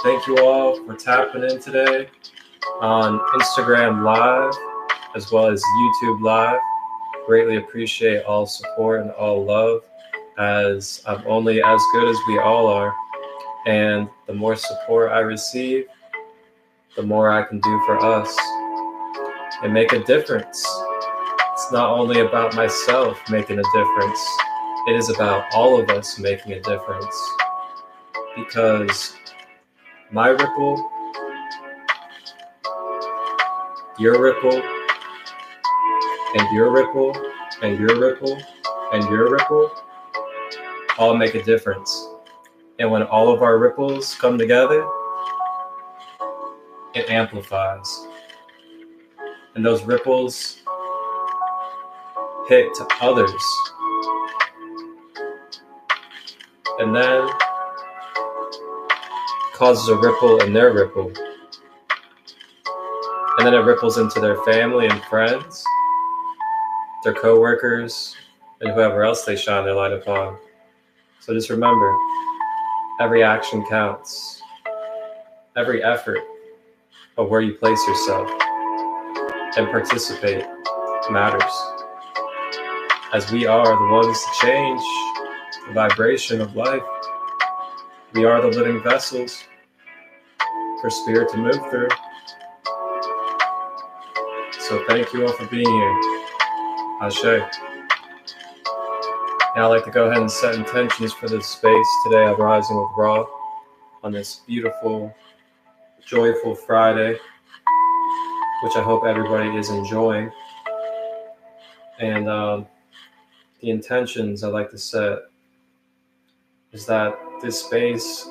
Thank you all for tapping in today on Instagram Live as well as YouTube Live. Greatly appreciate all support and all love, as I'm only as good as we all are. And the more support I receive, the more I can do for us and make a difference. It's not only about myself making a difference, it is about all of us making a difference. Because my ripple, your ripple, and your ripple, and your ripple, and your ripple all make a difference. And when all of our ripples come together, it amplifies. And those ripples hit to others. And then causes a ripple in their ripple. And then it ripples into their family and friends, their coworkers, and whoever else they shine their light upon. So just remember, every action counts. Every effort of where you place yourself and participate matters, as we are the ones to change the vibration of life. We are the living vessels for spirit to move through. So thank you all for being here. Ashe. And I'd like to go ahead and set intentions for this space today of Rising with Ra on this beautiful, joyful Friday, which I hope everybody is enjoying. And the intentions I'd like to set is that this space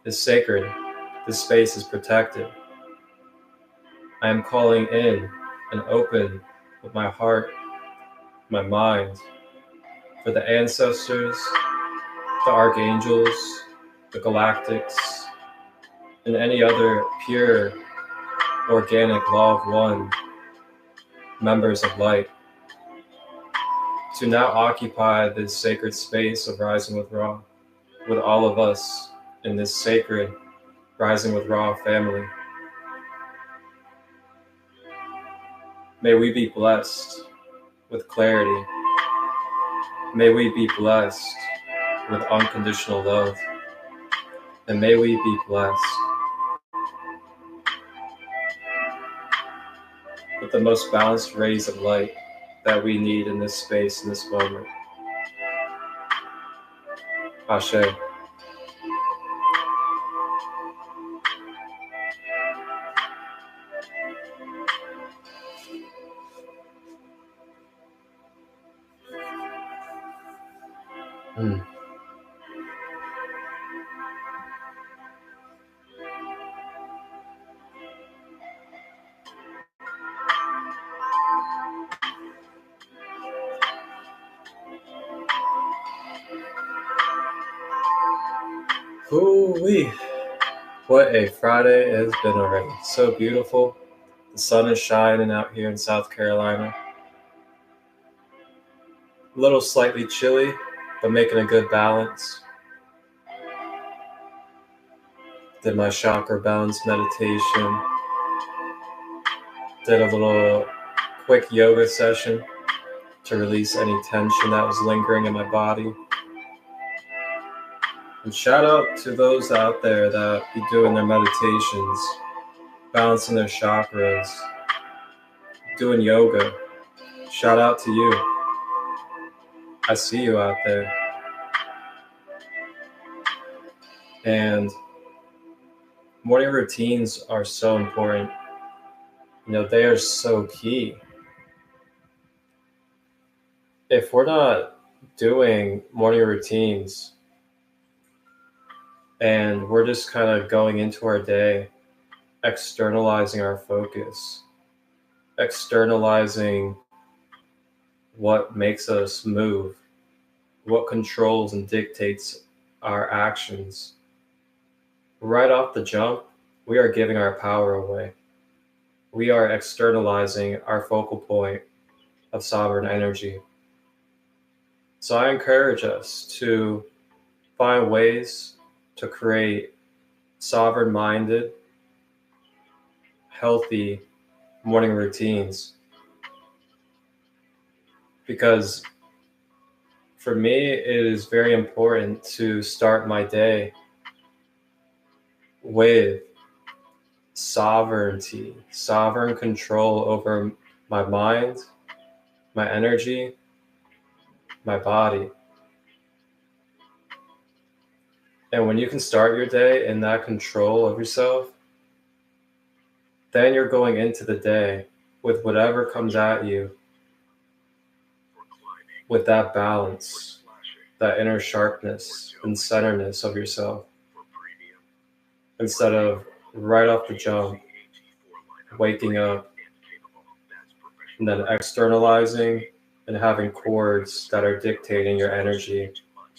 is sacred. This space is protected. I am calling in and open with my heart, my mind, for the ancestors, the archangels, the galactics, and any other pure, organic law of one members of light, to now occupy this sacred space of Rising with Ra with all of us in this sacred Rising with Ra family. May we be blessed with clarity. May we be blessed with unconditional love. And may we be blessed with the most balanced rays of light that we need in this space, in this moment. Ashe. Ooh-wee. What a Friday it has been already. So beautiful. The sun is shining out here in South Carolina. A little slightly chilly, but making a good balance. Did my chakra balance meditation. Did a little quick yoga session to release any tension that was lingering in my body. And shout out to those out there that be doing their meditations, balancing their chakras, doing yoga. Shout out to you. I see you out there. And morning routines are so important. You know, they are so key. If we're not doing morning routines and we're just kind of going into our day, externalizing our focus, externalizing what makes us move, what controls and dictates our actions, right off the jump, we are giving our power away. We are externalizing our focal point of sovereign energy. So I encourage us to find ways to create sovereign-minded, healthy morning routines. Because for me, it is very important to start my day with sovereignty, sovereign control over my mind, my energy, my body. And when you can start your day in that control of yourself, then you're going into the day with whatever comes at you, with that balance, that inner sharpness and centeredness of yourself, instead of right off the jump, waking up and then externalizing and having chords that are dictating your energy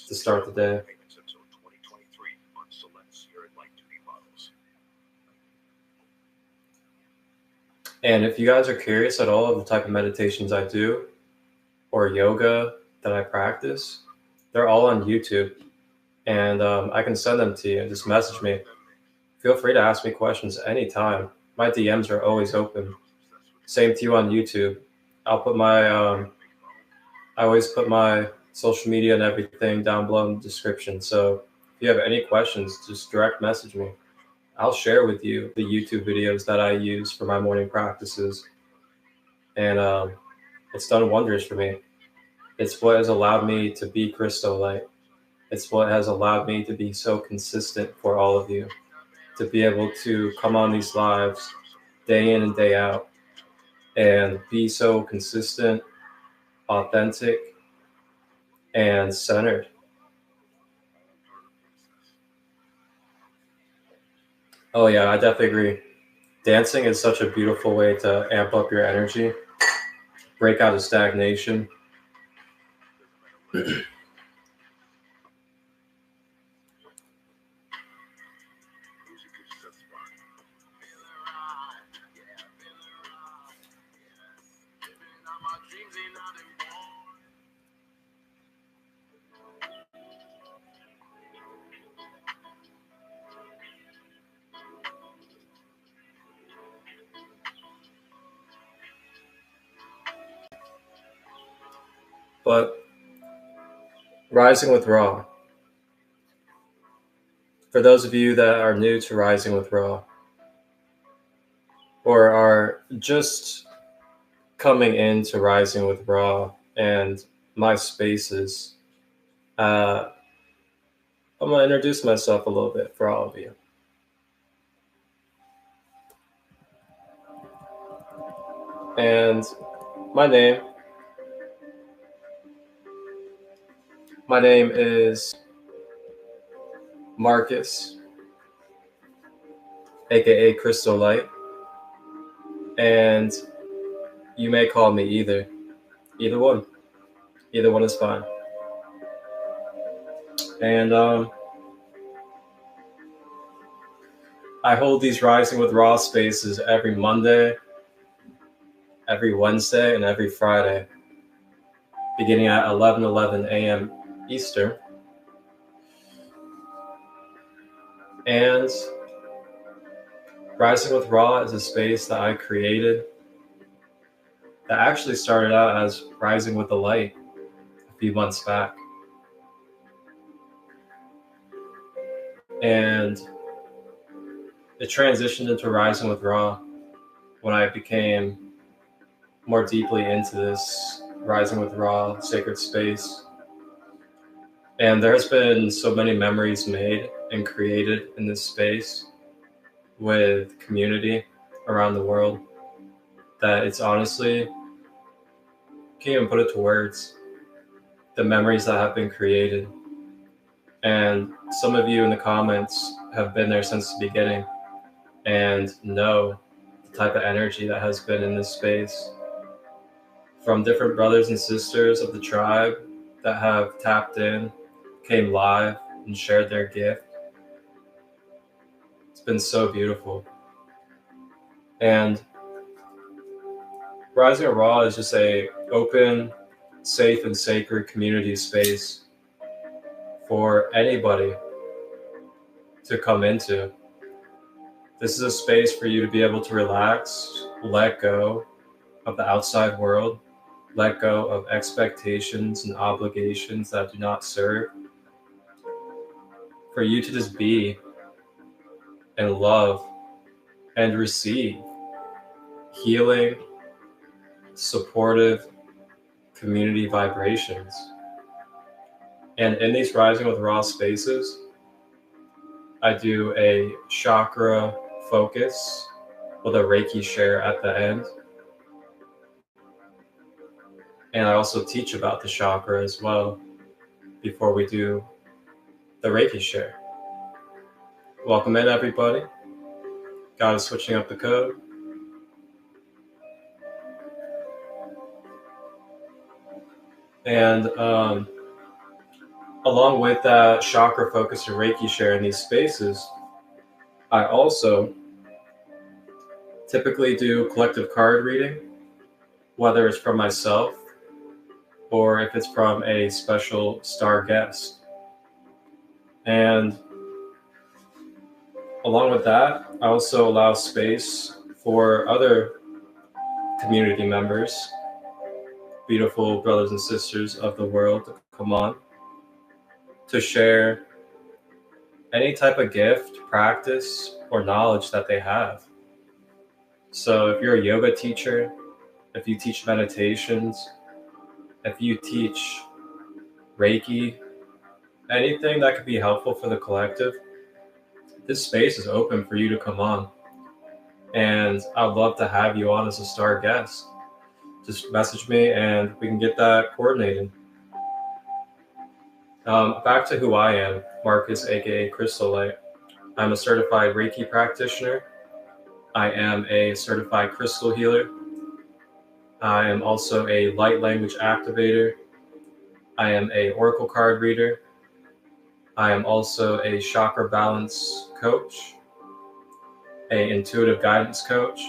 to start the day. And if you guys are curious at all of the type of meditations I do or yoga that I practice, they're all on YouTube. And I can send them to you. Just message me. Feel free to ask me questions anytime. My DMs are always open. Same to you on YouTube. I'll put my, I always put my social media and everything down below in the description. So if you have any questions, just direct message me. I'll share with you the YouTube videos that I use for my morning practices. And it's done wonders for me. It's what has allowed me to be Christolight. It's what has allowed me to be so consistent for all of you, to be able to come on these lives day in and day out and be so consistent, authentic, and centered. Oh yeah, I definitely agree. Dancing is such a beautiful way to amp up your energy, break out of stagnation. But Rising with Raw, for those of you that are new to Rising with Raw, or are just coming into Rising with Raw and my spaces, I'm going to introduce myself a little bit for all of you. And my name is Marcus, aka Christolight, and you may call me either one. Either one is fine. And I hold these Rising with Raw spaces every Monday, every Wednesday, and every Friday, beginning at 11:11 a.m. Eastern. And Rising with Raw is a space that I created that actually started out as Rising with the Light a few months back. And it transitioned into Rising with Raw when I became more deeply into this Rising with Raw sacred space. And there's been so many memories made and created in this space with community around the world that it's honestly, can't even put it to words, the memories that have been created. And some of you in the comments have been there since the beginning and know the type of energy that has been in this space. From different brothers and sisters of the tribe that have tapped in, came live, and shared their gift. It's been so beautiful. And Rising Raw is just a open, safe, and sacred community space for anybody to come into. This is a space for you to be able to relax, let go of the outside world, let go of expectations and obligations that do not serve, for you to just be and love and receive healing, supportive community vibrations. And in these Rising with Ra spaces, I do a chakra focus with a Reiki share at the end. And I also teach about the chakra as well before we do the Reiki share. Welcome in, everybody. God is switching up the code. And along with that chakra focus and Reiki share in these spaces, I also typically do collective card reading, whether it's from myself or if it's from a special star guest. And along with that, I also allow space for other community members, beautiful brothers and sisters of the world, to come on to share any type of gift, practice, or knowledge that they have. So if you're a yoga teacher, if you teach meditations, if you teach Reiki, anything that could be helpful for the collective, this space is open for you to come on. And I'd love to have you on as a star guest. Just message me and we can get that coordinated. Back to who I am, Marcus, aka Christolight. I'm a certified Reiki practitioner. I am a certified crystal healer. I am also a light language activator. I am a oracle card reader. I am also a chakra balance coach, a intuitive guidance coach.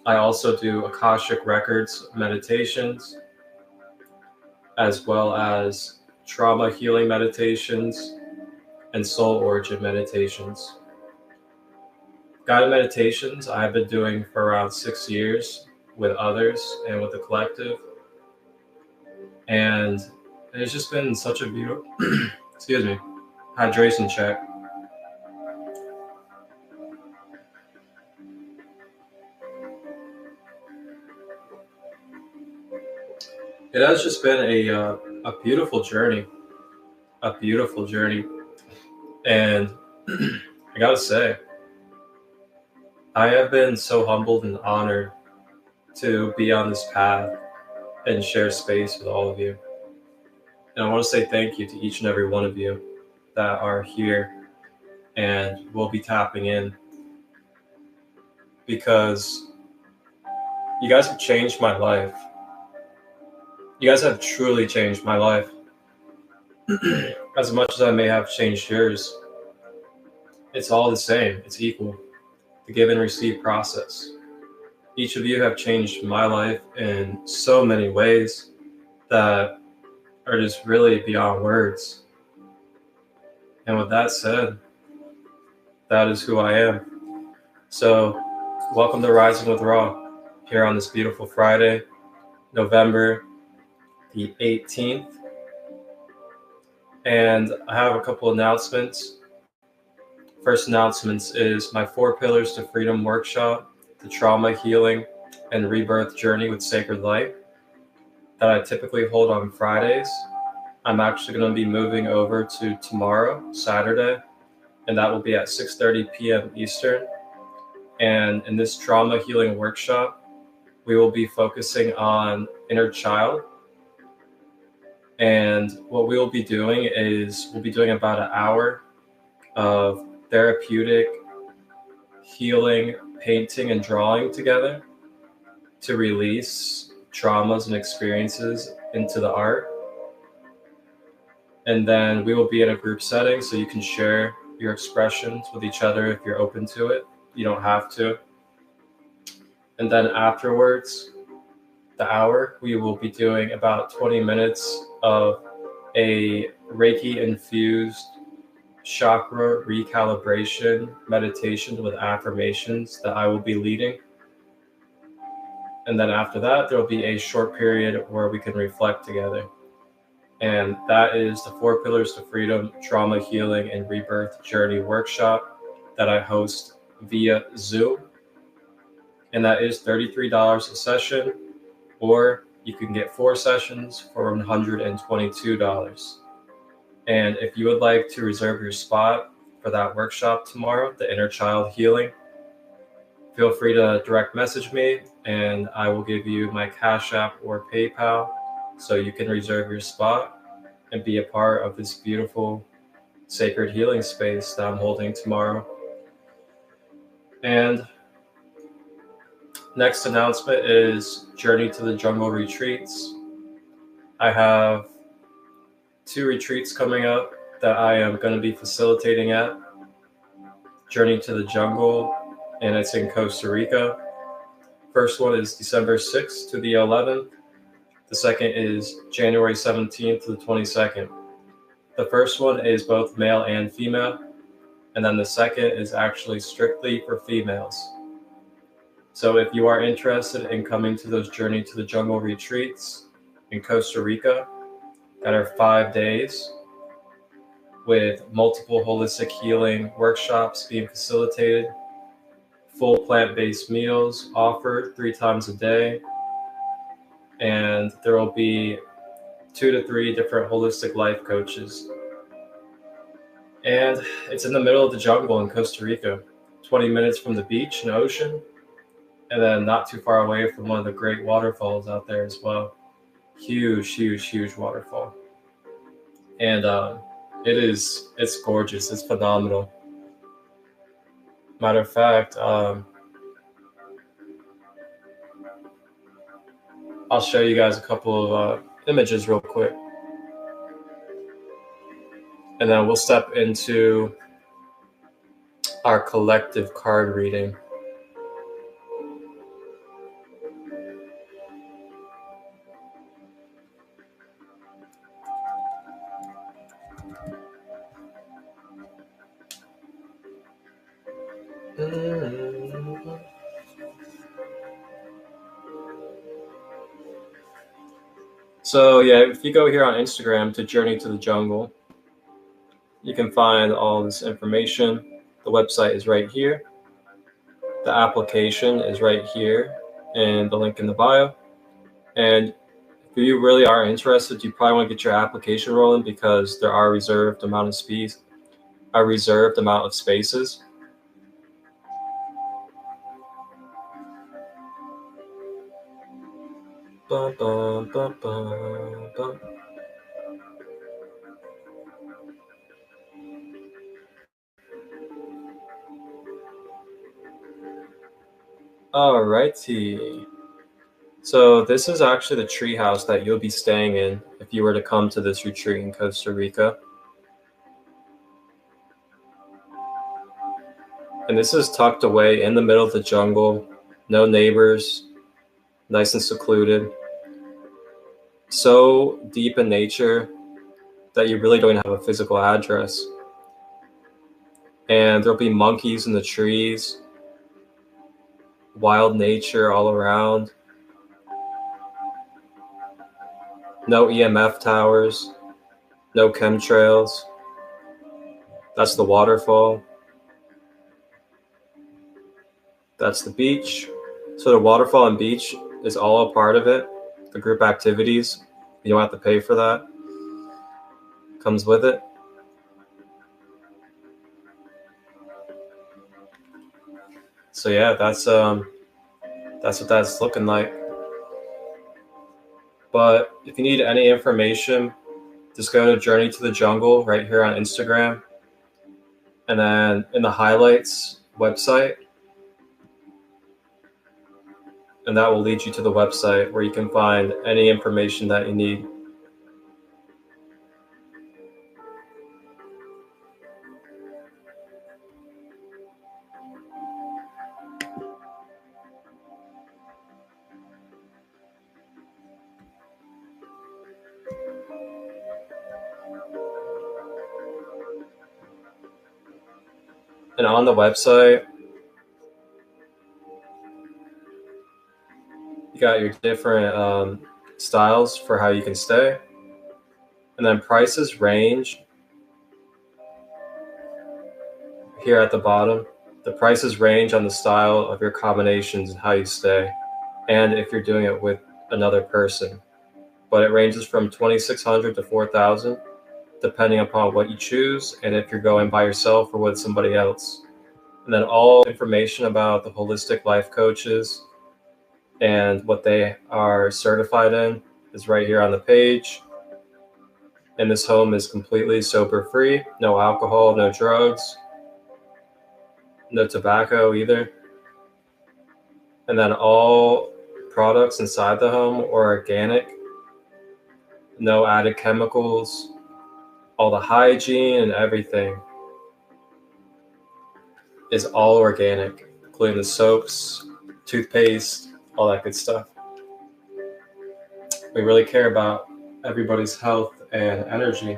I also do Akashic Records meditations, as well as trauma healing meditations and soul origin meditations. Guided meditations I've been doing for around 6 years with others and with the collective. And it's just been such a beautiful, excuse me, hydration check. It has just been a beautiful journey, And I gotta say, I have been so humbled and honored to be on this path and share space with all of you. And I want to say thank you to each and every one of you that are here and will be tapping in, because you guys have changed my life. You guys have truly changed my life. As much as I may have changed yours, it's all the same. It's equal. The give and receive process. Each of you have changed my life in so many ways that are just really beyond words. And with that said, that is who I am. So welcome to Rising with Ra here on this beautiful Friday, November the 18th. And I have a couple announcements. First announcements is my 4 Pillars to Freedom workshop, the trauma healing and rebirth journey with Sacred Light, that I typically hold on Fridays. I'm actually going to be moving over to tomorrow, Saturday, and that will be at 6:30 p.m. Eastern. And in this trauma healing workshop, we will be focusing on inner child. And what we will be doing is we'll be doing about an hour of therapeutic healing, painting, and drawing together to release traumas and experiences into the art. And then we will be in a group setting, so you can share your expressions with each other if you're open to it. You don't have to. And then afterwards, the hour, we will be doing about 20 minutes of a Reiki infused chakra recalibration meditation with affirmations that I will be leading. And then after that, there will be a short period where we can reflect together. And that is the 4 Pillars to Freedom Trauma Healing and Rebirth Journey workshop that I host via Zoom. And that is $33 a session, or you can get 4 sessions for $122. And if you would like to reserve your spot for that workshop tomorrow, the Inner Child Healing, feel free to direct message me and I will give you my CASHAPP or PayPal so you can reserve your spot and be a part of this beautiful sacred healing space that I'm holding tomorrow. And next announcement is Journey to the Jungle retreats. I have 2 retreats coming up that I am going to be facilitating at. Journey to the Jungle, and it's in Costa Rica. First one is December 6th to the 11th. The second is January 17th to the 22nd. The first one is both male and female, and then the second is actually strictly for females. So if you are interested in coming to those Journey to the Jungle retreats in Costa Rica that are 5 days with multiple holistic healing workshops being facilitated, full plant-based meals offered 3 times a day, and there will be 2 to 3 different holistic life coaches. And it's in the middle of the jungle in Costa Rica, 20 minutes from the beach and ocean, and then not too far away from one of the great waterfalls out there as well. Huge, huge, huge waterfall. And it's gorgeous. It's phenomenal. Matter of fact, I'll show you guys a couple of images real quick. And then we'll step into our collective card reading. So yeah, if you go here on Instagram to Journey to the Jungle, you can find all this information. The website is right here. The application is right here, and the link in the bio. And if you really are interested, you probably want to get your application rolling because there are a reserved amount of spaces. Bum, bum, bum, bum, bum. Alrighty. So this is actually the treehouse that you'll be staying in if you were to come to this retreat in Costa Rica. And this is tucked away in the middle of the jungle, no neighbors, nice and secluded. So deep in nature that you really don't have a physical address. And there'll be monkeys in the trees, wild nature all around. No EMF towers, no chemtrails. That's the waterfall. That's the beach. So the waterfall and beach is all a part of it. The group activities, you don't have to pay for that. Comes with it. So yeah, that's what that's looking like. But if you need any information, just go to Journey to the Jungle right here on Instagram. And then in the highlights website, and that will lead you to the website where you can find any information that you need. And on the website, you got your different styles for how you can stay. And then prices range here at the bottom. The prices range on the style of your combinations and how you stay, and if you're doing it with another person. But it ranges from $2,600 to $4,000, depending upon what you choose and if you're going by yourself or with somebody else. And then all information about the holistic life coaches and what they are certified in is right here on the page. And this home is completely sober free, no alcohol, no drugs, no tobacco either. And then all products inside the home are organic, no added chemicals, all the hygiene and everything is all organic, including the soaps, toothpaste, all that good stuff. We really care about everybody's health and energy.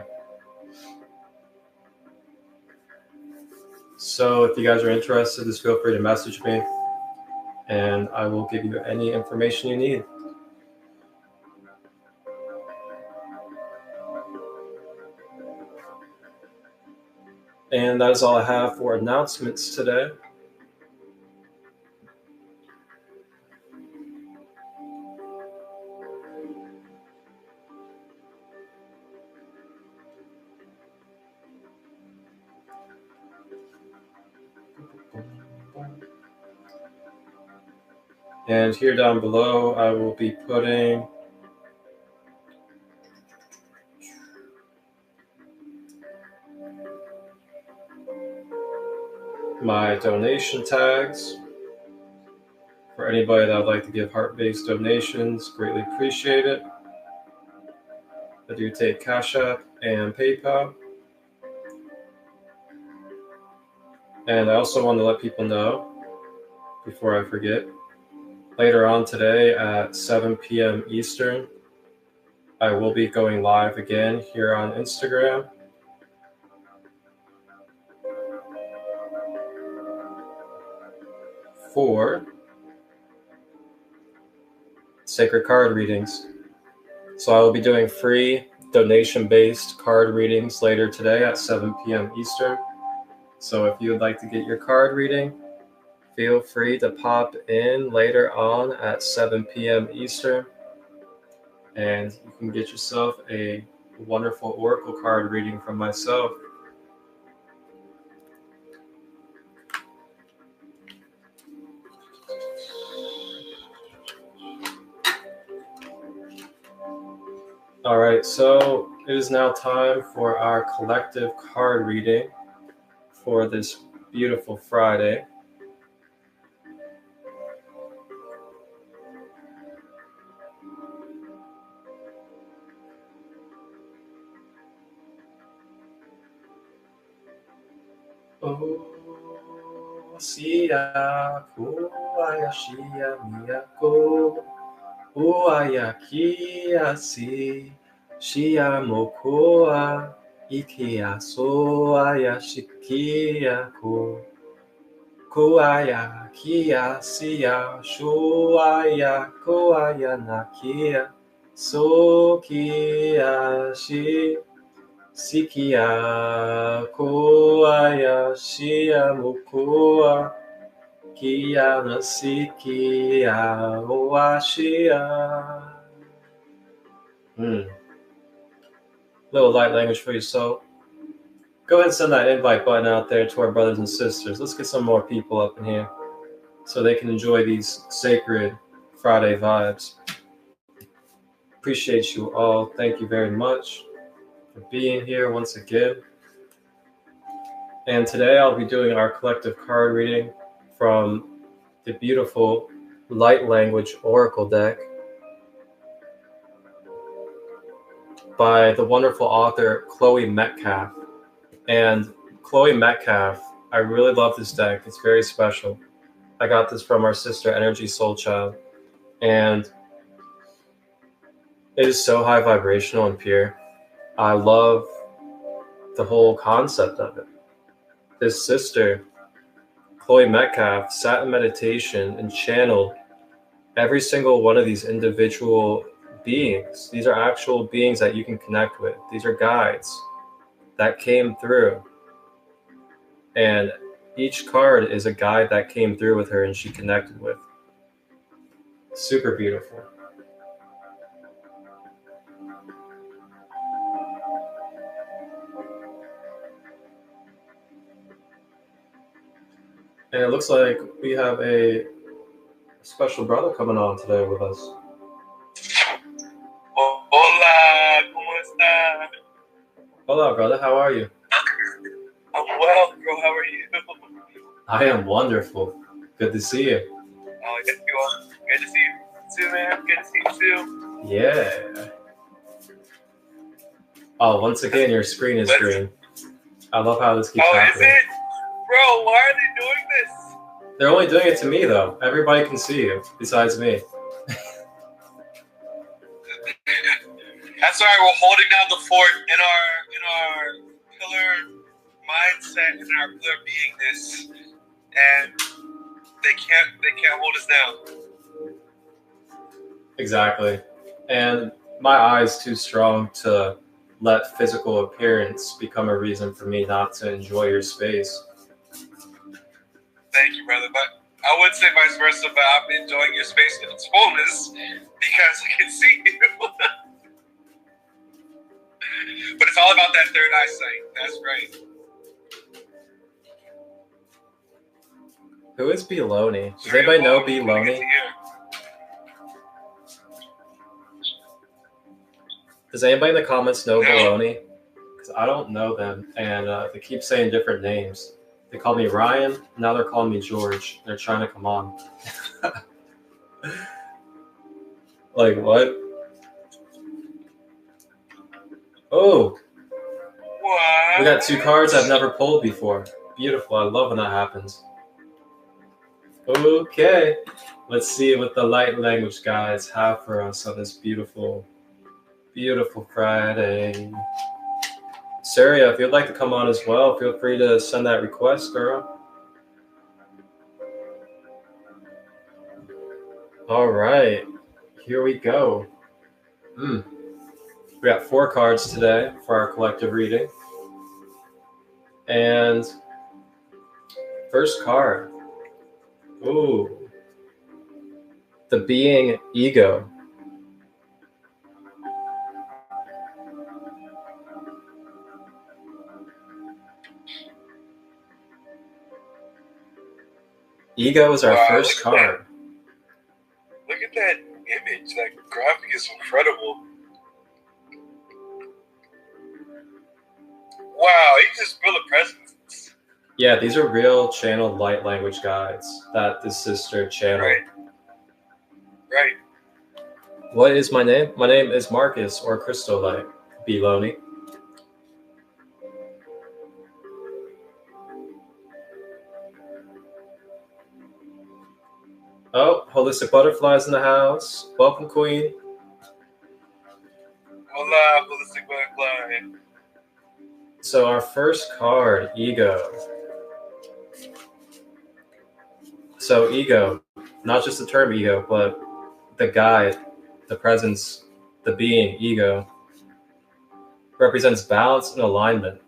So if you guys are interested, just feel free to message me and I will give you any information you need. And that is all I have for announcements today. And here down below, I will be putting my donation tags for anybody that would like to give heart-based donations. Greatly appreciate it. I do take CASHAPP and PayPal. And I also want to let people know, before I forget, later on today at 7 p.m. Eastern, I will be going live again here on Instagram. For sacred card readings. So I will be doing free donation-based card readings later today at 7 p.m. Eastern. So if you would like to get your card reading, feel free to pop in later on at 7 p.m. Eastern. And you can get yourself a wonderful oracle card reading from myself. All right, so it is now time for our collective card reading for this beautiful Friday. Oh, sia, kuaya, shia, miyako. Uaya si shia mokoa ikia soaya shikia ko koaya kia sia shoaya koaya nakia sokia shi sikia koaya shia mokoa Kia nasikia oashia. Little light language for your soul. Go ahead and send that invite button out there to our brothers and sisters. Let's get some more people up in here so they can enjoy these sacred Friday vibes. Appreciate you all. Thank you very much for being here once again. And today I'll be doing our collective card reading from the beautiful Light Language Oracle deck by the wonderful author Chloe Metcalf. And Chloe Metcalf, I really love this deck. It's very special. I got this from our sister Energy Soul Child. And it is so high vibrational and pure. I love the whole concept of it. This sister Chloe Metcalf sat in meditation and channeled every single one of these individual beings. These are actual beings that you can connect with. These are guides that came through. And each card is a guide that came through with her and she connected with. Super beautiful. And it looks like we have a special brother coming on today with us. Hola, ¿cómo está? Hola, brother. How are you? I'm well, bro. How are you? I am wonderful. Good to see you. Oh, yes, you are. Good to see you too, man. Good to see you too. Yeah. Oh, once again, your screen is green. I love how this keeps happening. Oh, is it? Bro, why are they doing this? They're only doing it to me, though. Everybody can see you, besides me. That's why we're holding down the fort in our pillar mindset, in our pillar beingness, and they can't hold us down. Exactly. And my eye is too strong to let physical appearance become a reason for me not to enjoy your space. Thank you, brother. But I would say vice versa, but I'm enjoying your space in its fullness because I can see you. But it's all about that third eyesight. That's right. Who is B Loney? Does anybody know B Loney? Does anybody in the comments know Baloney? Because I don't know them, and they keep saying different names. They call me Ryan, now they're calling me George. They're trying to come on. Like, what? Oh! What? We got two cards I've never pulled before. Beautiful, I love when that happens. Okay, let's see what the light language guides have for us on this beautiful, beautiful Friday. Saria, if you'd like to come on as well, feel free to send that request, girl. All right, here we go. We got 4 cards today for our collective reading. And first card. Ooh. The being ego. Ego is our first card. Look at that image. That graphic is incredible. Wow, you just feel a presence. Yeah, these are real channeled light language guides that the sister channeled. Right. What is my name? My name is Marcus or Christolight. B Loney. Oh, Holistic Butterflies in the house. Welcome, Queen. Hola, Holistic Butterfly. So our first card, ego. So ego, not just the term ego, but the guide, the presence, the being, ego, represents balance and alignment.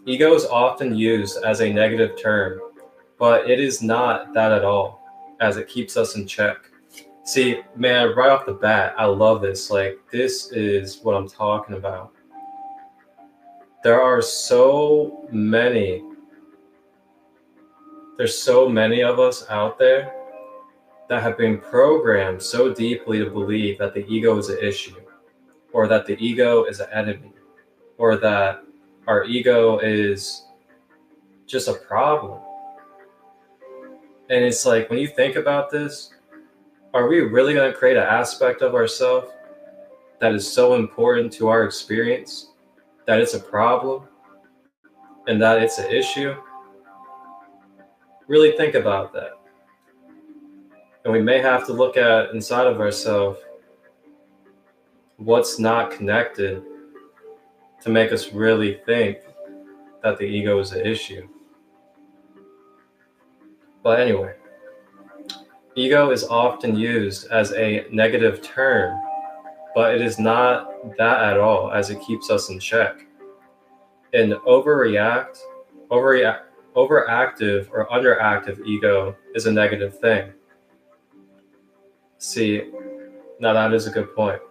Ego is often used as a negative term, but it is not that at all, as it keeps us in check. See, man, right off the bat, I love this. Like, this is what I'm talking about. There are so many. There's so many of us out there that have been programmed so deeply to believe that the ego is an issue, or that the ego is an enemy, or that our ego is just a problem. And it's like, when you think about this, are we really going to create an aspect of ourselves that is so important to our experience that it's a problem and that it's an issue? Really think about that. And we may have to look at inside of ourselves what's not connected to make us really think that the ego is an issue. But anyway, ego is often used as a negative term, but it is not that at all, as it keeps us in check. An overactive or underactive ego is a negative thing. See, now that is a good point.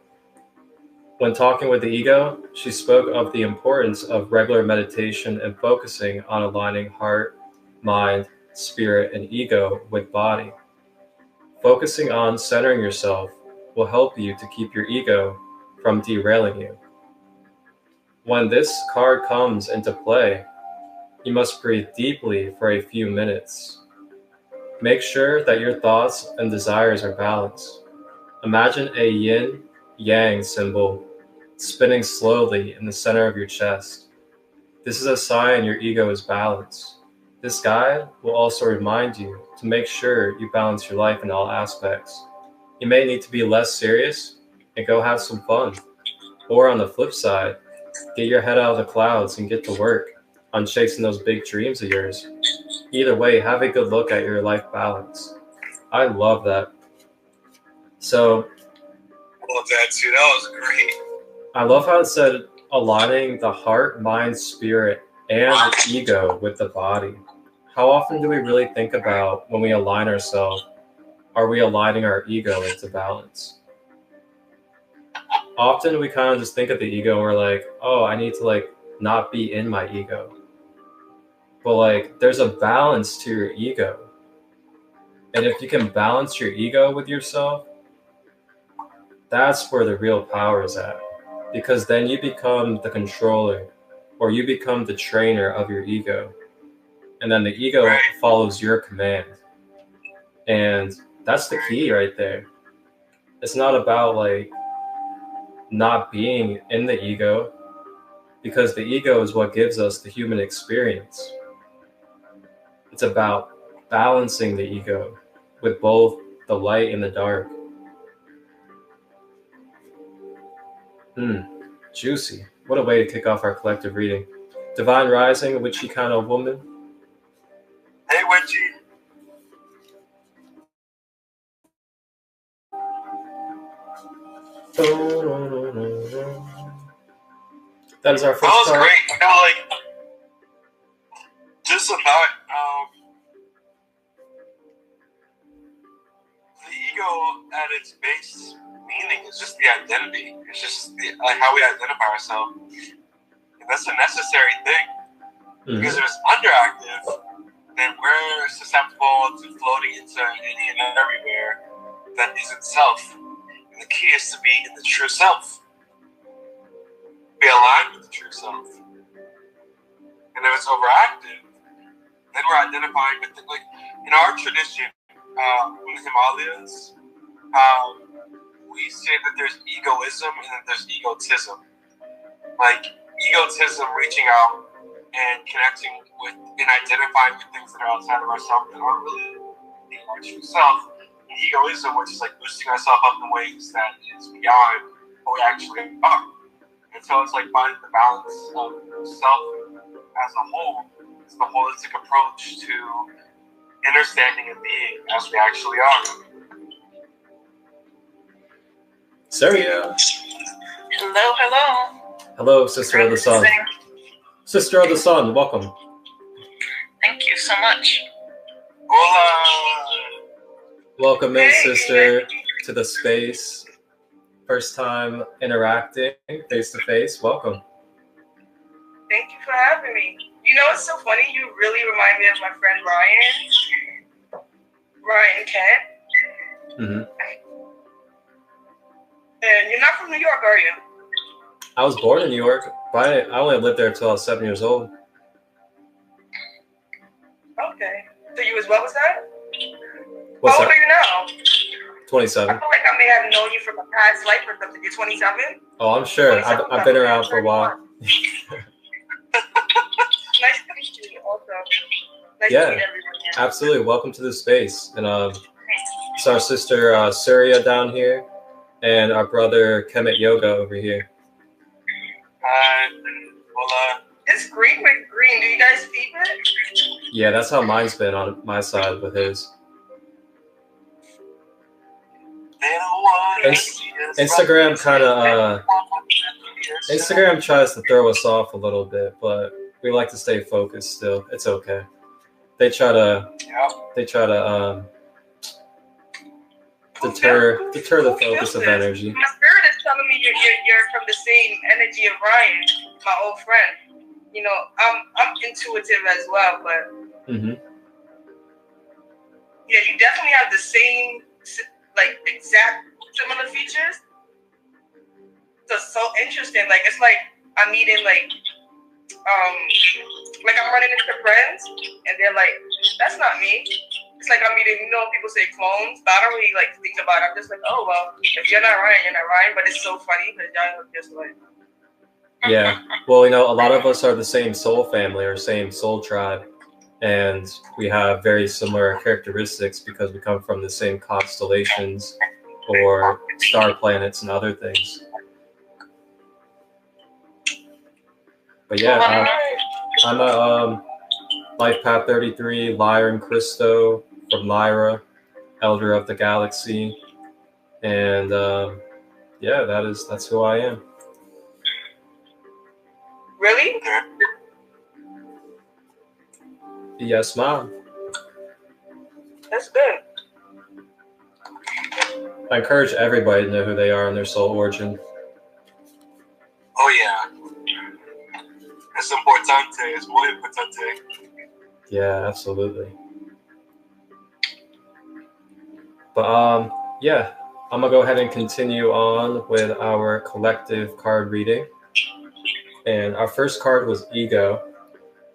When talking with the ego, she spoke of the importance of regular meditation and focusing on aligning heart, mind, spirit, and ego with body. Focusing on centering yourself will help you to keep your ego from derailing you. When this card comes into play, you must breathe deeply for a few minutes. Make sure that your thoughts and desires are balanced. Imagine a yin-yang symbol spinning slowly in the center of your chest. This is a sign your ego is balanced. This guide will also remind you to make sure you balance your life in all aspects. You may need to be less serious and go have some fun. Or on the flip side, get your head out of the clouds and get to work on chasing those big dreams of yours. Either way, have a good look at your life balance. I love that. So, love that too. That was great. I love how it said aligning the heart, mind, spirit, and the ego with the body. How often do we really think about when we align ourselves? Are we aligning our ego into balance? Often we kind of just think of the ego and we're like, oh, I need to like not be in my ego. But like there's a balance to your ego. And if you can balance your ego with yourself, that's where the real power is at. Because then you become the controller or you become the trainer of your ego. And then the ego follows your command. And that's the key right there. It's not about like not being in the ego, because the ego is what gives us the human experience. It's about balancing the ego with both the light and the dark. Juicy. What a way to kick off our collective reading. Divine Rising, witchy kind of woman. Hey, witchy. That is our first card. That was card. great. You know, like, just about the ego at its base meaning is just the identity. It's just how we identify ourselves. And that's a necessary thing. Because if it's underactive, then we're susceptible to floating into any and everywhere that isn't self. And the key is to be in the true self. Be aligned with the true self. And if it's overactive, then we're identifying with like in our tradition, in the Himalayas, we say that there's egoism and then there's egotism. Like egotism, reaching out and connecting with and identifying with things that are outside of ourselves that aren't really our true self. And egoism, which is like boosting ourselves up in ways that is beyond what we actually are. And so it's like finding the balance of self as a whole. It's the holistic approach to understanding and being as we actually are. Saria. Hello, hello. Hello, Sister of the Sun. Sister of the Sun, welcome. Thank you so much. Hola. Welcome in, sister, to the space. First time interacting face to face. Welcome. Thank you for having me. You know, it's so funny. You really remind me of my friend Ryan Kent. And you're not from New York, are you? I was born in New York, but I only lived there until I was 7 years old. Okay. So you was, what was that? What's How old that? are you now? 27. I feel like I may have known you from a past life or something. You're 27? Oh, I'm sure. I've been around for a while. Nice to meet you also. Nice Yeah, to meet everyone here. absolutely. Welcome to the space. And it's our sister Surya down here, and our brother Kemet Yoga over here. Hi. Hola. This green with green, do you guys feed it? Yeah, that's how mine's been on my side with his. Instagram kind of Instagram tries to throw us off a little bit, but we like to stay focused still. It's okay. They try to deter the focus of energy. My spirit is telling me you're from the same energy of Ryan, my old friend. You know, I'm intuitive as well, but yeah, you definitely have the same, like, exact similar features. So it's so interesting. Like, it's like I'm meeting like I'm running into friends and they're like, that's not me. It's like I'm meeting, you know, people say clones, but I don't really like think about it. I'm just like, oh well, if you're not Ryan, you're not Ryan. But it's so funny because y'all look just like. Yeah, well, you know, a lot of us are the same soul family or same soul tribe, and we have very similar characteristics because we come from the same constellations or star planets and other things. But yeah, I'm a Life Path 33, Lyran Christo from Lyra, Elder of the Galaxy, and yeah, that's who I am. Really? Yes, ma'am. That's good. I encourage everybody to know who they are and their soul origin. Oh yeah, es importante. Es muy importante. Yeah, absolutely. But yeah, I'm gonna go ahead and continue on with our collective card reading. And our first card was Ego,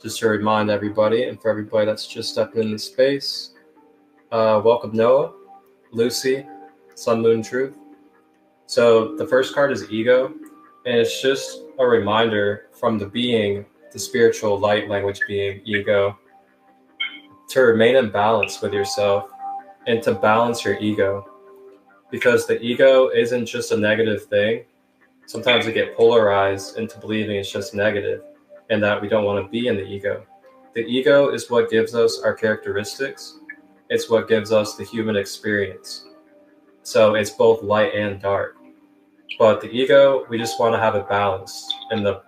just to remind everybody, and for everybody that's just stepping in the space. Welcome Noah, Lucy, Sun Moon Truth. So the first card is Ego, and it's just a reminder from the being, the spiritual light language being Ego, to remain in balance with yourself and to balance your ego. Because the ego isn't just a negative thing. Sometimes we get polarized into believing it's just negative and that we don't want to be in the ego. The ego is what gives us our characteristics. It's what gives us the human experience. So it's both light and dark. But the ego, we just want to have it balanced in the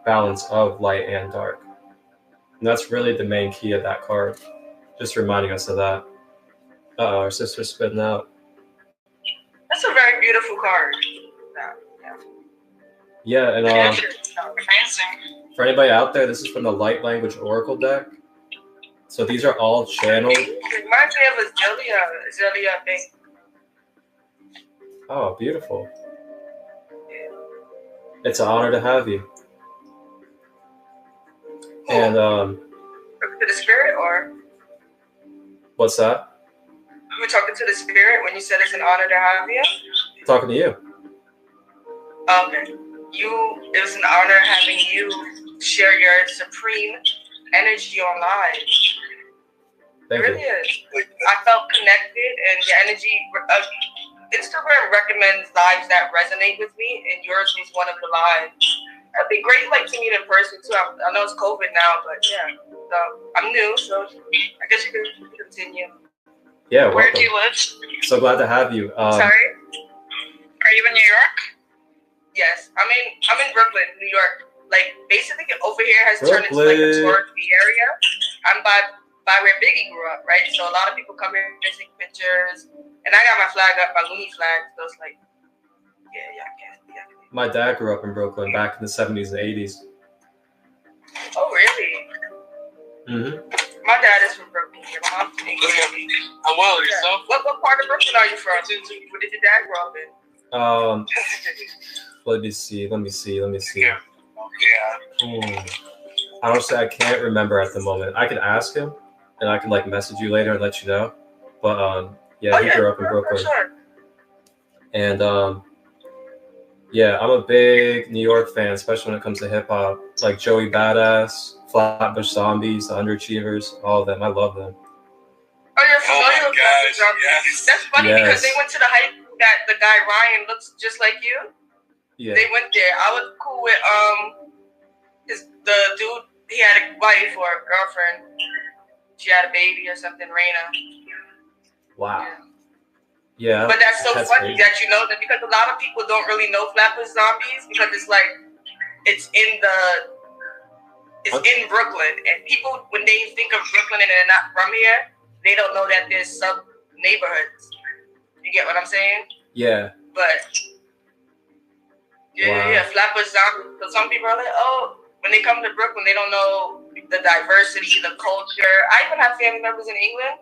balance of light and dark. And that's really the main key of that card. Just reminding us of that. Uh-oh, our sister's spitting out. That's a very beautiful card. Yeah, and for anybody out there, this is from the Light Language Oracle deck. So these are all channeled. It reminds me of Azalea thing. Oh, beautiful. It's an honor to have you. And to the spirit, or what's that? You were talking to the spirit when you said it's an honor to have you? Talking to you. Okay. It was an honor having you share your supreme energy online. Thank it really you. is. I felt connected, and your energy. Instagram recommends lives that resonate with me, and yours was one of the lives. It'd be great, like, to meet in person too. I know it's COVID now, but yeah. So I'm new, so I guess you can continue. Yeah. Where do you live? So glad to have you. Sorry. Are you in New York? Yes, I'm in Brooklyn, New York. Like, basically over here has turned into like a touristy area. I'm by where Biggie grew up, right? So a lot of people come here and take pictures. And I got my flag up, my Looney flag. So it's like, yeah, I can't. My dad grew up in Brooklyn back in the 70s and 80s. Oh, really? Mm-hmm. My dad is from Brooklyn. My mom's from England. Oh, well, yourself? What part of Brooklyn are you from? Where did your dad grow up in? Let me see. Yeah. Honestly, I can't remember at the moment. I could ask him, and I can like message you later and let you know. But he grew up in Brooklyn. Sure. And yeah, I'm a big New York fan, especially when it comes to hip hop. Like Joey Badass, Flatbush Zombies, the Underachievers, all of them. I love them. Oh, you're familiar with Flatbush Zombies? Yes. That's funny because they went to the high school that the guy Ryan looks just like you. Yeah. They went there. I was cool with the dude. He had a wife or a girlfriend. She had a baby or something, Raina. Wow. Yeah. But that's so funny crazy. that you know that, because a lot of people don't really know Flatbush Zombies, because it's like it's in Brooklyn, and people, when they think of Brooklyn and they're not from here, they don't know that there's sub neighborhoods. You get what I'm saying? Yeah. But yeah, Flatbush Zombies. So some people are like, oh, when they come to Brooklyn, they don't know the diversity, the culture. I even have family members in England.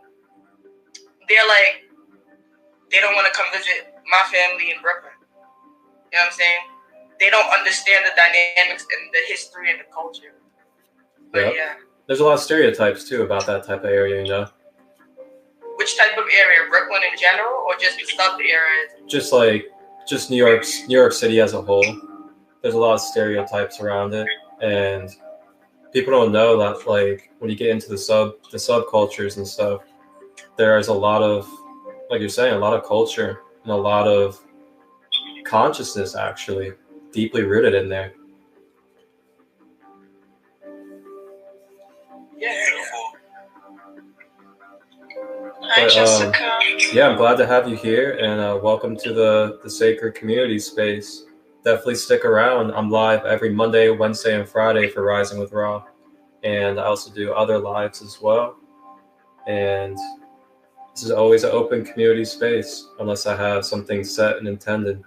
They're like, they don't want to come visit my family in Brooklyn. You know what I'm saying? They don't understand the dynamics and the history and the culture. But yeah. There's a lot of stereotypes too about that type of area, you know? Which type of area? Brooklyn in general, or just the sub areas? Just New York City as a whole. There's a lot of stereotypes around it, and people don't know that, like, when you get into the subcultures and stuff, there's a lot of, like you're saying, a lot of culture and a lot of consciousness actually deeply rooted in there. Hi, Jessica. Yeah, I'm glad to have you here, and welcome to the Sacred Community Space. Definitely stick around. I'm live every Monday, Wednesday, and Friday for Rising with Ra, and I also do other lives as well. And this is always an open community space, unless I have something set and intended.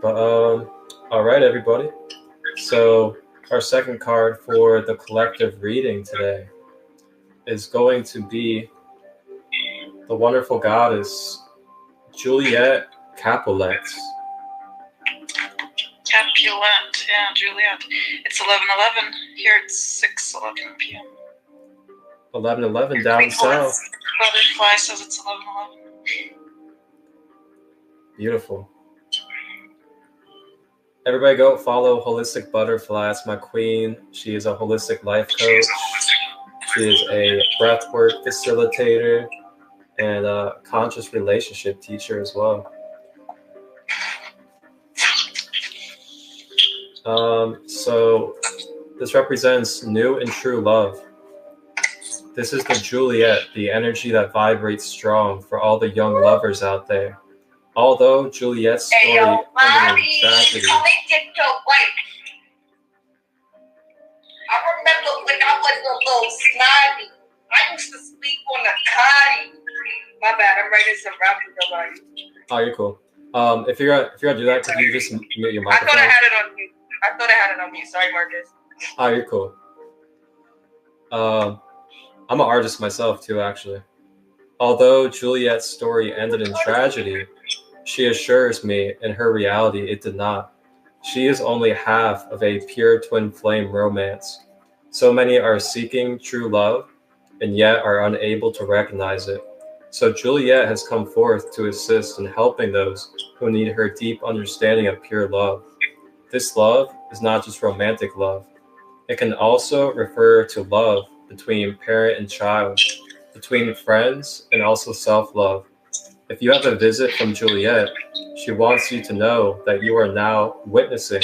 But all right, everybody. So our second card for the collective reading today is going to be the wonderful goddess Juliet Capulet. Capulet, yeah, Juliet. It's 11:11. Here it's 6:11 p.m. 11:11 down south. Butterfly says it's 11:11. Beautiful. Everybody go follow Holistic Butterfly. That's my queen. She is a holistic life coach. She is a breathwork facilitator and a conscious relationship teacher as well. So this represents new and true love. This is the Juliet, the energy that vibrates strong for all the young lovers out there. Although Juliet's story ended in tragedy. I remember when I was a little snotty, I used to sleep on the cotty. My bad, I'm writing some rap for nobody. Oh, you're cool. If you're gonna do that, could you just mute your microphone? I thought I had it on mute. Sorry, Marcus. Oh, you're cool. I'm an artist myself too, actually. Although Juliet's story ended in tragedy, she assures me in her reality it did not. She is only half of a pure twin flame romance. So many are seeking true love and yet are unable to recognize it. So Juliet has come forth to assist in helping those who need her deep understanding of pure love. This love is not just romantic love. It can also refer to love between parent and child, between friends, and also self-love. If you have a visit from Juliet, she wants you to know that you are now witnessing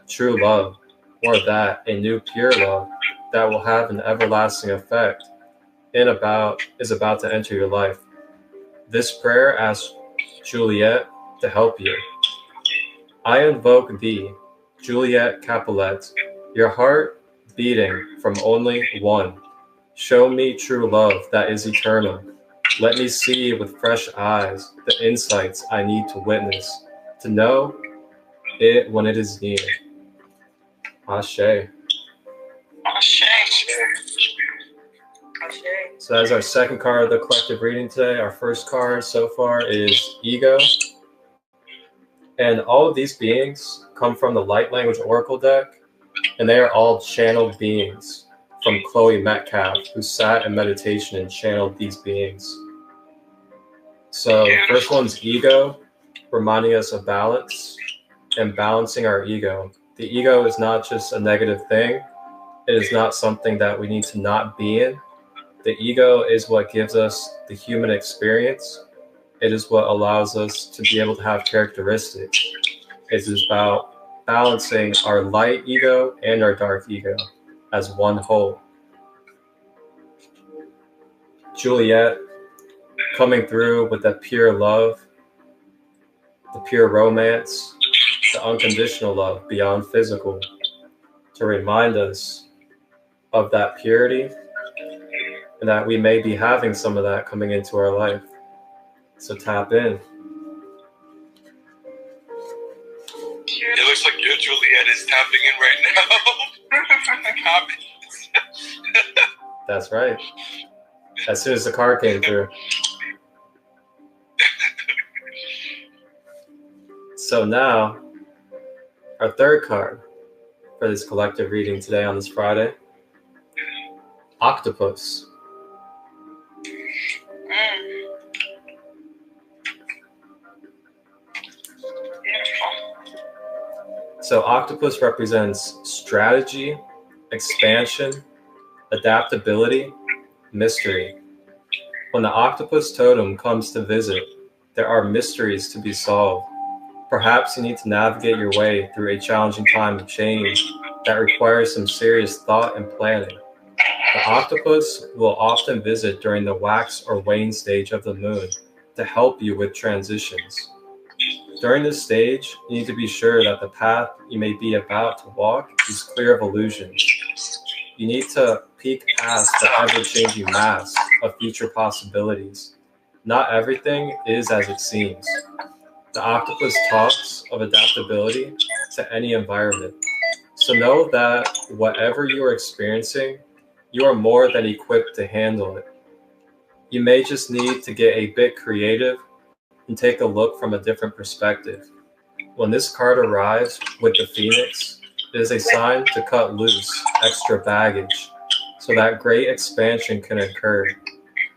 true love, or that a new pure love that will have an everlasting effect is about to enter your life. This prayer asks Juliet to help you. I invoke thee, Juliet Capulet, your heart beating from only one. Show me true love that is eternal. Let me see with fresh eyes the insights I need to witness, to know it when it is needed. Ashe. Ashe. So that's our second card of the collective reading today. Our first card so far is Ego. And all of these beings come from the Light Language Oracle deck, and they are all channeled beings from Chloe Metcalf, who sat in meditation and channeled these beings. So the first one's Ego, reminding us of balance and balancing our ego. The ego is not just a negative thing. It is not something that we need to not be in. The ego is what gives us the human experience. It is what allows us to be able to have characteristics. is about balancing our light ego and our dark ego as one whole. Juliet coming through with that pure love, the pure romance, the unconditional love beyond physical, to remind us of that purity and that we may be having some of that coming into our life. So tap in. It looks like your Juliet is tapping in right now. That's right. As soon as the card came through. So now, our third card for this collective reading today on this Friday, Octopus. So Octopus represents strategy, expansion, adaptability, mystery. When the octopus totem comes to visit, there are mysteries to be solved. Perhaps you need to navigate your way through a challenging time of change that requires some serious thought and planning. The octopus will often visit during the wax or wane stage of the moon to help you with transitions. During this stage, you need to be sure that the path you may be about to walk is clear of illusions. You need to peek past the ever-changing mask of future possibilities. Not everything is as it seems. The octopus talks of adaptability to any environment. So know that whatever you are experiencing, you are more than equipped to handle it. You may just need to get a bit creative and take a look from a different perspective. When this card arrives with the Phoenix, it is a sign to cut loose extra baggage so that great expansion can occur.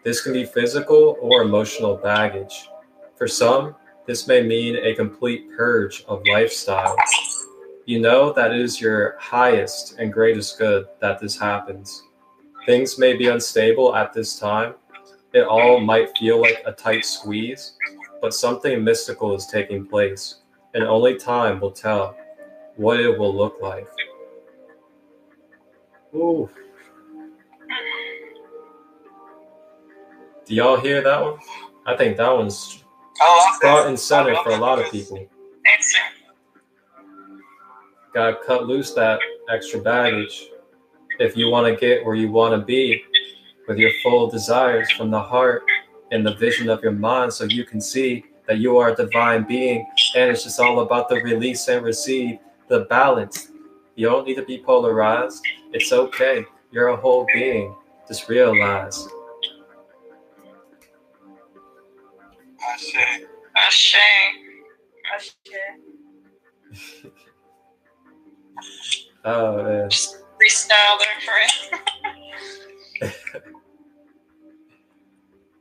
This can be physical or emotional baggage. For some, this may mean a complete purge of lifestyle. You know that it is your highest and greatest good that this happens. Things may be unstable at this time. It all might feel like a tight squeeze, but something mystical is taking place, and only time will tell what it will look like. Ooh. Do y'all hear that one? I think that one's front and center for a lot of people. Gotta cut loose that extra baggage if you want to get where you want to be with your full desires from the heart and the vision of your mind, so you can see that you are a divine being, and it's just all about the release and receive, the balance. You don't need to be polarized. It's okay. You're a whole being. Just realize. Ashe. Ashe. Ashe. Oh, man. Just freestyle there for it.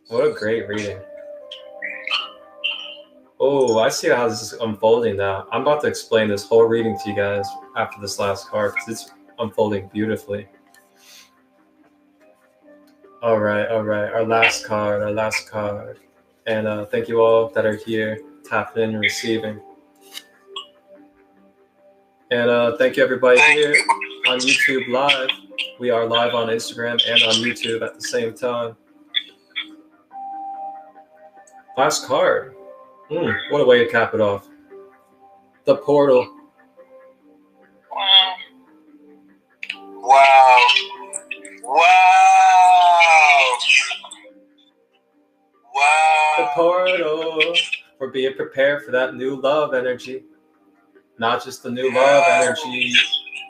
What a great reading. Oh, I see how this is unfolding now. I'm about to explain this whole reading to you guys after this last card because it's unfolding beautifully. All right. Our last card. And thank you all that are here, tapping in and receiving. And thank you everybody here on YouTube Live. We are live on Instagram and on YouTube at the same time. Last card. What a way to cap it off. The portal. Wow. Wow. Wow. Wow. The portal. We're being prepared for that new love energy. Not just the new love energy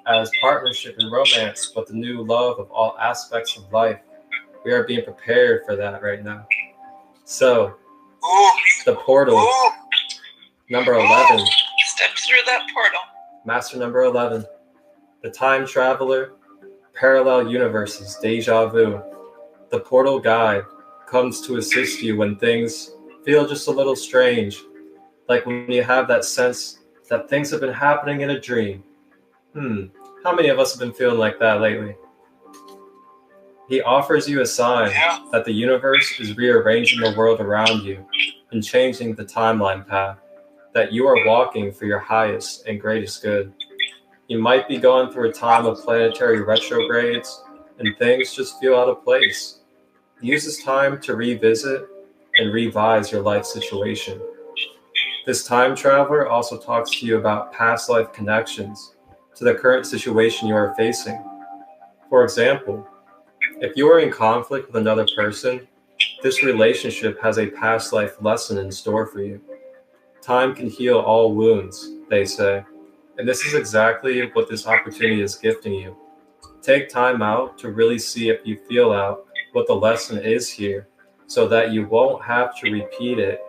as partnership and romance, but the new love of all aspects of life. We are being prepared for that right now. So, the portal, number 11. Step through that portal. Master number 11. The time traveler, parallel universes, deja vu. The portal guide comes to assist you when things feel just a little strange. Like when you have that sense that things have been happening in a dream. How many of us have been feeling like that lately? He offers you a sign that the universe is rearranging the world around you and changing the timeline path. that you are walking for your highest and greatest good. You might be going through a time of planetary retrogrades and things just feel out of place. Use this time to revisit and revise your life situation. This time traveler also talks to you about past life connections to the current situation you are facing. For example, if you are in conflict with another person, this relationship has a past life lesson in store for you. Time can heal all wounds, they say, and this is exactly what this opportunity is gifting you. Take time out to really see if you feel out what the lesson is here, so that you won't have to repeat it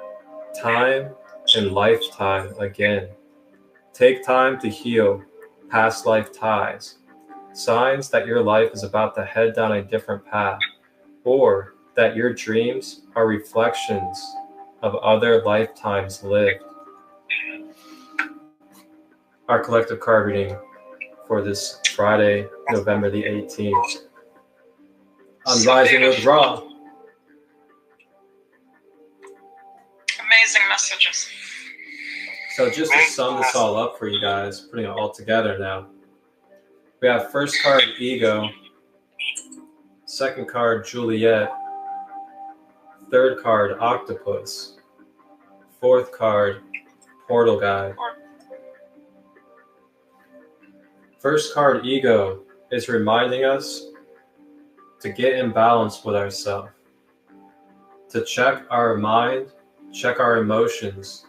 time and lifetime again. Take time to heal past life ties, signs that your life is about to head down a different path, or that your dreams are reflections of other lifetimes lived. Our collective card reading for this Friday, November the 18th. I'm rising with Ra. Amazing messages. So just to sum this all up for you guys, putting it all together now. We have first card, Ego. Second card, Juliet. Third card, Octopus. Fourth card, Portal Guide. First card, Ego, is reminding us to get in balance with ourselves, to check our mind, check our emotions,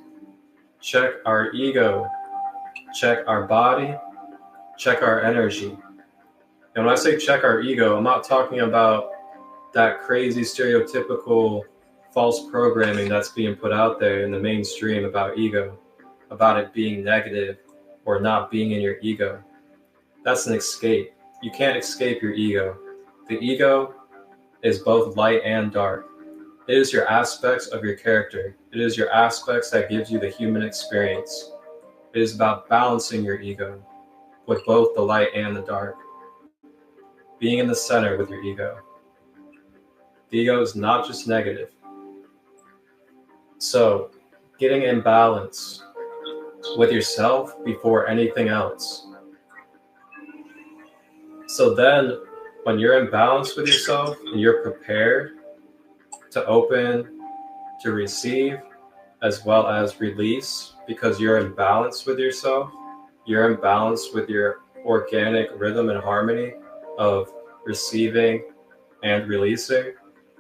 check our ego, check our body, check our energy. And when I say check our ego, I'm not talking about that crazy stereotypical false programming that's being put out there in the mainstream about ego, about it being negative or not being in your ego. That's an escape. You can't escape your ego. The ego is both light and dark. It is your aspects of your character. It is your aspects that gives you the human experience. It is about balancing your ego with both the light and the dark. Being in the center with your ego. The ego is not just negative. So, getting in balance with yourself before anything else. So then, when you're in balance with yourself and you're prepared to open, to receive, as well as release, because you're in balance with yourself, you're in balance with your organic rhythm and harmony of receiving and releasing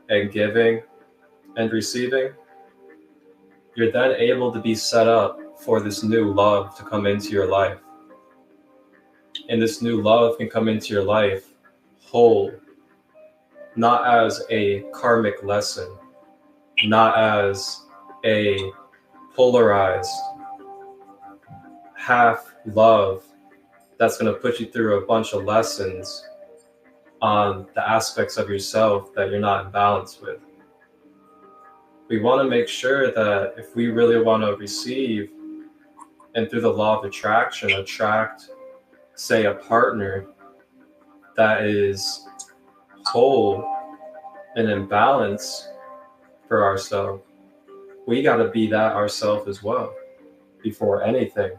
and giving and receiving, you're then able to be set up for this new love to come into your life. And this new love can come into your life whole, not as a karmic lesson, not as a polarized half love that's going to put you through a bunch of lessons on the aspects of yourself that you're not in balance with. We want to make sure that if we really want to receive and through the law of attraction, attract, say, a partner that is whole and in balance for ourselves, we got to be that ourselves as well before anything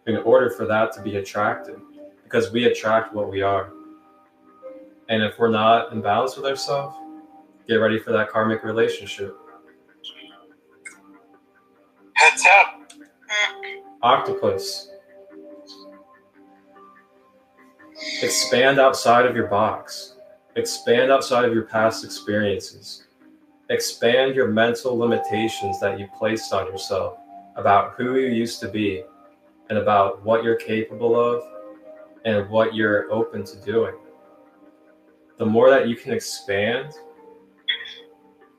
in order for that to be attracted, because we attract what we are. And if we're not in balance with ourselves, get ready for that karmic relationship. Heads up. Octopus. Expand outside of your box. Expand outside of your past experiences. Expand your mental limitations that you placed on yourself about who you used to be and about what you're capable of and what you're open to doing. The more that you can expand,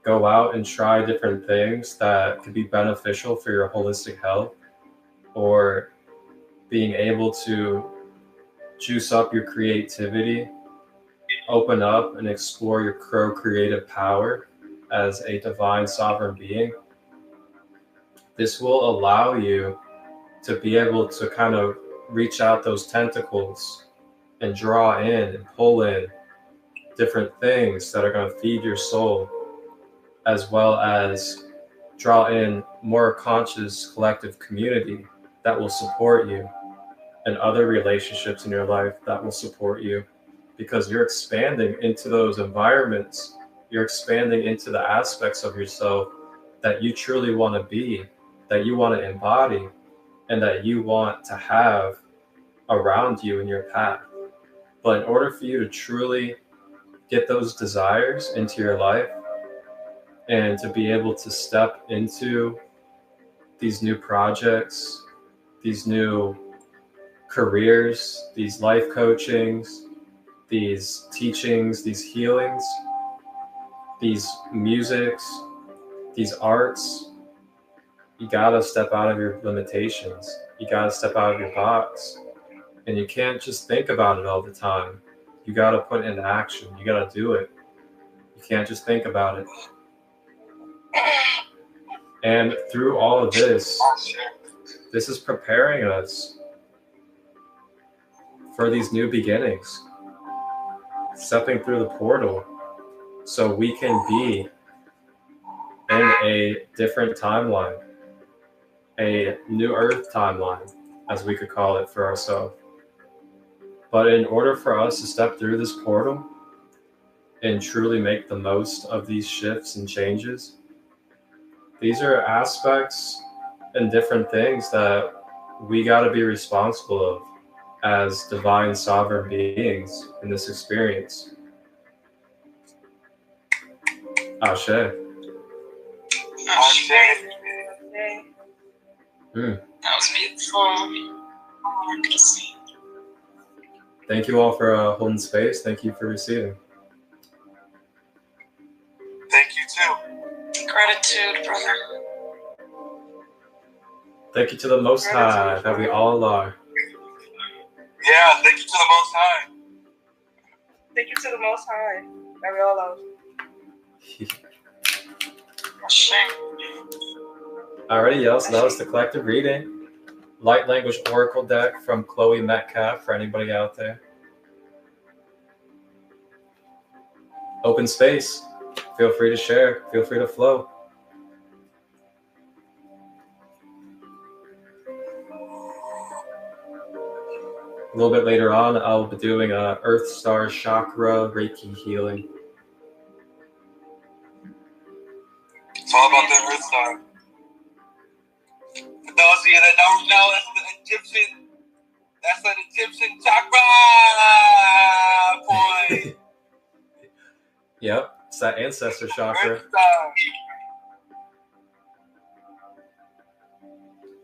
go out and try different things that could be beneficial for your holistic health, or being able to juice up your creativity, open up and explore your co-creative power as a divine sovereign being. This will allow you to be able to kind of reach out those tentacles and draw in and pull in different things that are going to feed your soul, as well as draw in more conscious collective community that will support you, and other relationships in your life that will support you, because you're expanding into those environments. You're expanding into the aspects of yourself that you truly want to be, that you want to embody, and that you want to have around you in your path. But in order for you to truly get those desires into your life and to be able to step into these new projects, these new careers, these life coachings, these teachings, these healings, these musics, these arts, you gotta step out of your limitations. You gotta step out of your box. And you can't just think about it all the time. You gotta put it into action. You gotta do it. You can't just think about it. And through all of this is preparing us for these new beginnings. Stepping through the portal so we can be in a different timeline, a new earth timeline, as we could call it for ourselves. But in order for us to step through this portal and truly make the most of these shifts and changes, these are aspects and different things that we got to be responsible of as divine sovereign beings in this experience. Ashe. Ashe. That was beautiful. Thank you all for holding space. Thank you for receiving. Thank you too. Gratitude, brother. Thank you to the Most High that we all are. Yeah, thank you to the Most High. Thank you to the Most High that we all love. Alrighty, y'all. So that was the collective reading. Light Language Oracle deck from Chloe Metcalf for anybody out there. Open space. Feel free to share. Feel free to flow. A little bit later on, I'll be doing a Earth Star Chakra Reiki healing. It's all about the Earth Star. For those of you that don't know, that's an Egyptian chakra point. Yep, it's that ancestor chakra. Earth Star.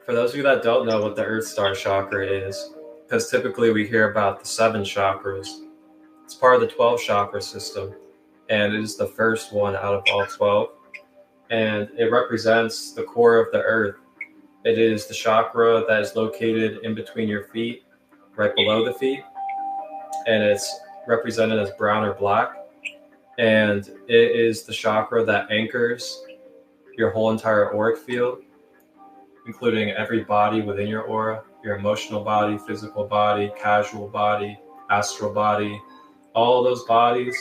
For those of you that don't know what the Earth Star chakra is, because typically we hear about the 7 chakras. It's part of the 12 chakra system, and it is the first one out of all 12. And it represents the core of the earth. It is the chakra that is located in between your feet, right below the feet. And it's represented as brown or black. And it is the chakra that anchors your whole entire auric field, including every body within your aura, your emotional body, physical body, casual body, astral body. All of those bodies,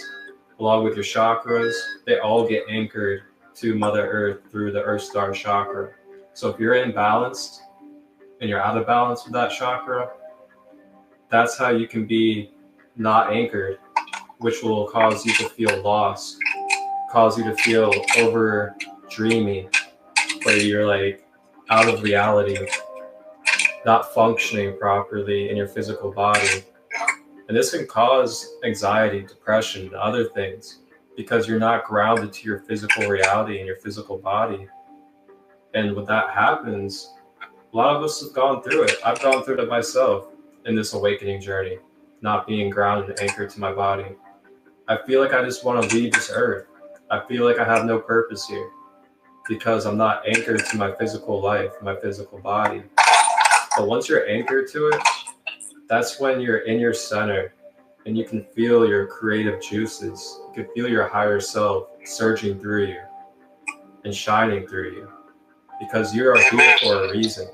along with your chakras, they all get anchored to Mother Earth through the Earth Star chakra. So if you're imbalanced and you're out of balance with that chakra, that's how you can be not anchored, which will cause you to feel lost, cause you to feel over dreamy, where you're like out of reality, not functioning properly in your physical body. And this can cause anxiety, depression, and other things because you're not grounded to your physical reality and your physical body. And when that happens, a lot of us have gone through it. I've gone through it myself in this awakening journey, not being grounded and anchored to my body. I feel like I just want to leave this earth. I feel like I have no purpose here because I'm not anchored to my physical life, my physical body. But once you're anchored to it, that's when you're in your center and you can feel your creative juices. You can feel your higher self surging through you and shining through you because you are here for a reason.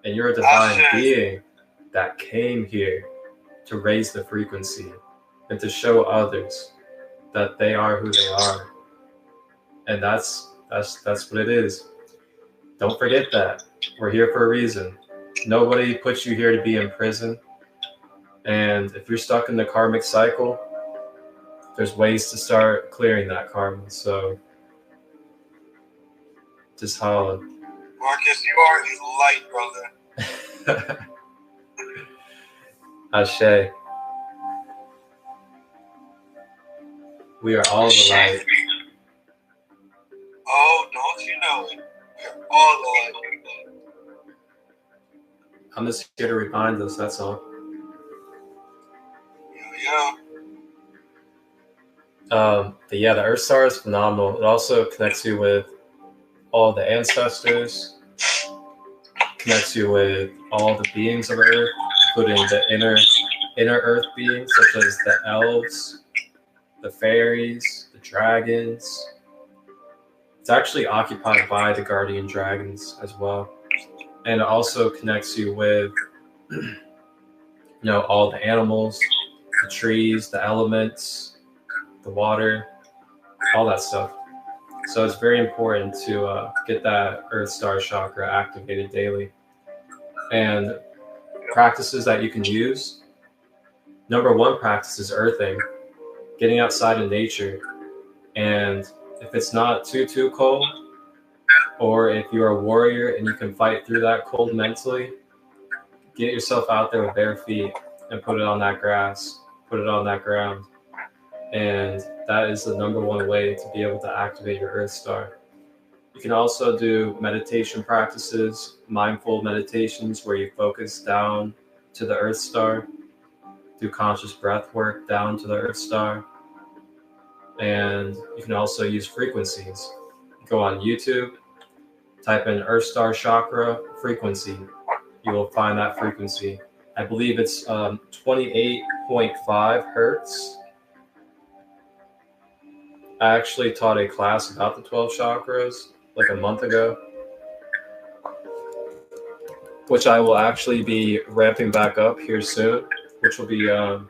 And you're a divine being that came here to raise the frequency and to show others that they are who they are. And that's That's what it is. Don't forget that. We're here for a reason. Nobody puts you here to be in prison. And if you're stuck in the karmic cycle, there's ways to start clearing that karma. So just holla. Marcus, you are a light, brother. Ashe. We are all the light. Oh, don't you know it? We're all the light. I'm just here to remind us, that's all. Yeah. But yeah, the Earth Star is phenomenal. It also connects you with all the ancestors, connects you with all the beings of Earth, including the inner Earth beings, such as the elves, the fairies, the dragons. It's actually occupied by the guardian dragons as well. And it also connects you with, all the animals, the trees, the elements, the water, all that stuff. So it's very important to get that Earth Star chakra activated daily. And practices that you can use. Number one practice is earthing, getting outside in nature. And if it's not too cold, or if you're a warrior and you can fight through that cold mentally, get yourself out there with bare feet and put it on that grass, put it on that ground. And that is the number one way to be able to activate your Earth Star. You can also do meditation practices, mindful meditations where you focus down to the Earth Star, do conscious breath work down to the Earth Star. And you can also use frequencies. Go on YouTube, type in Earth Star Chakra frequency. You will find that frequency. I believe it's 28.5 hertz. I actually taught a class about the 12 chakras like a month ago, which I will actually be ramping back up here soon, which will be... Sorry,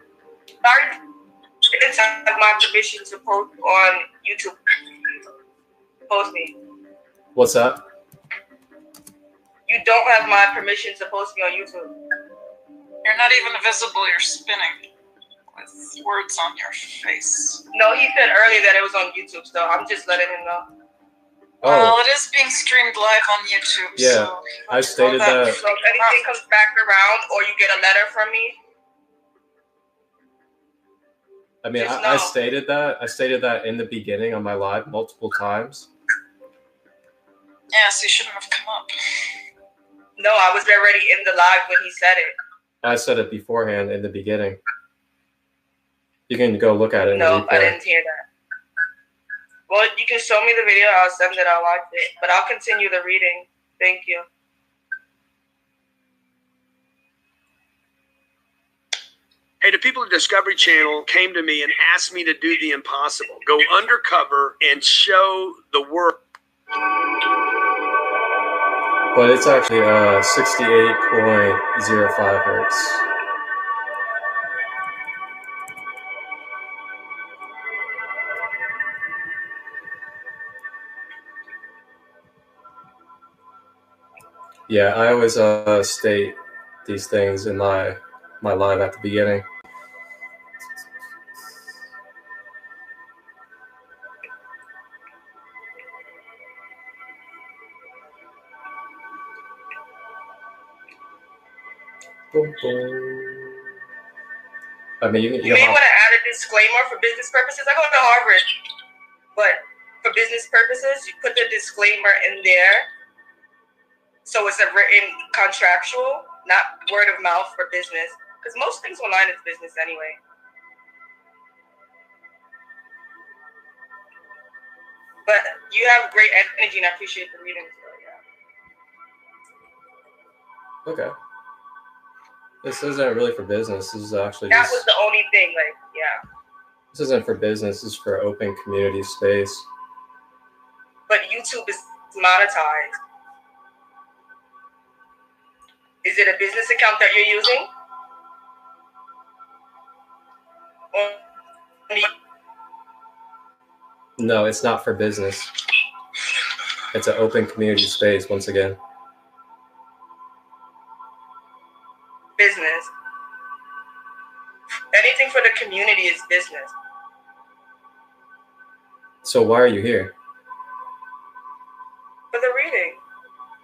I didn't have my permission to post on YouTube. Post me. What's that? You don't have my permission to post me on YouTube. You're not even visible, you're spinning with words on your face. No, he said earlier that it was on YouTube, so I'm just letting him know. Oh. Well, it is being streamed live on YouTube. Yeah, so I stated that. So if anything comes back around or you get a letter from me, I mean, I stated that. I stated that in the beginning on my live multiple times. Yeah, so you shouldn't have come up. No, I was already in the live when he said it. I said it beforehand in the beginning. You can go look at it. No, I didn't hear that. Well, you can show me the video. I'll send it. I'll watch it. But I'll continue the reading. Thank you. Hey, the people at Discovery Channel came to me and asked me to do the impossible. Go undercover and show the world. But it's actually 68.05 hertz. Yeah, I always state these things in my live at the beginning. Boom, boom. I mean, you may want to add a disclaimer for business purposes. I go to Harvard, but for business purposes, you put the disclaimer in there. So it's a written contractual, not word of mouth for business. Because most things online is business anyway. But you have great energy, and I appreciate the reading. So, yeah. Okay. This isn't really for business. This is actually that was the only thing, yeah. This isn't for business. This is for open community space. But YouTube is monetized. Is it a business account that you're using? No, it's not for business. It's an open community space once again. Business. Anything for the community is business. So why are you here? For the reading.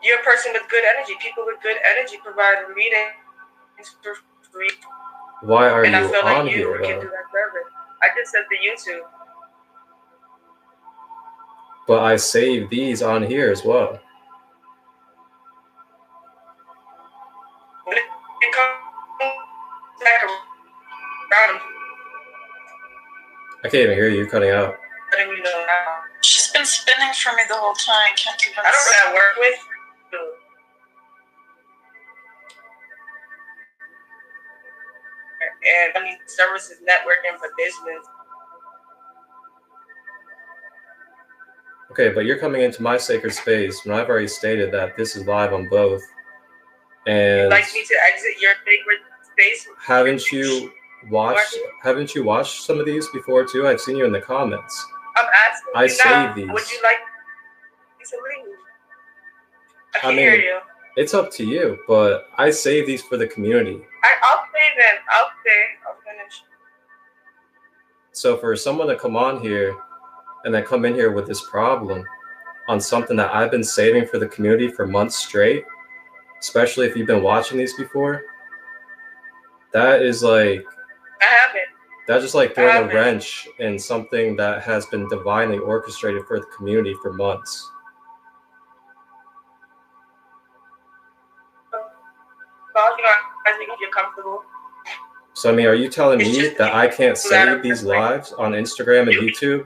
You're a person with good energy. People with good energy provide readings for free. Why are and you I feel on like you here, can though? do that service. I just said the YouTube. But I save these on here as well. When it comes back around, I can't even hear you cutting out. letting me know now. She's been spinning for me the whole time. Can't even. I don't know how to work with. And I need services networking for business. Okay, but you're coming into my sacred space when I've already stated that this is live on both. And You'd like me to exit your sacred space? haven't you watched some of these before too? I've seen you in the comments. I'm asking I you save now, these. would you like me to leave? I I can't mean, hear you. It's up to you, but I save these for the community. I'll stay then. I'll stay. I'll finish. So for someone to come on here and then come in here with this problem on something that I've been saving for the community for months straight, especially if you've been watching these before, that is like, I haven't. that's just like throwing a wrench in something that has been divinely orchestrated for the community for months. Well, you know, I think if you're comfortable. So, I mean, are you telling me that I can't save these lives on Instagram and YouTube?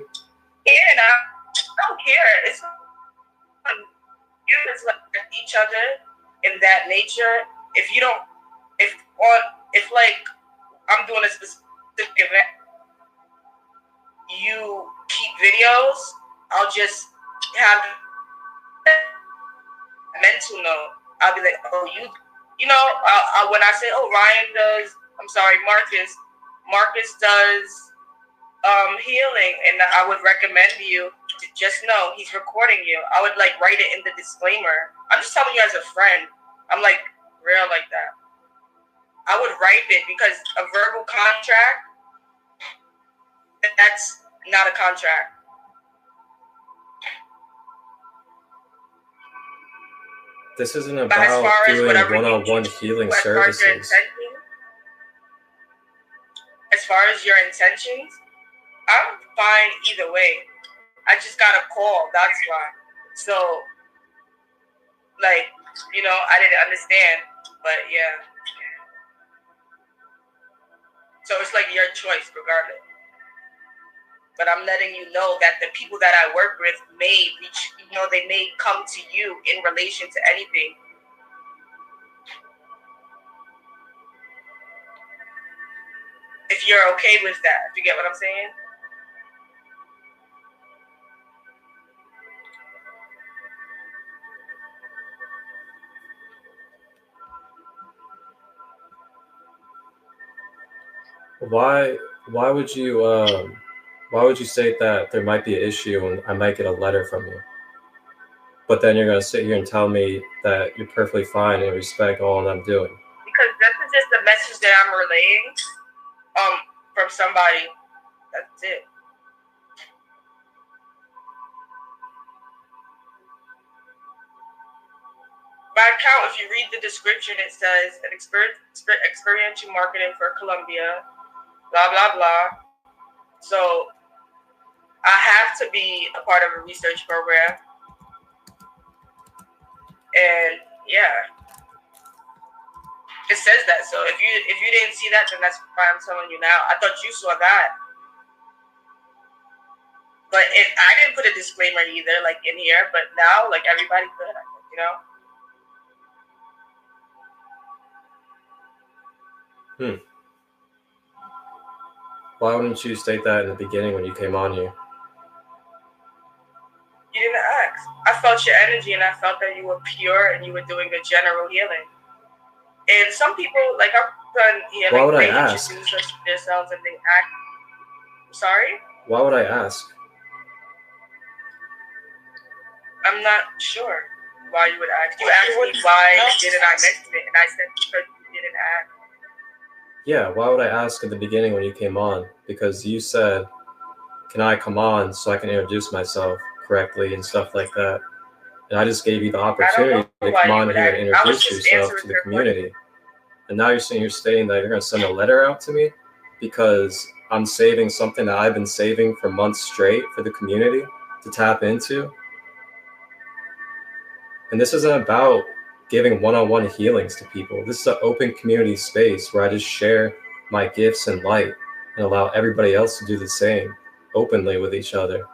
Yeah, I don't care. It's you just like each other in that nature. If you don't, if like I'm doing a specific event, you keep videos, I'll just have a mental note. I'll be like, oh, you know, when I say, oh, Ryan does, I'm sorry, Marcus does healing, and I would recommend you to just know he's recording you. I would like write it in the disclaimer. I'm just telling you as a friend. I'm like real like that. I would write it because a verbal contract, that's not a contract. This isn't about doing one-on-one healing services. As far as your intentions, I'm fine either way. I just got a call, that's why. So, like, you know, I didn't understand, but yeah. So it's like your choice regardless. But I'm letting you know that the people that I work with may reach, you know, they may come to you in relation to anything. If you're okay with that, if you get what I'm saying? Why would you state that there might be an issue and I might get a letter from you? But then you're going to sit here and tell me that you're perfectly fine and respect all that I'm doing. Because this is just the message that I'm relaying from somebody. That's it. By account, if you read the description, it says an experiential marketing for Colombia, blah, blah, blah. So I have to be a part of a research program. And yeah, it says that. So if you didn't see that, then that's why I'm telling you now. I thought you saw that. But I didn't put a disclaimer either, like in here, but now, like everybody could, you know? Why wouldn't you state that in the beginning when you came on here? You didn't ask. I felt your energy and I felt that you were pure and you were doing a general healing. And some people, like I've done healing, why would I they ask? introduce themselves and they act. Sorry? Why would I ask? I'm not sure why you would ask. You asked me why didn't I mention it, and I said because you didn't ask. Yeah, why would I ask at the beginning when you came on? Because you said, can I come on so I can introduce myself correctly and stuff like that. And I just gave you the opportunity to come on here and introduce yourself to the community. And now you're saying that you're going to send a letter out to me because I'm saving something that I've been saving for months straight for the community to tap into. And this isn't about giving one-on-one healings to people. This is an open community space where I just share my gifts and light and allow everybody else to do the same openly with each other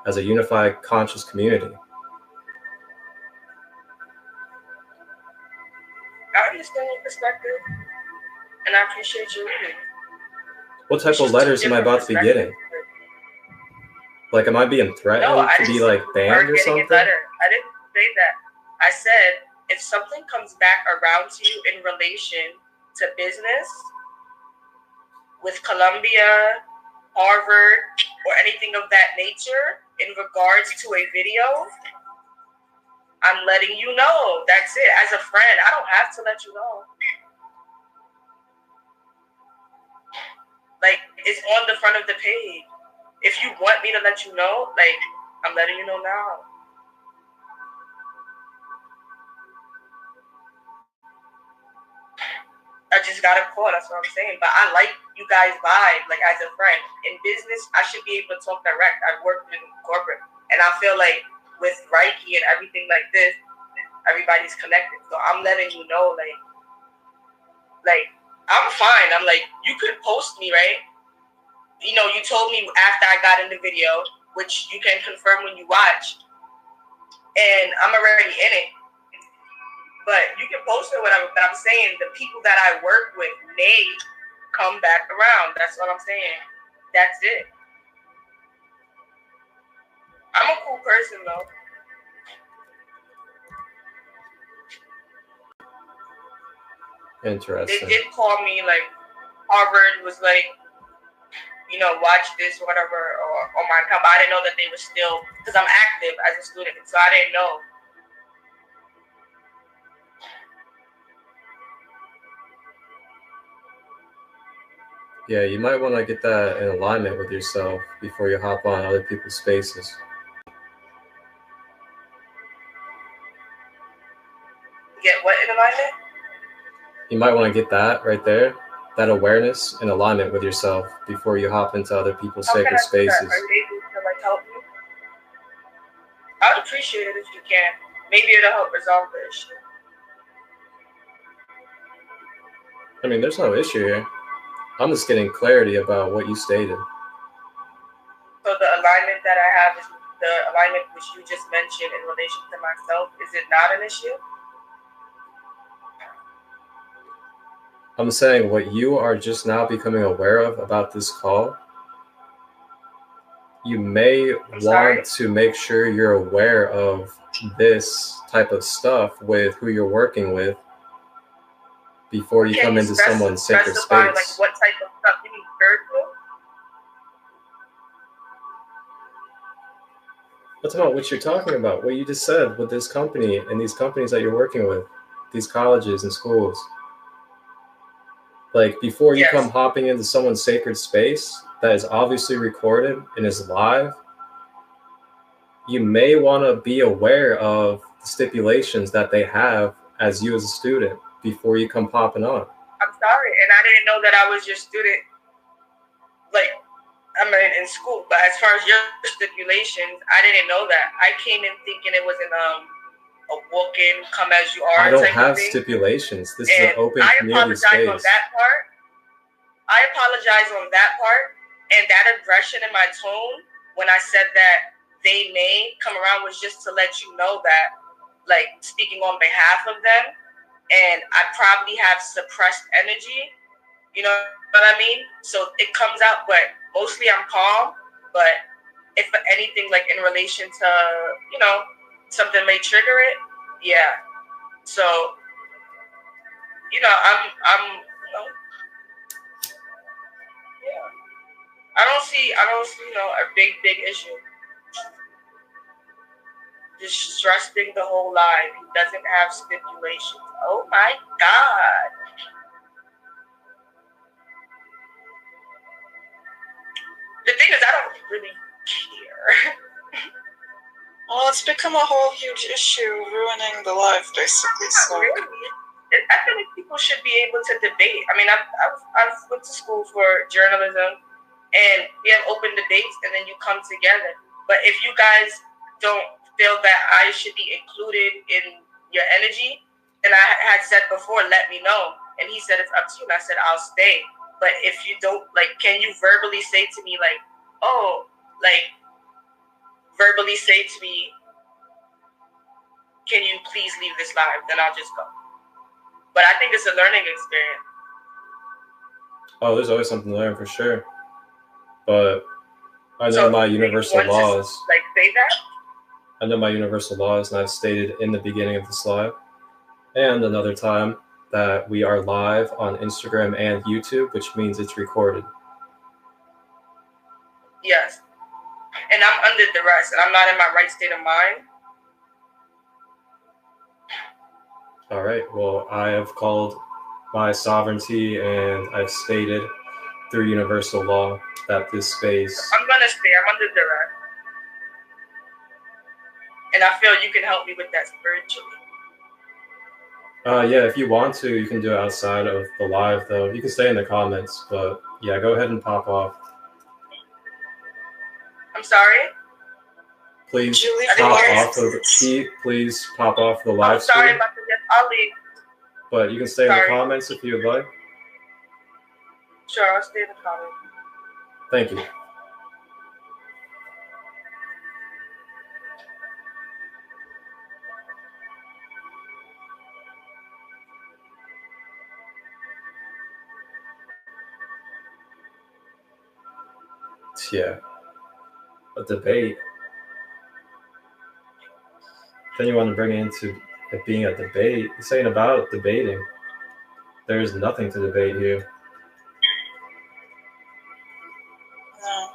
as a unified conscious community. I understand your perspective, and I appreciate you reading. What type of letters am I about to be getting? Like, am I being threatened to be like banned or something? I didn't say that. I said if something comes back around to you in relation to business with Columbia, Harvard, or anything of that nature in regards to a video, I'm letting you know. That's it. As a friend, I don't have to let you know. Like, it's on the front of the page. If you want me to let you know, like, I'm letting you know now. I just got a call, that's what I'm saying. But I like you guys' vibe, like, as a friend. In business, I should be able to talk direct. I've worked in corporate. And I feel like with REIKI and everything like this, everybody's connected. So I'm letting you know, like, I'm fine. I'm like, you could post me, right? You know, you told me after I got in the video, which you can confirm when you watch, and I'm already in it. But you can post it, whatever. But I'm saying the people that I work with may come back around. That's what I'm saying. That's it. I'm a cool person, though. Interesting. They did call me, like, Harvard was like, you know, watch this, whatever, or on my account. But I didn't know that they were still, because I'm active as a student, so I didn't know. Yeah, you might want to get that in alignment with yourself before you hop on other people's spaces. Get what in alignment? You might want to get that right there, that awareness in alignment with yourself before you hop into other people's sacred spaces. Are you able to, like, help me? I would appreciate it if you can. Maybe it'll help resolve the issue. I mean, there's no issue here. I'm just getting clarity about what you stated. So the alignment that I have is the alignment which you just mentioned in relation to myself. Is it not an issue? I'm saying what you are just now becoming aware of about this call, you may want to make sure you're aware of this type of stuff with who you're working with before you come into someone's sacred space. Like, what type of stuff? You mean spiritual? That's about what you're talking about, what you just said with this company and these companies that you're working with, these colleges and schools. Like, before you come hopping into someone's sacred space that is obviously recorded and is live, you may want to be aware of the stipulations that they have as you as a student before you come popping on. I'm sorry, and I didn't know that I was your student, like, I mean, in school. But as far as your stipulations, I didn't know that. I came in thinking it was a walk-in, come as you are. I don't have stipulations. This is an open community space. I apologize on that part. I apologize on that part, and that aggression in my tone when I said that they may come around was just to let you know that, like, speaking on behalf of them, and I probably have suppressed energy, you know what I mean? So it comes out, but mostly I'm calm, but if anything, like, in relation to, you know, something may trigger it, yeah. So, you know, I'm, you know, yeah. I don't see, you know, a big issue. just trusting the whole live. He doesn't have stipulations. Oh my God. The thing is, I don't really care. Well, it's become a whole huge issue, ruining the life, basically. So. Really? I feel like people should be able to debate. I mean, I've went to school for journalism, and we have open debates, and then you come together. But if you guys don't feel that I should be included in your energy, and I had said before, let me know. And he said, it's up to you. And I said, I'll stay. But if you don't, like, can you verbally say to me, like, oh, like, verbally say to me, can you please leave this live? Then I'll just go. But I think it's a learning experience. Oh, there's always something to learn for sure. But I know my universal laws. Like, say that? I know my universal laws, and I've stated in the beginning of this live, and another time, that we are live on Instagram and YouTube, which means it's recorded. Yes. And I'm under duress, and I'm not in my right state of mind. All right. Well, I have called my sovereignty, and I've stated through universal law that this space... I'm going to stay. I'm under duress. And I feel you can help me with that spiritually. Yeah, if you want to, you can do it outside of the live, though. You can stay in the comments, but yeah, go ahead and pop off. I'm sorry? Please pop off of the please pop off the live stream. I'm sorry about this. I'll leave. But you can stay in the comments if you would like. Sure, I'll stay in the comments. Thank you. Yeah, a debate. Then you want to bring it into it being a debate. This ain't about debating. There's nothing to debate here. No.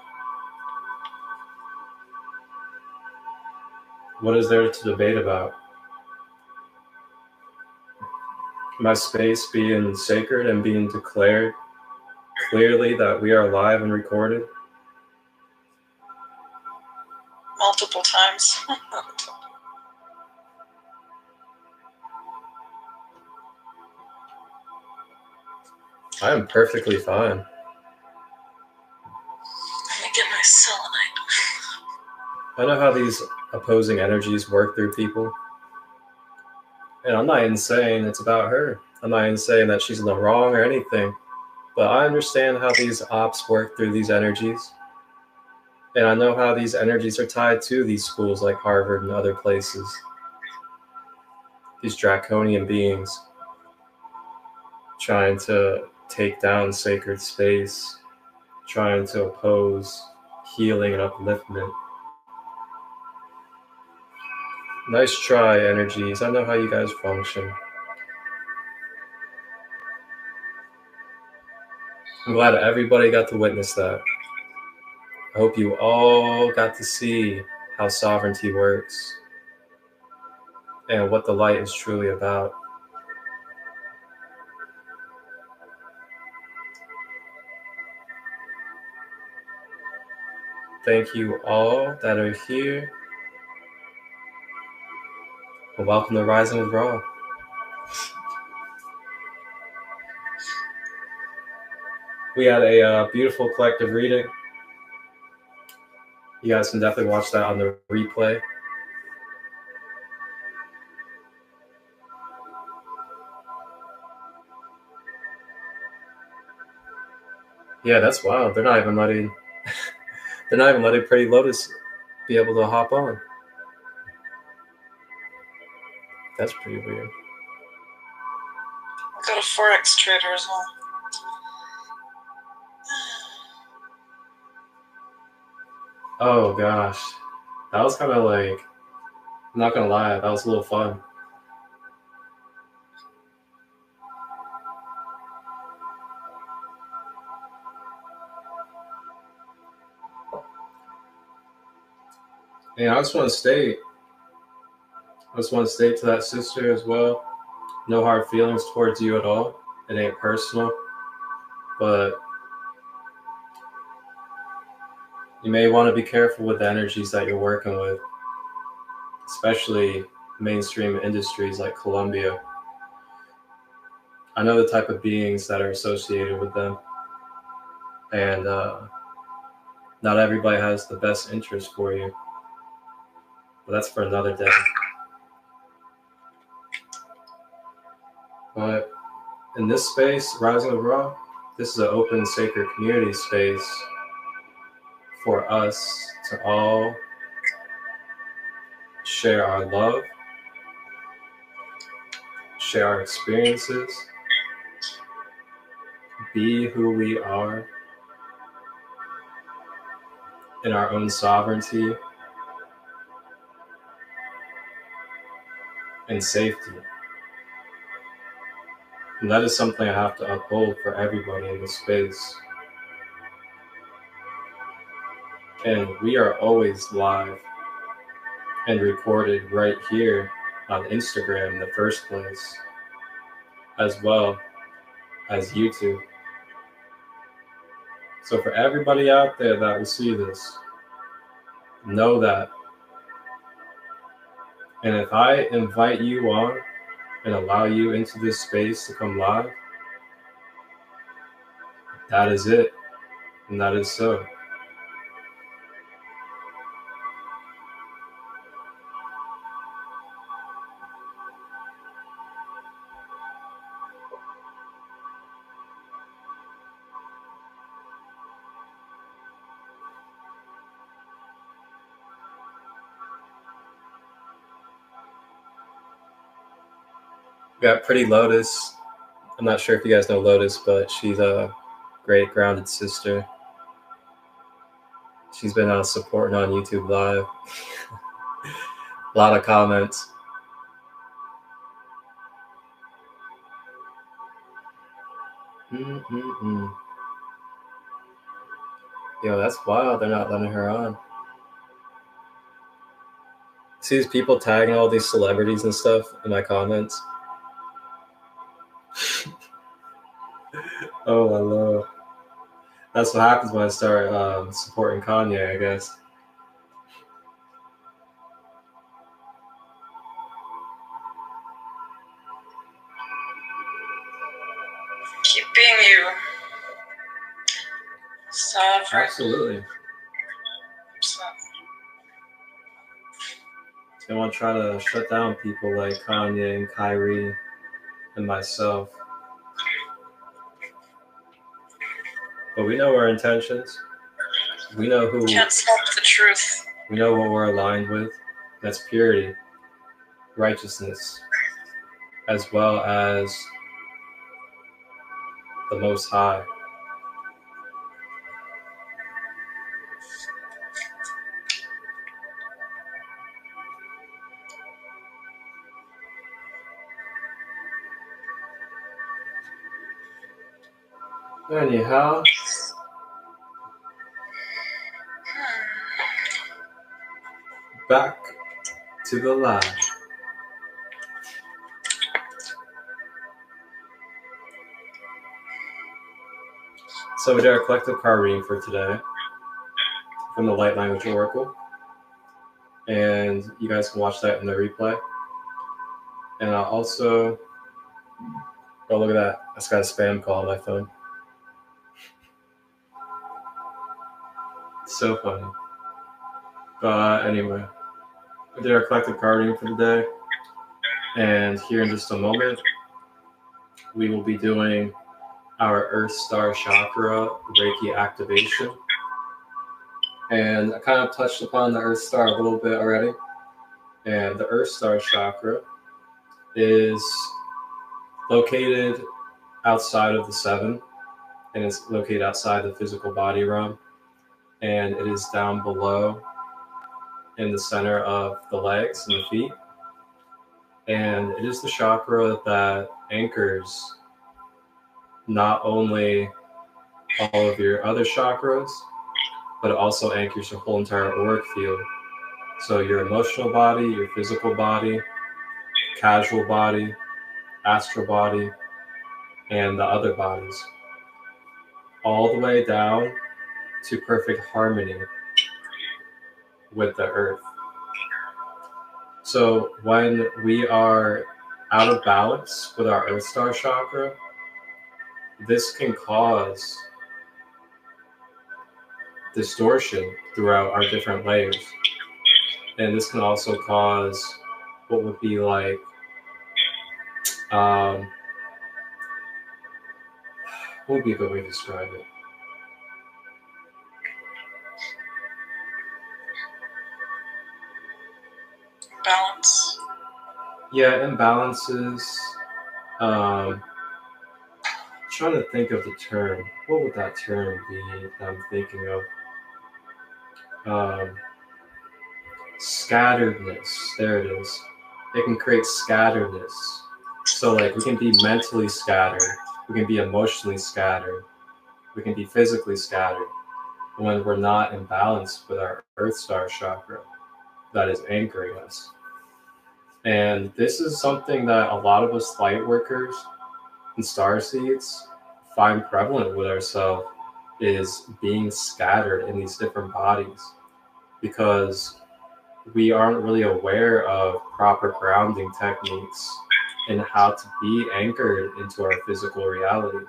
What is there to debate about? My space being sacred and being declared clearly that we are live and recorded. Multiple times. I am perfectly fine. Let me get my selenite. I know how these opposing energies work through people. And I'm not even saying it's about her. I'm not even saying that she's in the wrong or anything. But I understand how these ops work through these energies. And I know how these energies are tied to these schools like Harvard and other places. These draconian beings trying to take down sacred space, trying to oppose healing and upliftment. Nice try, energies. I know how you guys function. I'm glad everybody got to witness that. I hope you all got to see how sovereignty works and what the light is truly about. Thank you all that are here. And welcome to Rising with Raw. We had a beautiful collective reading. You guys can definitely watch that on the replay. Yeah, that's wild. They're not even letting Pretty Lotus be able to hop on. That's pretty weird. I've got a Forex trader as well. Oh gosh. That was kind of like, I'm not gonna lie, that was a little fun. And I just want to state, I just want to state to that sister as well, no hard feelings towards you at all. It ain't personal, but you may want to be careful with the energies that you're working with, especially mainstream industries like Colombia. I know the type of beings that are associated with them, and not everybody has the best interest for you, but that's for another day. But in this space, Rising with Ra, this is an open, sacred community space for us to all share our love, share our experiences, be who we are in our own sovereignty and safety. And that is something I have to uphold for everybody in this space. And we are always live and recorded right here on Instagram in the first place, as well as YouTube. So for everybody out there that will see this, know that. And if I invite you on and allow you into this space to come live, that is it. And that is so. We got Pretty Lotus. I'm not sure if you guys know Lotus, but she's a great grounded sister. She's been supporting on YouTube Live. A lot of comments. Yo, that's wild. They're not letting her on. See these people tagging all these celebrities and stuff in my comments? Oh, my Lord. That's what happens when I start supporting Kanye, I guess. Keep being you. Sovereign. Absolutely. They want to try to shut down people like Kanye and Kyrie and myself. But we know our intentions. We know who. Can't stop the truth. We know what we're aligned with. That's purity, righteousness, as well as the Most High. Anyhow, back to the live. So we did our collective card reading for today from the Light Language Oracle. And you guys can watch that in the replay. And I'll also, oh, look at that. I just got a spam call on my phone. So funny. But anyway, we did our collective card reading for the day. And here in just a moment, we will be doing our Earth Star Chakra Reiki activation. And I kind of touched upon the Earth Star a little bit already. And the Earth Star Chakra is located outside of the seven, and it's located outside the physical body realm. And it is down below in the center of the legs and the feet. And it is the chakra that anchors not only all of your other chakras, but it also anchors your whole entire auric field. So your emotional body, your physical body, casual body, astral body, and the other bodies, all the way down to perfect harmony with the earth. So when we are out of balance with our Earth Star chakra, this can cause distortion throughout our different layers. And this can also cause what would be like, what would be a good way to describe it? Balance. Yeah, imbalances. Trying to think of the term. What would that term be that I'm thinking of? Scatteredness. There it is. It can create scatteredness. So like we can be mentally scattered, we can be emotionally scattered, we can be physically scattered when we're not in balance with our Earth Star chakra that is anchoring us. And this is something that a lot of us light workers and star seeds find prevalent with ourselves, is being scattered in these different bodies, because we aren't really aware of proper grounding techniques and how to be anchored into our physical reality.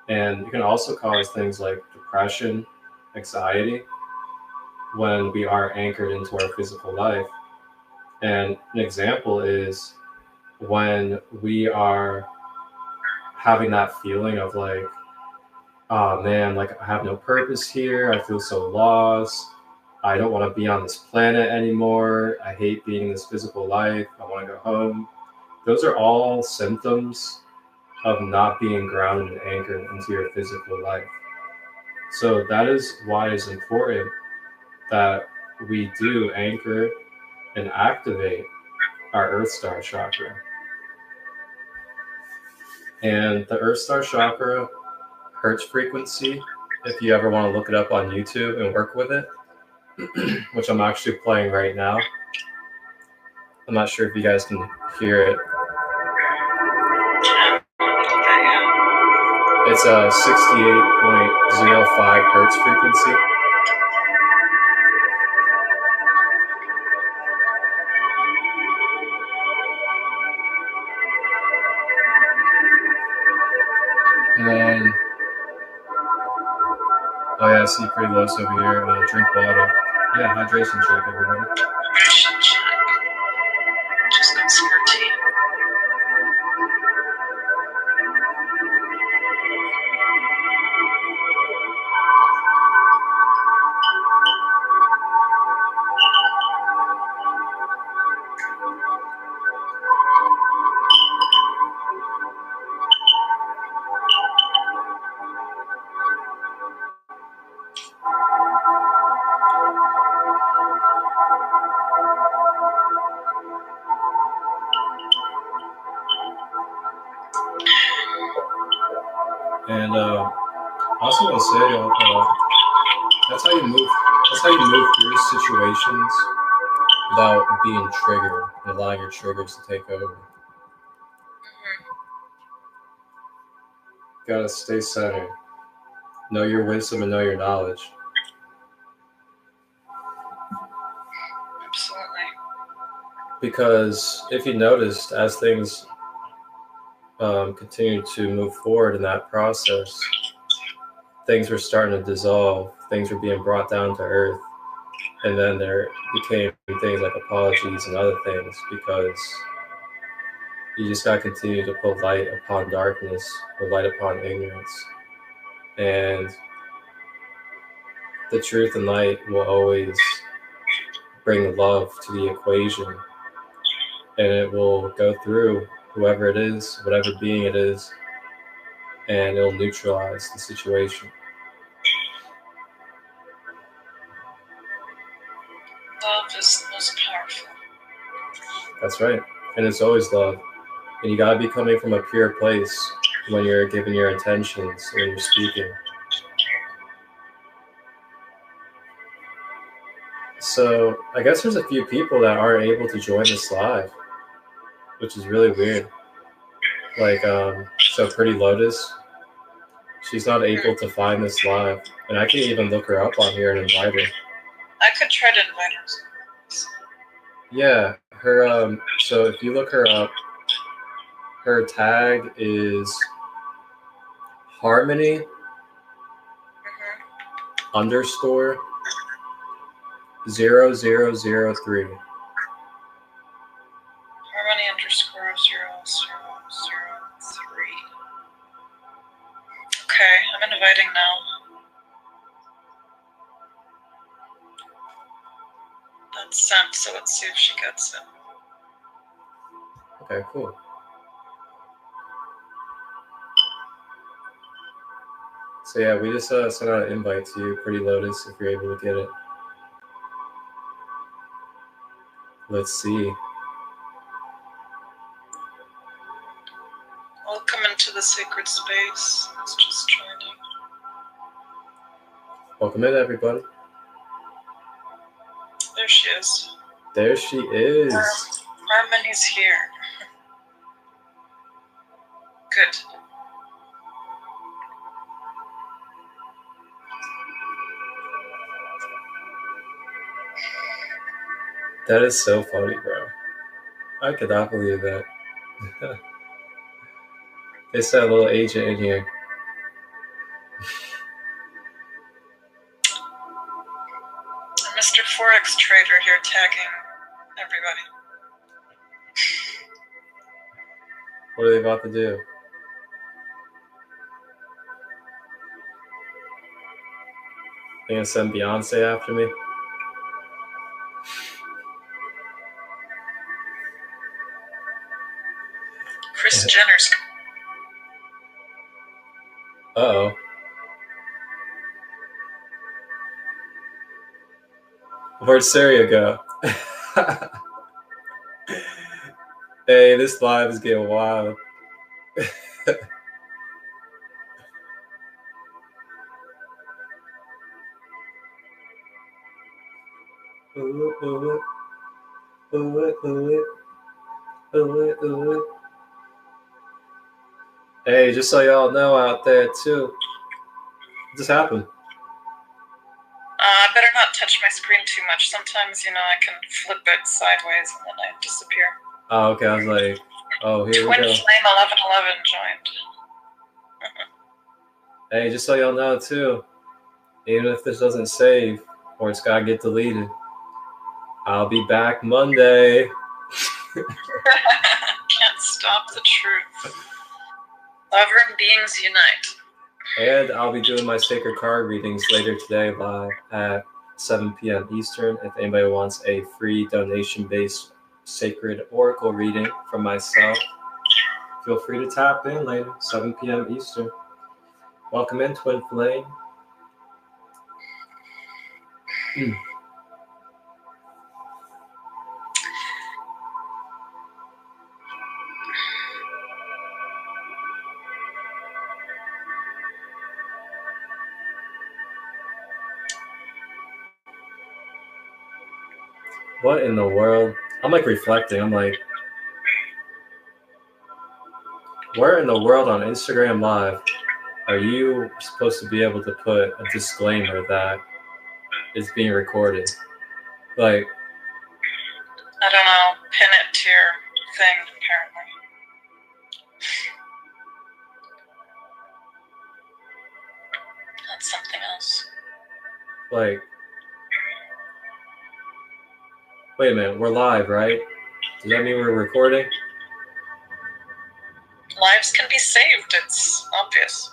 And it can also cause things like depression, anxiety, when we are anchored into our physical life. And an example is when we are having that feeling of like, oh man, like I have no purpose here, I feel so lost, I don't want to be on this planet anymore, I hate being in this physical life, I want to go home. Those are all symptoms of not being grounded and anchored into your physical life. So that is why it's important that we do anchor and activate our Earth Star chakra. And the Earth Star chakra hertz frequency, if you ever want to look it up on YouTube and work with it, which I'm actually playing right now. I'm not sure if you guys can hear it. It's a 68.05 hertz frequency. And then, oh yeah, I see pretty low over here. Drink water. Yeah, hydration check, everybody. Hydration check. Just got some more tea. And I also want to say, that's how you move. That's how you move through situations without being triggered and allowing your triggers to take over. Gotta stay centered. Know your wisdom and know your knowledge. Absolutely. Because if you noticed, as things continue to move forward in that process, things were starting to dissolve, things were being brought down to earth, and then there became things like apologies and other things, because you just got to continue to put light upon darkness or light upon ignorance. And the truth and light will always bring love to the equation, and it will go through whoever it is, whatever being it is, and it'll neutralize the situation. Love is the most powerful. That's right. And it's always love. And you gotta be coming from a pure place when you're giving your intentions, when you're speaking. So I guess there's a few people that aren't able to join this live. which is really weird. Like, so Pretty Lotus, she's not able to find this live, and I can even look her up on here and invite her. I could try to invite her. Yeah, her, so if you look her up, her tag is Harmony _0003. Harmony _0003. Okay, I'm inviting now. That's sent, so let's see if she gets it. Okay, cool. So yeah, we just sent out an invite to you, Pretty Lotus, if you're able to get it. Let's see. Welcome into the sacred space. It's just joining. Welcome in, everybody. There she is. There she is. Harmony's here. Good. That is so funny, bro. I could not believe that. They sent a little agent in here. Mr. Forex Trader here tagging everybody. What are they about to do? They gonna send Beyonce after me? Kris Jenner's. Uh-oh. Where'd Syria go? Hey, this live is getting wild. Hey, just so y'all know out there too, what just happened? I better not touch my screen too much. Sometimes, you know, I can flip it sideways and then I disappear. Oh, okay. I was like, oh, here we go. Twin Flame 1111 joined. Hey, just so y'all know too, even if this doesn't save or it's gotta get deleted, I'll be back Monday. Can't stop the truth. Lover and beings unite. And I'll be doing my sacred card readings later today live at 7 p.m. Eastern. If anybody wants a free donation-based sacred oracle reading from myself, feel free to tap in later, 7 p.m. Eastern. Welcome in, Twin Flame. What in the world? I'm like reflecting. I'm like, where in the world on Instagram Live are you supposed to be able to put a disclaimer that it's being recorded? Like, I don't know, pin it to your thing, apparently. That's something else. like, wait a minute, we're live, right? Does that mean we're recording? Lives can be saved, it's obvious.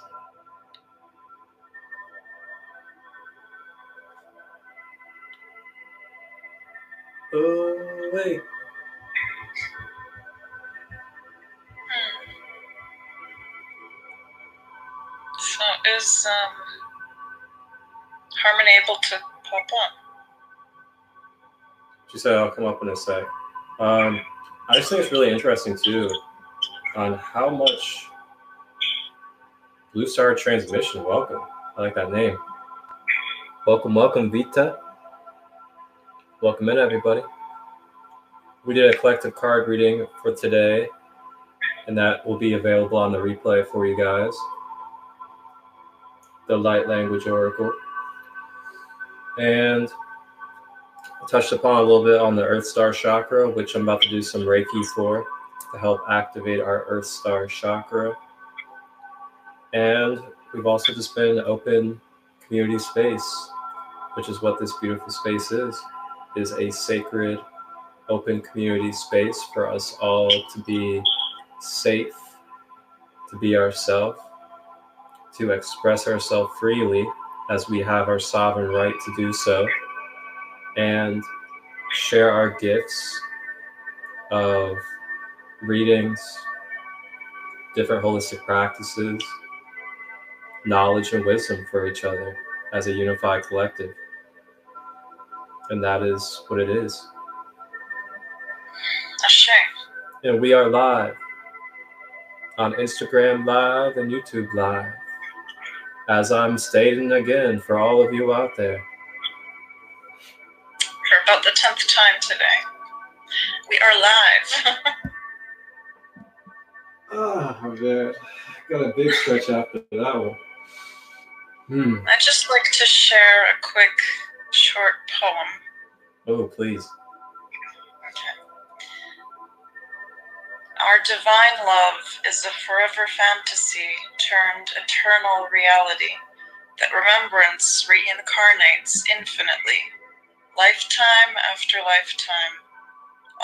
Oh, wait. So is Harmony able to pop on? She said I'll come up in a sec. I just think it's really interesting too on how much Blue Star Transmission. Welcome. I like that name. Welcome, welcome, Vita. Welcome in, everybody. we did a collective card reading for today, and that will be available on the replay for you guys. The Light Language Oracle. And I touched upon a little bit on the Earth Star Chakra, which I'm about to do some Reiki for to help activate our Earth Star Chakra. And we've also just been an open community space, which is what this beautiful space is a sacred, open community space for us all to be safe, to be ourselves, to express ourselves freely as we have our sovereign right to do so, and share our gifts of readings, different holistic practices, knowledge and wisdom for each other as a unified collective. And that is what it is. Ashe. And we are live on Instagram Live and YouTube Live. As I'm stating again for all of you out there. For about the 10th time today. We are live. Oh, man. Got a big stretch after that one. I'd just like to share a quick, short poem. Oh, please. Okay. Our divine love is a forever fantasy turned eternal reality that remembrance reincarnates infinitely, lifetime after lifetime,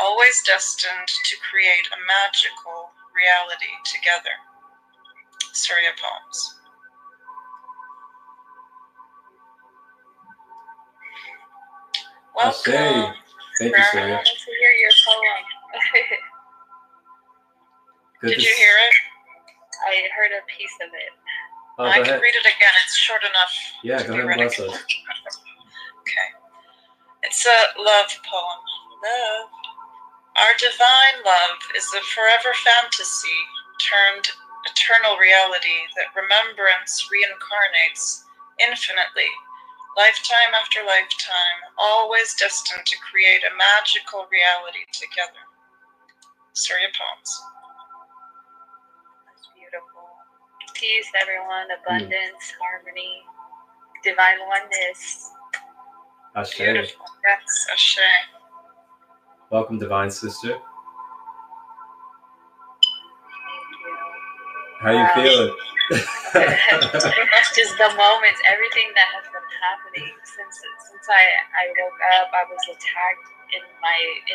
always destined to create a magical reality together. Surya Poems. Welcome. Thank you, Surya. Nice to hear your poem. Did you hear it? I heard a piece of it. Oh, I can read it again. It's short enough. Yeah, go ahead and bless us. Okay. It's a love poem. Love. Our divine love is a forever fantasy turned eternal reality that remembrance reincarnates infinitely, lifetime after lifetime, always destined to create a magical reality together. Surya Poems. That's beautiful. Peace, everyone. Abundance, harmony, divine oneness. Ashe. Beautiful. Yes, Ashe. Welcome, Divine Sister. How you feeling? Just the moments, everything that has been happening since I woke up. I was attacked in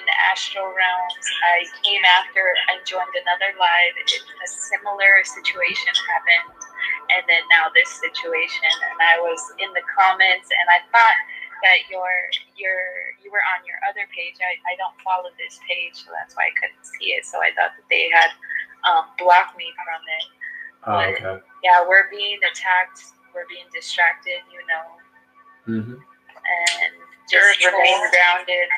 the astral realms. I came after I joined another live. A similar situation happened, and then now this situation. And I was in the comments, and I thought that you were on your other page. I don't follow this page, so that's why I couldn't see it. So I thought that they had blocked me from it. But, okay. Yeah, we're being attacked. We're being distracted, you know. Mm-hmm. And just remain grounded.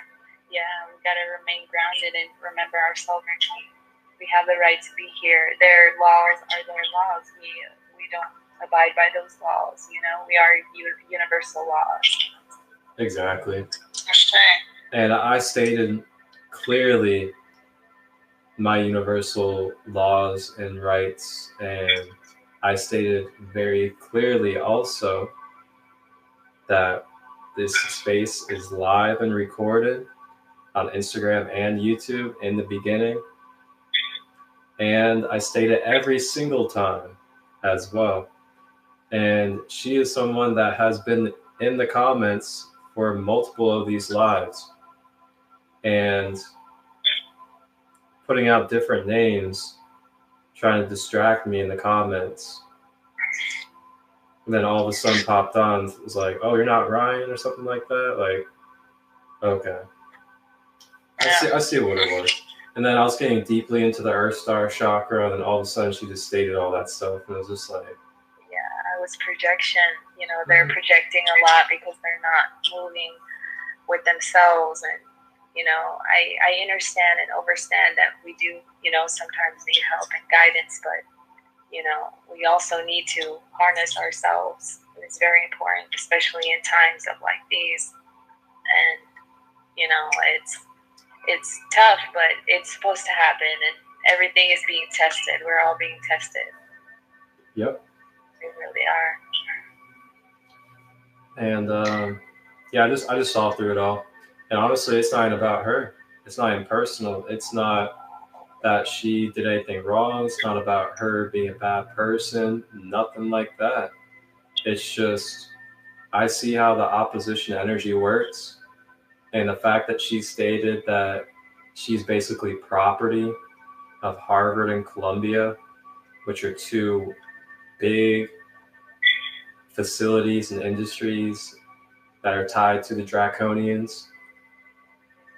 Yeah, we gotta remain grounded and remember our sovereignty. We have the right to be here. Their laws are their laws. We don't abide by those laws. You know, we are universal laws. Exactly. Ashe. And I stated clearly my universal laws and rights, and I stated very clearly also that this space is live and recorded on Instagram and YouTube in the beginning, and I state it every single time as well. And she is someone that has been in the comments for multiple of these lives and putting out different names, trying to distract me in the comments. And then all of a sudden popped on, it was like, oh, you're not Ryan or something like that. Like, okay. I see what it was. And then I was getting deeply into the Earth Star Chakra, and then all of a sudden she just stated all that stuff. And it was just like, yeah, it was projection. You know, they're projecting a lot because they're not moving with themselves. And, you know, I understand and overstand that we do, you know, sometimes need help and guidance, but, you know, we also need to harness ourselves. It's very important, especially in times of like these. And, you know, it's tough, but it's supposed to happen, and everything is being tested. We're all being tested. Yep. We really are. And yeah, I just saw through it all. And honestly, it's not even about her. It's not even personal. It's not that she did anything wrong. It's not about her being a bad person. Nothing like that. It's just, I see how the opposition energy works. And the fact that she stated that she's basically property of Harvard and Columbia, which are two big facilities and industries that are tied to the Draconians.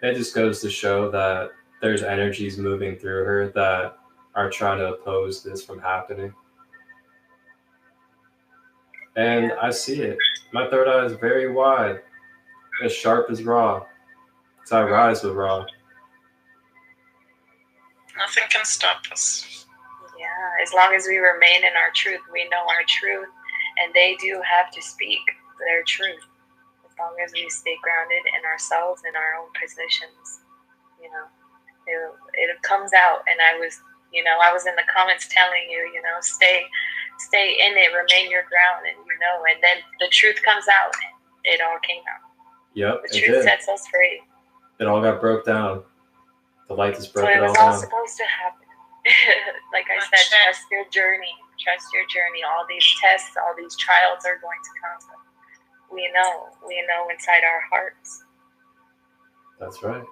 It just goes to show that there's energies moving through her that are trying to oppose this from happening. And I see it. My third eye is very wide, as sharp as Ra, because I rise with Ra. Nothing can stop us. Yeah, as long as we remain in our truth, we know our truth, and they do have to speak their truth. As long as we stay grounded in ourselves, in our own positions, you know, it comes out. And I was in the comments telling you, stay in it, remain your ground, and and then the truth comes out. It all came out. Yep, the truth sets us free. It all got broke down. The light just broke it all down. So it was all supposed to happen. Like I said, trust your journey. Trust your journey. All these tests, all these trials are going to come. We know inside our hearts. That's right.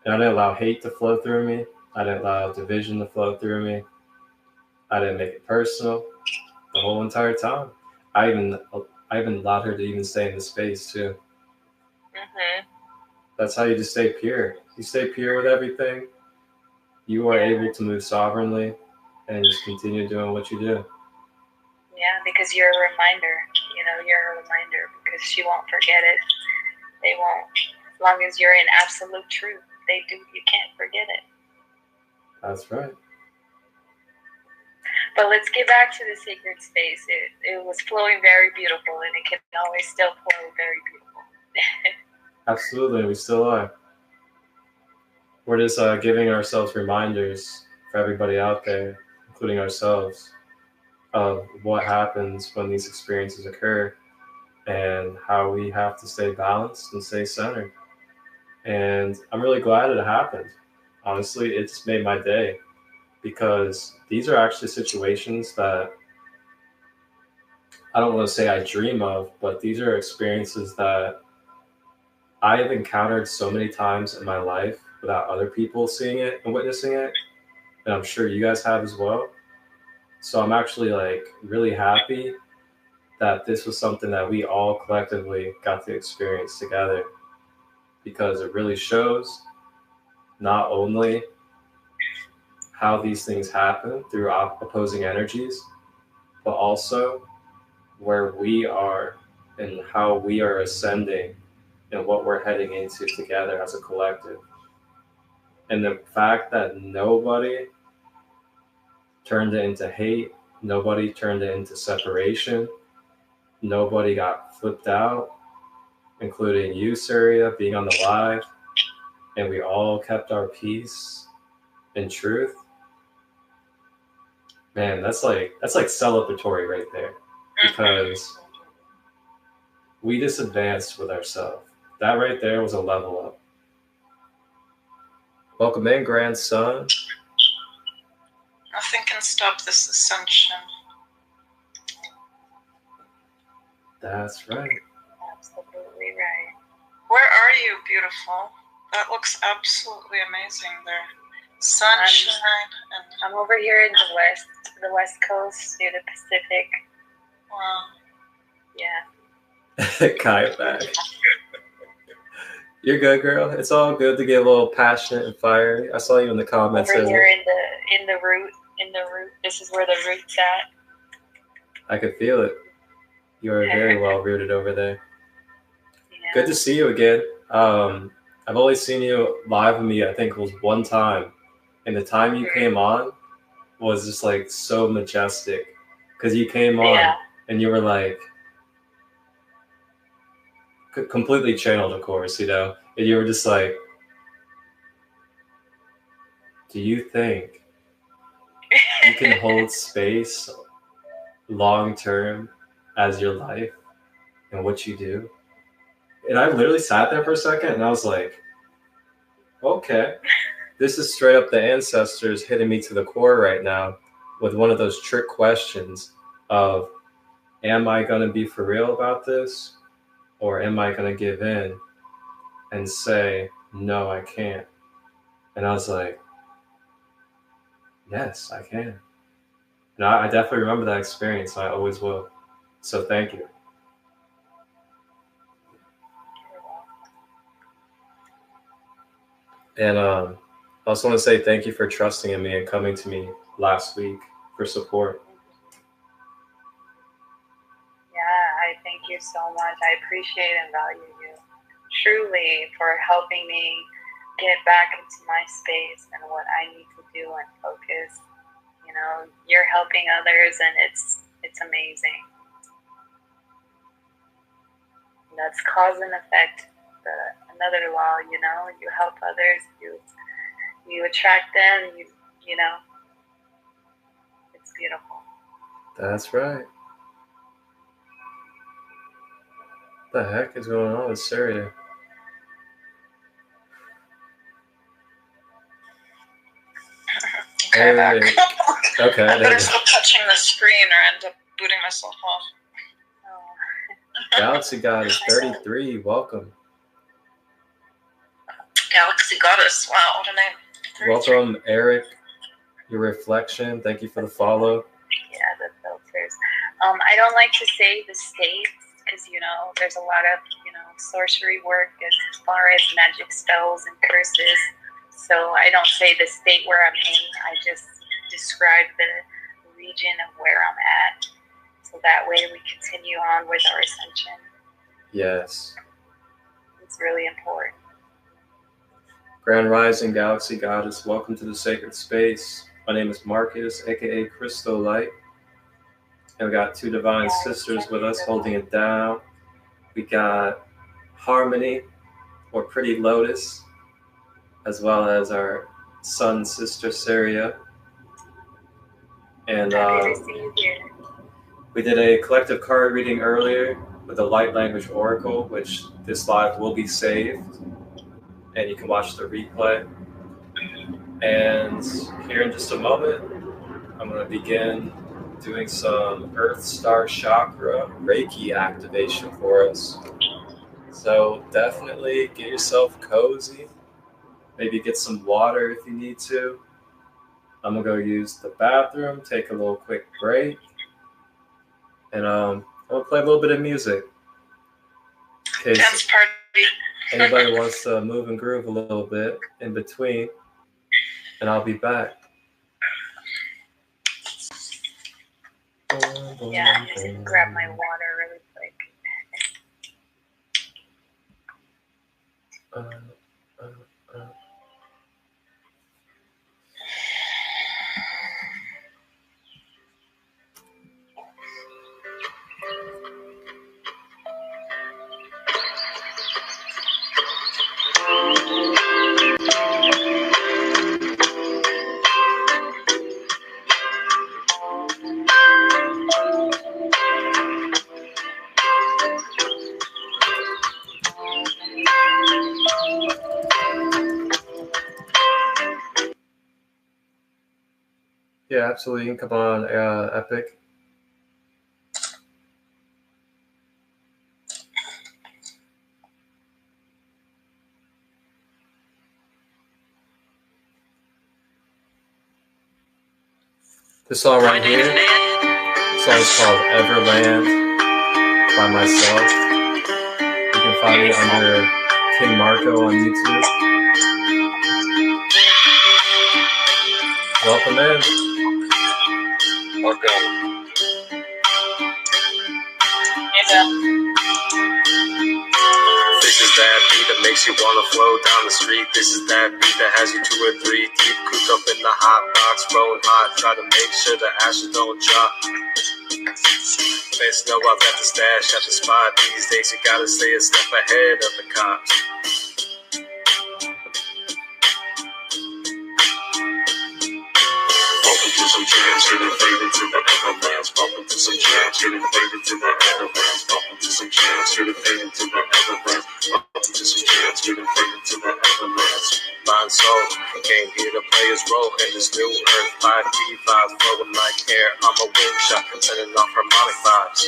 And I didn't allow hate to flow through me. I didn't allow division to flow through me. I didn't make it personal the whole entire time. I even allowed her to even stay in the space too. Mm-hmm. That's how you just stay pure. You stay pure with everything. You are able to move sovereignly and just continue doing what you do. Yeah, because you're a reminder. You're a reminder, because she won't forget it. They won't. As long as you're in absolute truth, you can't forget it. That's right. But let's get back to the sacred space. It was flowing very beautiful, and it can always still flow very beautiful. Absolutely, we still are. We're just giving ourselves reminders for everybody out there, including ourselves, of what happens when these experiences occur and how we have to stay balanced and stay centered. And I'm really glad it happened. Honestly, it's made my day, because these are actually situations that I don't want to say I dream of, but these are experiences that I have encountered so many times in my life without other people seeing it and witnessing it. And I'm sure you guys have as well. So I'm actually really happy that this was something that we all collectively got to experience together, because it really shows not only how these things happen through opposing energies, but also where we are and how we are ascending and what we're heading into together as a collective. And the fact that nobody turned it into hate, nobody turned it into separation, nobody got flipped out, including you, Surya, being on the live, and we all kept our peace and truth. Man, that's like celebratory right there, because we just advanced with ourselves. That right there was a level up. Welcome in, grandson. Nothing can stop this ascension. That's right. Absolutely right. Where are you, beautiful? That looks absolutely amazing there. Sunshine. I'm over here in the west coast, near the Pacific. Wow. Yeah. Kayak back. You're good, girl. It's all good to get a little passionate and fiery. I saw you in the comments. Over here in the root. This is where the root's at. I could feel it. You are very well rooted over there. Yeah. Good to see you again. I've only seen you live with me, I think it was one time. And the time you came on was just so majestic. Because you came on and you were completely channeled, of course, and you were just do you think you can hold space long term as your life and what you do? And I literally sat there for a second and I was like, okay, this is straight up the ancestors hitting me to the core right now with one of those trick questions of, am I going to be for real about this? Or am I going to give in and say, no, I can't? And I was like, yes, I can. And I definitely remember that experience. I always will. So thank you. And I also want to say thank you for trusting in me and coming to me last week for support. Yeah, I thank you so much. I appreciate and value you truly for helping me get back into my space and what I need to do and focus. You know, you're helping others and it's amazing. That's cause and effect. Another law, you know, you help others, you attract them, you know, it's beautiful. That's right. What the heck is going on with Syria? Okay, back. Okay. I better stop touching the screen or end up booting myself off. Galaxy Goddess 33, welcome. Galaxy Goddess, wow, what a name. 33. Welcome, Eric. Your reflection. Thank you for the follow. Yeah, the filters. I don't like to say the states because, you know, there's a lot of, you know, sorcery work as far as magic spells and curses. So I don't say the state where I'm in. I just describe the region of where I'm at. So that way we continue on with our ascension. Yes. It's really important. Grand Rising, Galaxy Goddess, welcome to the sacred space. My name is Marcus, aka Christolight. And we got two divine sisters with us holding it down. We got Harmony, or Pretty Lotus, as well as our sun sister Syria. And we did a collective card reading earlier with the Light Language Oracle, which this live will be saved. And you can watch the replay. And here in just a moment, I'm going to begin doing some Earth Star Chakra Reiki activation for us. So definitely get yourself cozy. Maybe get some water if you need to. I'm going to go use the bathroom, take a little quick break. And I'm going to play a little bit of music. In case dance party. anybody wants to move and groove a little bit in between. And I'll be back. Yeah, I'm just gonna grab my water really quick. Yeah, absolutely. You can come on, Epic. This song right here, this song is called Everland by myself. You can find me under King Marco on YouTube. Welcome in. Welcome. This is that beat that makes you wanna flow down the street. This is that beat that has you 2 or 3 deep, cooped up in the hot box, rolling hot, try to make sure the ashes don't drop. Best know I've got the stash at the spot. These days you gotta stay a step ahead of the cops. getting faded to the everlands. Bumping to some jams, getting faded to the everlands. Bumping to some jams, getting faded to the everlands. Mind soul, came here to play his role in this new earth. 5 feet, 5 flowing like air. I'm a wind shot, sending off harmonic vibes.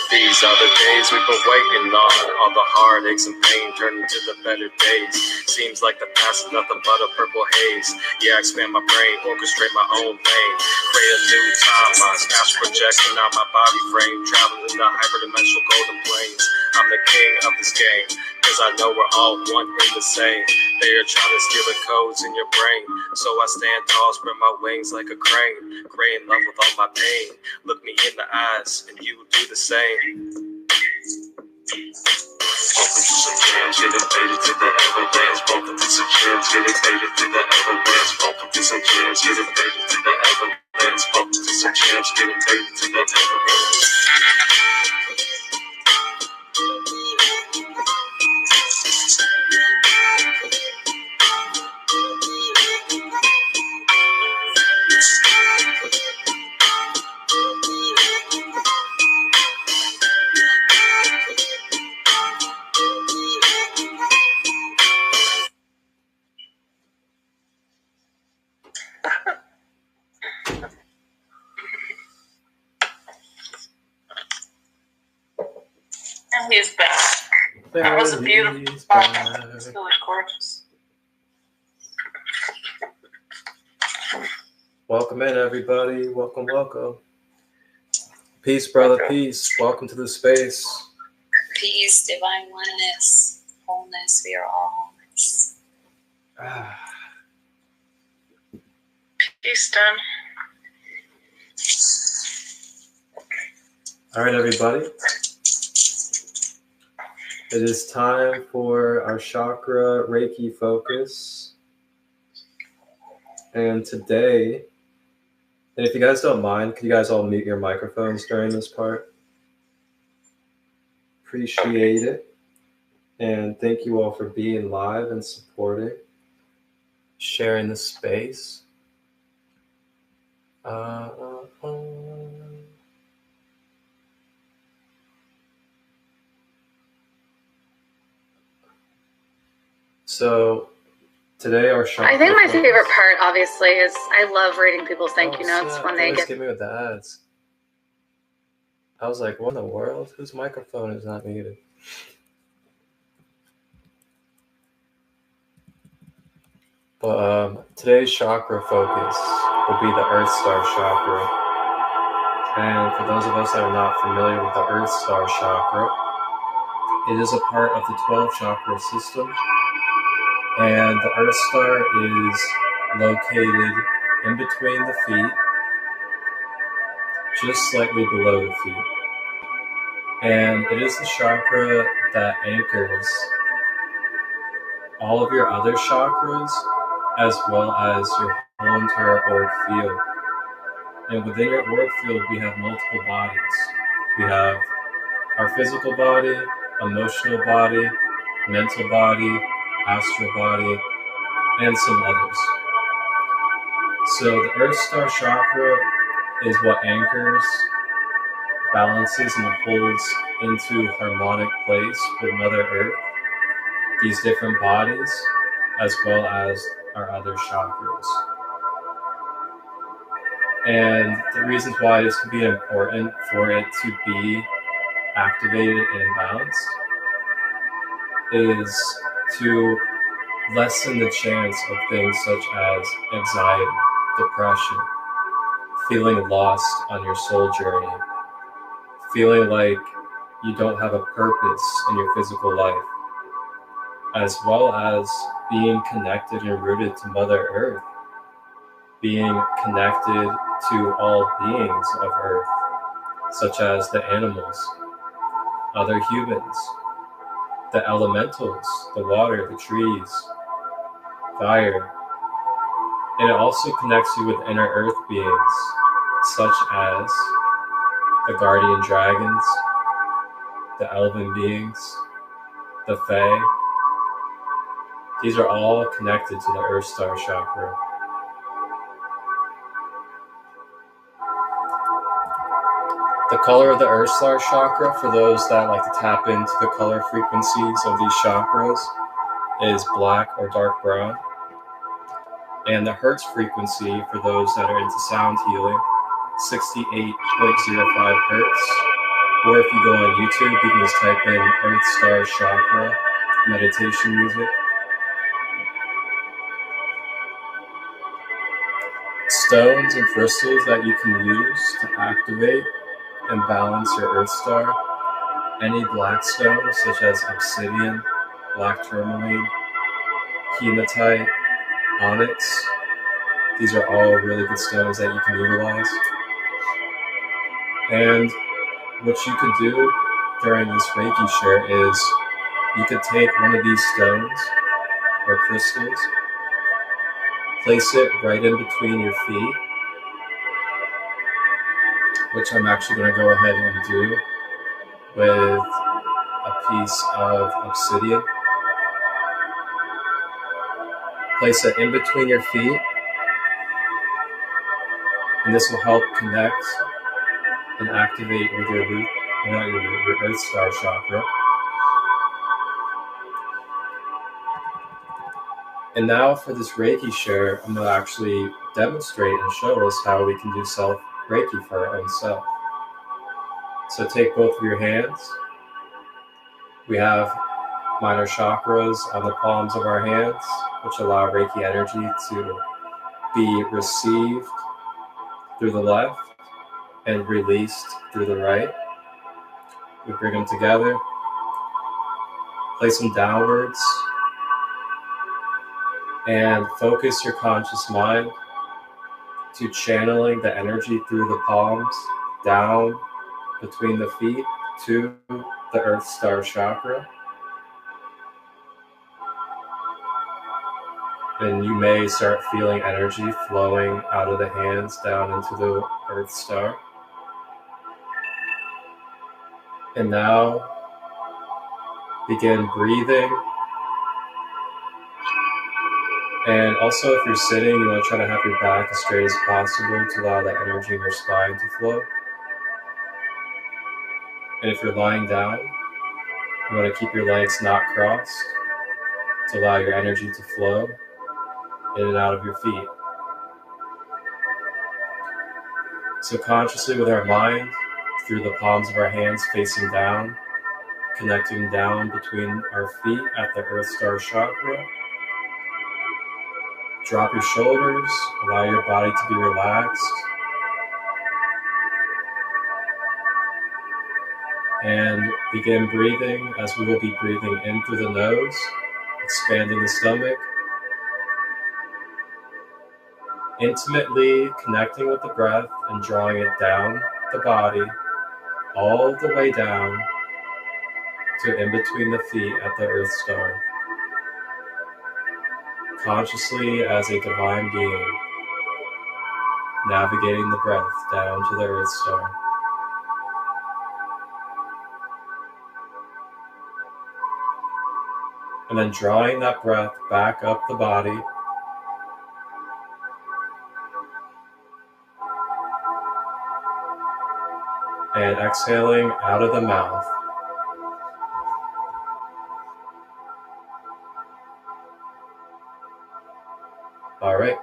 These are the days we've been waiting on. All the heartaches and pain turn into the better days. Seems like the past is nothing but a purple haze. Yeah, I expand my brain, orchestrate my own lane. Create a new timeline, astral projection out my body frame. Traveling in the hyperdimensional golden plains. I'm the king of this game, cause I know we're all one and the same. They are trying to steal the codes in your brain. So I stand tall, spread my wings like a crane. Creating love with all my pain. Look me in the eyes, and you will do the same. Welcome to some jams, getting faded to the everlands. Welcome to some jams, getting faded to the everlands. Welcome to some jams, getting faded to the everlands. Welcome to some jams, getting faded to the everlands. And he's back. That was a beautiful spot. It's really gorgeous. Welcome in, everybody. Welcome, welcome. Peace, brother. Peace. Welcome to the space. Peace, divine oneness, wholeness. We are all wholeness. Peace, done. All right, everybody. It is time for our chakra Reiki focus. And today, and if you guys don't mind, could you guys all mute your microphones during this part? Appreciate it. And thank you all for being live and supporting, sharing the space. So today our chakra. I think my favorite part, obviously, is I love reading people's thank you notes when they get. Give me with the ads. I was like, what in the world? Whose microphone is not muted? But today's chakra focus will be the Earth Star chakra. And for those of us that are not familiar with the Earth Star chakra, it is a part of the 12 chakra system. And the Earth Star is located in between the feet, just slightly below the feet. And it is the chakra that anchors all of your other chakras, as well as your whole entire auric field. And within your auric field, we have multiple bodies. We have our physical body, emotional body, mental body, astral body, and some others. So the Earth Star chakra is what anchors, balances, and holds into harmonic place with Mother Earth these different bodies, as well as our other chakras. And the reasons why this can be important for it to be activated and balanced is to lessen the chance of things such as anxiety, depression, feeling lost on your soul journey, feeling like you don't have a purpose in your physical life, as well as being connected and rooted to Mother Earth, being connected to all beings of Earth, such as the animals, other humans, the elementals, the water, the trees, fire. And it also connects you with inner Earth beings, such as the guardian dragons, the elven beings, the fae. These are all connected to the Earth Star chakra. The color of the Earth Star chakra, for those that like to tap into the color frequencies of these chakras, is black or dark brown. And the Hertz frequency, for those that are into sound healing, 68.05 Hertz. Or if you go on YouTube, you can just type in Earth Star chakra meditation music. Stones and crystals that you can use to activate and balance your Earth Star. Any black stones such as obsidian, black tourmaline, hematite, onyx. These are all really good stones that you can utilize. And what you could do during this Reiki share is you could take one of these stones or crystals, place it right in between your feet, which I'm actually going to go ahead and do with a piece of obsidian. Place it in between your feet, and this will help connect and activate with your Earth Star chakra. And now for this Reiki share, I'm going to actually demonstrate and show us how we can do self-Reiki for our own self. So take both of your hands. We have minor chakras on the palms of our hands, which allow Reiki energy to be received through the left and released through the right. We bring them together, place them downwards, and focus your conscious mind to channeling the energy through the palms down between the feet to the Earth Star chakra. And you may start feeling energy flowing out of the hands down into the Earth Star. And now begin breathing. And also, if you're sitting, you want to try to have your back as straight as possible to allow that energy in your spine to flow. And if you're lying down, you want to keep your legs not crossed to allow your energy to flow in and out of your feet. So consciously with our mind, through the palms of our hands facing down, connecting down between our feet at the Earth Star chakra. Drop your shoulders, allow your body to be relaxed. And begin breathing as we will be breathing in through the nose, expanding the stomach. Intimately connecting with the breath and drawing it down the body, all the way down to in between the feet at the Earth Star. Consciously as a divine being, navigating the breath down to the Earth Star. And then drawing that breath back up the body. And exhaling out of the mouth. All right.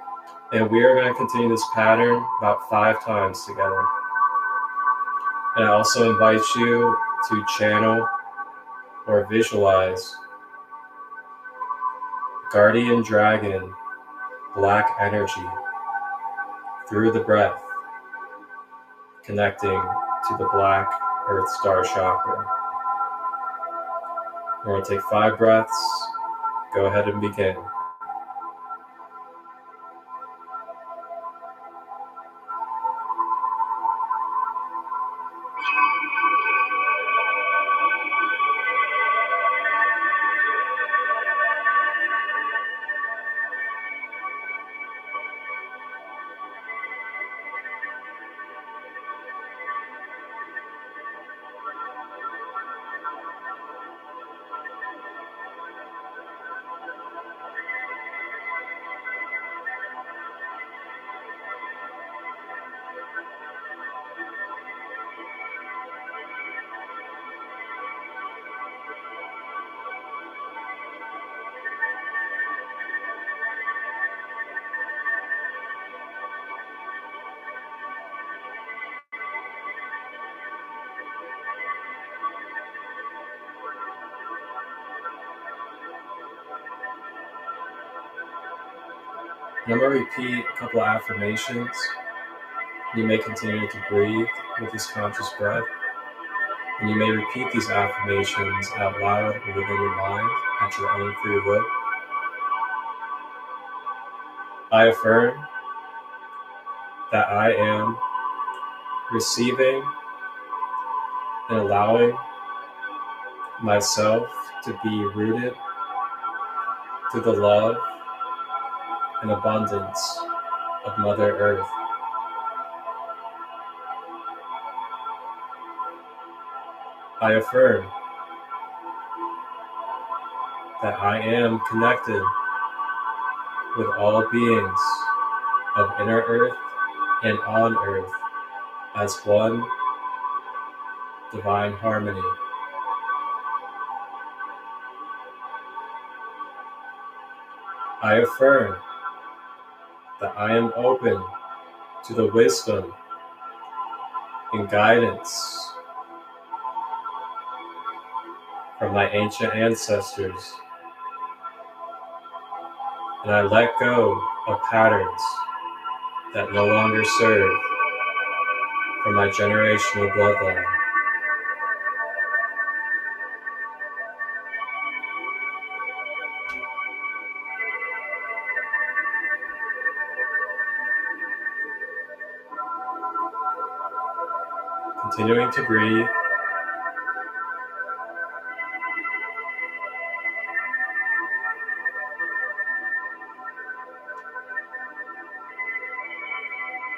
And we are going to continue this pattern about 5 times together. And I also invite you to channel or visualize guardian dragon, black energy through the breath, connecting to the black Earth Star chakra. We're going to take 5 breaths. Go ahead and begin. And I'm going to repeat a couple of affirmations. You may continue to breathe with this conscious breath. And you may repeat these affirmations out loud or within your mind at your own free will. I affirm that I am receiving and allowing myself to be rooted through the love and abundance of Mother Earth. I affirm that I am connected with all beings of inner Earth and on Earth as one divine harmony. I affirm that I am open to the wisdom and guidance from my ancient ancestors, and I let go of patterns that no longer serve from my generational bloodline. Continuing to breathe.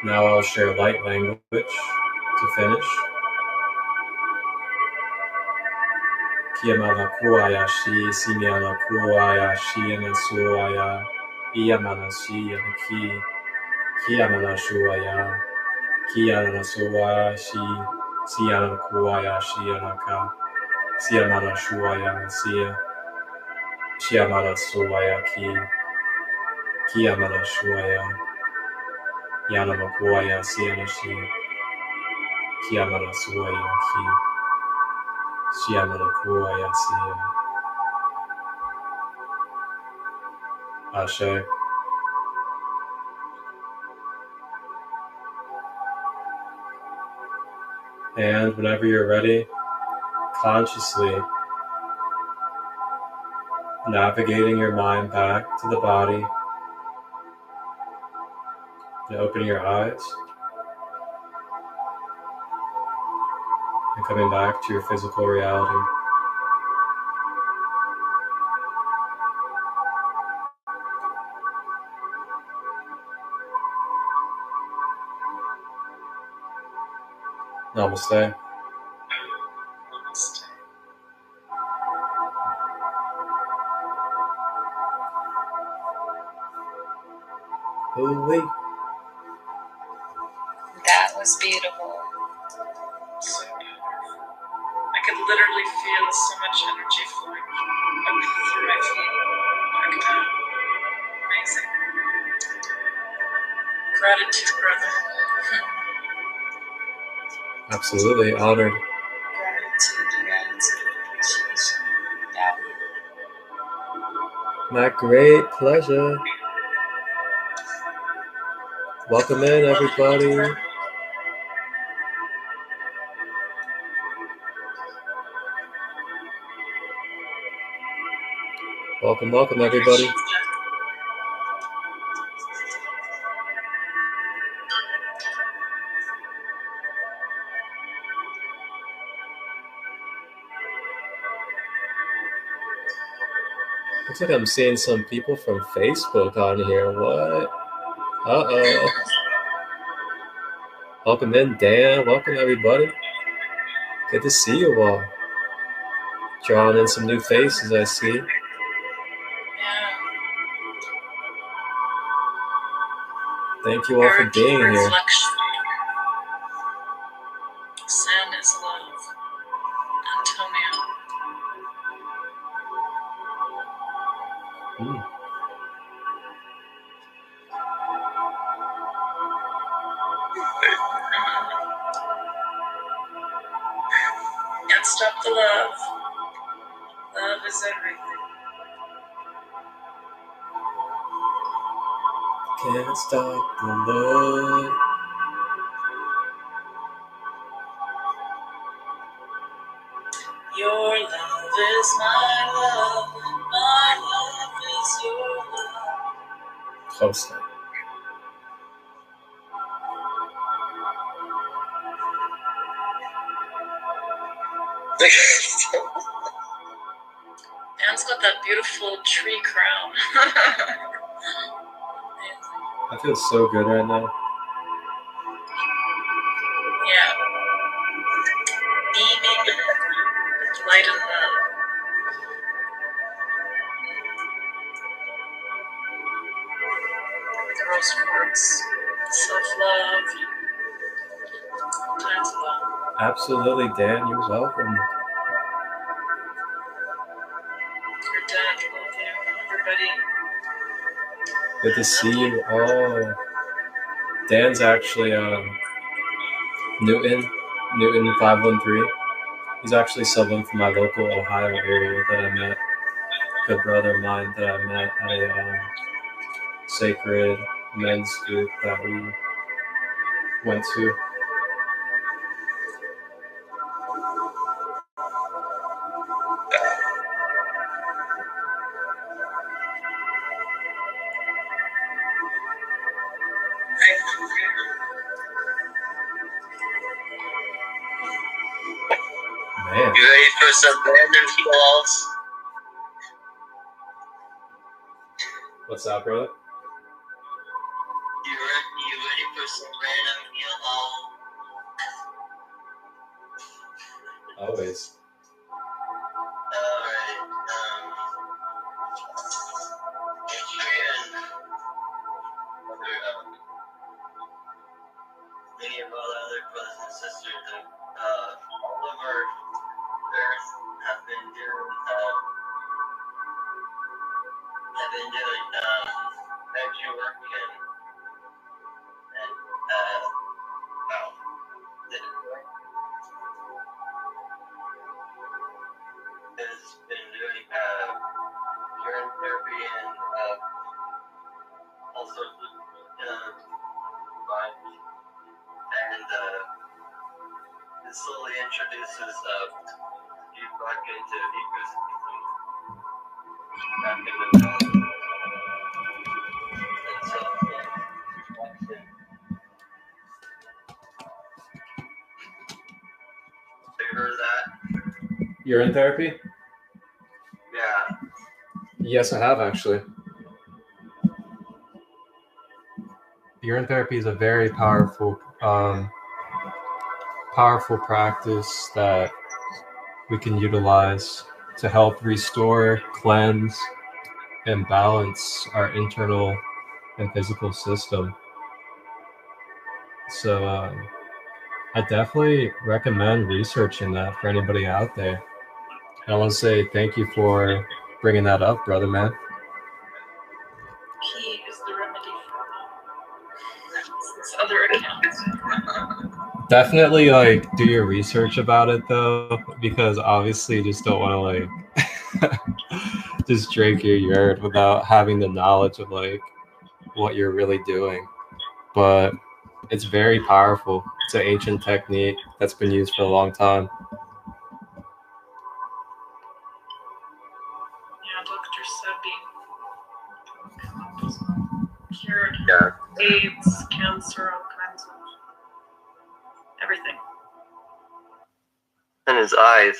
Now I'll share light language to finish. Kiamana kuaya shi, simiana kuaya shi, anasuaya, iamana shi, anaki, kiamana shuaya, kiamana suaya shi, siana kuaya shi, anaka, siamana shuaya, sia, shiamana suaya ki, kiamana shuaya, yanama kuaya, siana shi, kiamana suaya ki, shiamana kuaya, sia. Ashe. And whenever you're ready, consciously navigating your mind back to the body and opening your eyes and coming back to your physical reality. Namaste. Oh, wait. That was beautiful. So beautiful. I could literally feel so much energy flowing up through my feet, back down. Amazing. Gratitude, brother. Absolutely honored. Gratitude, appreciation. Yeah. My great pleasure. Welcome in, everybody. Welcome, welcome, everybody. Looks like I'm seeing some people from Facebook on here. What? Uh-oh. Welcome in, Dan. Welcome, everybody. Good to see you all. Drawing in some new faces, I see. Yeah. Thank you all for being here. Reflection. Sin is love. Antonio. Can't stop the love. Love is everything. Can't stop the love. Your love is my love is your love. Close now. Dan's got that beautiful tree crown. I feel so good right now. Yeah. Beaming light and love. The rose quartz. Self-love. Times love. Absolutely, Dan. You're welcome. Your dad, love you. Everybody. Good to see you all. Dan's actually Newton 513. He's actually subbing for my local Ohio area that I met. Good brother of mine that I met at a sacred men's group that we went to. Man. You ready for some random calls? What's up, brother? You ready for some random heal? Always. Alright, many of our other brothers and sisters all over Earth have been doing energy work and has been doing urine therapy and all sorts of and it slowly introduces you back into ecosystem, back into and self-reflection. Have you heard of that? Urine therapy? Yeah. Yes, I have actually. Urine therapy is a very powerful practice that we can utilize to help restore, cleanse, and balance our internal and physical system. So I definitely recommend researching that for anybody out there. And I want to say thank you for bringing that up, brother, man. He is the remedy for other accounts. Definitely do your research about it though, because obviously you just don't want to just drink your urine without having the knowledge of what you're really doing. But it's very powerful. It's an ancient technique that's been used for a long time. Yeah, Dr. Sebi cured AIDS, cancer, all kinds of everything. And his eyes,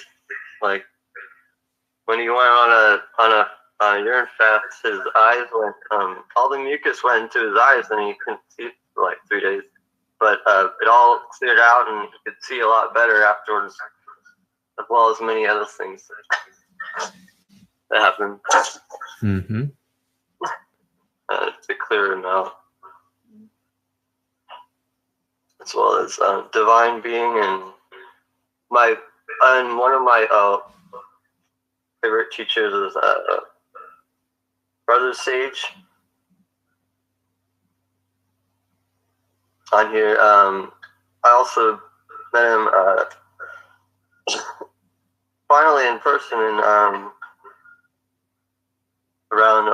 when he went on a urine fast, his eyes went, all the mucus went into his eyes, and he couldn't see for 3 days. But it all cleared out, and he could see a lot better afterwards, as well as many other things that happened. Mm-hmm. To clear him out, as well as divine being and one of my favorite teachers is Brother Sage. On here, I also met him finally in person in around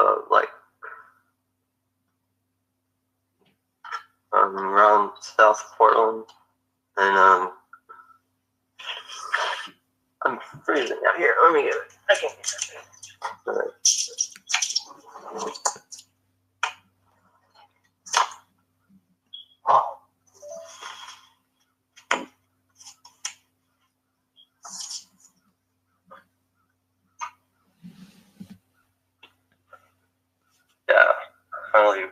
I'm freezing out here. Let me get it. I can't get it. Oh. Yeah, finally.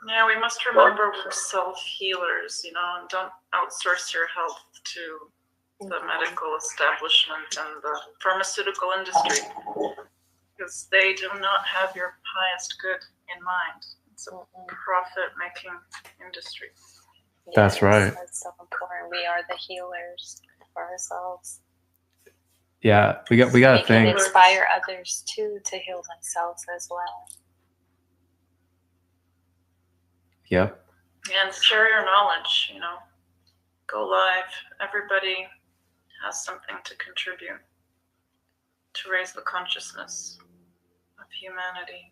Yeah, we must remember we're self-healers, you know, and don't outsource your health to the medical establishment and the pharmaceutical industry, because they do not have your highest good in mind. It's a profit-making industry. Yes, That's right. That's so important. We are the healers for ourselves. Yeah, we got to We can think. inspire others too to heal themselves as well. Yep. And share your knowledge, you know. Go live. Everybody has something to contribute to raise the consciousness of humanity.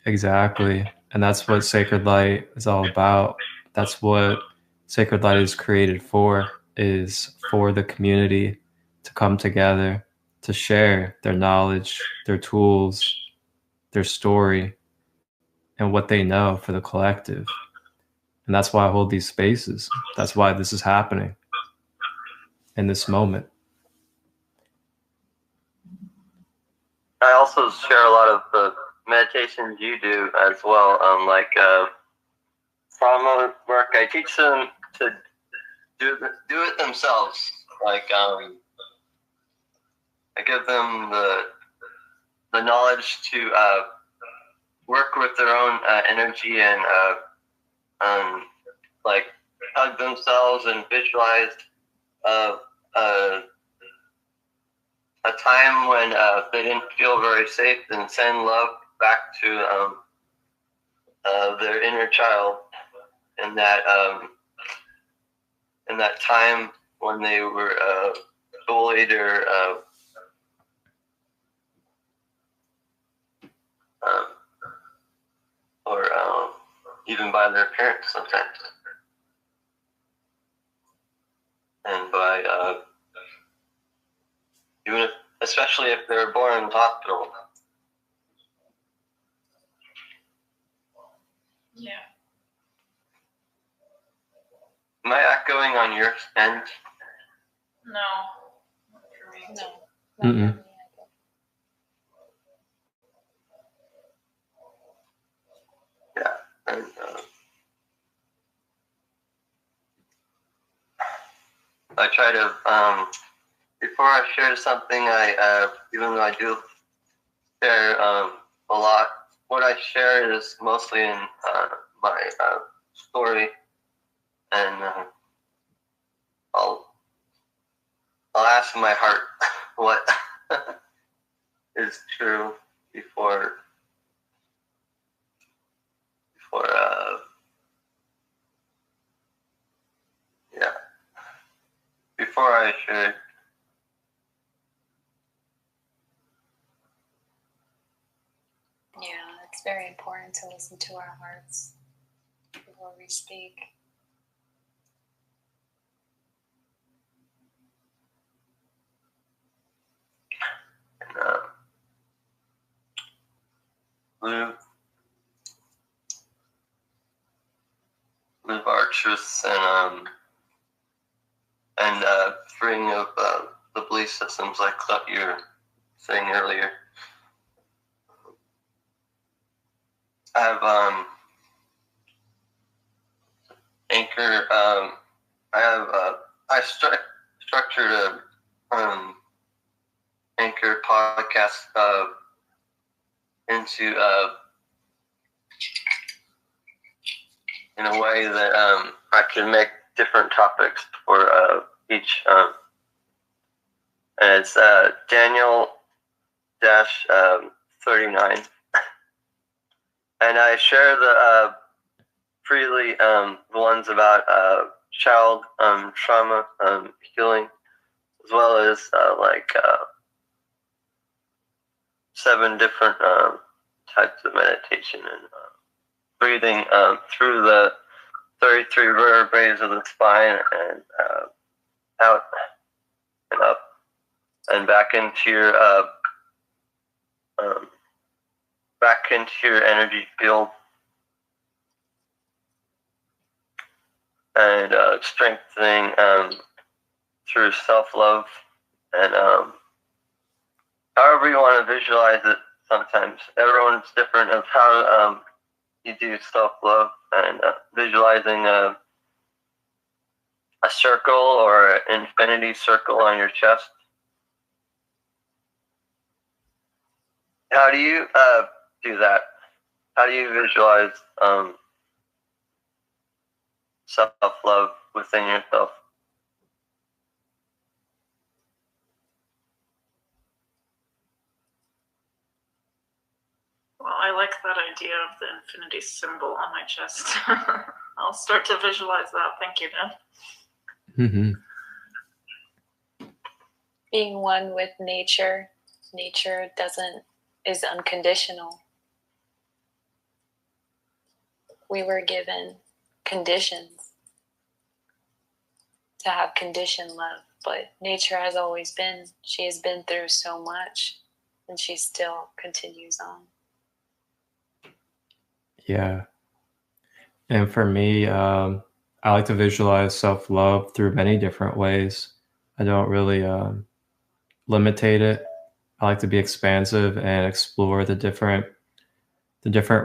Exactly. And that's what Sacred Light is all about. That's what Sacred Light is created for, is for the community to come together, to share their knowledge, their tools, their story, and what they know for the collective. And that's why I hold these spaces. That's why this is happening in this moment. I also share a lot of the meditations you do as well. Trauma work, I teach them to do it themselves. I give them the knowledge to work with their own energy and hug themselves and visualize a time when they didn't feel very safe, and send love back to their inner child in that time when they were bullied or even by their parents sometimes, and by especially if they're born in the hospital. Yeah. Am I echoing on your end? No. Not for me. No. Mm-mm. Yeah. And, I try to, before I share something, even though I do share a lot, what I share is mostly in my story, and I'll ask my heart what is true before I share. Yeah, it's very important to listen to our hearts before we speak. And live our truths and freeing of the belief systems like that you were saying earlier. I have Anchor. I structured a Anchor podcast into in a way that I can make different topics for each. And it's Daniel-39. And I share the freely the ones about child trauma healing, as well as 7 different types of meditation and breathing through the 33 vertebrae of the spine, and out and up and back into your energy field, and strengthening through self-love, and however you want to visualize it. Sometimes everyone's different of how you do self-love, and visualizing a circle or an infinity circle on your chest. How do you do that? How do you visualize self-love within yourself? Well, I like that idea of the infinity symbol on my chest. I'll start to visualize that. Thank you, Dan. Mm-hmm. Being one with nature. Nature is unconditional. We were given conditions to have conditioned love, but nature has always been. She has been through so much, and she still continues on. Yeah. And for me, I like to visualize self-love through many different ways. I don't really limitate it. I like to be expansive and explore the different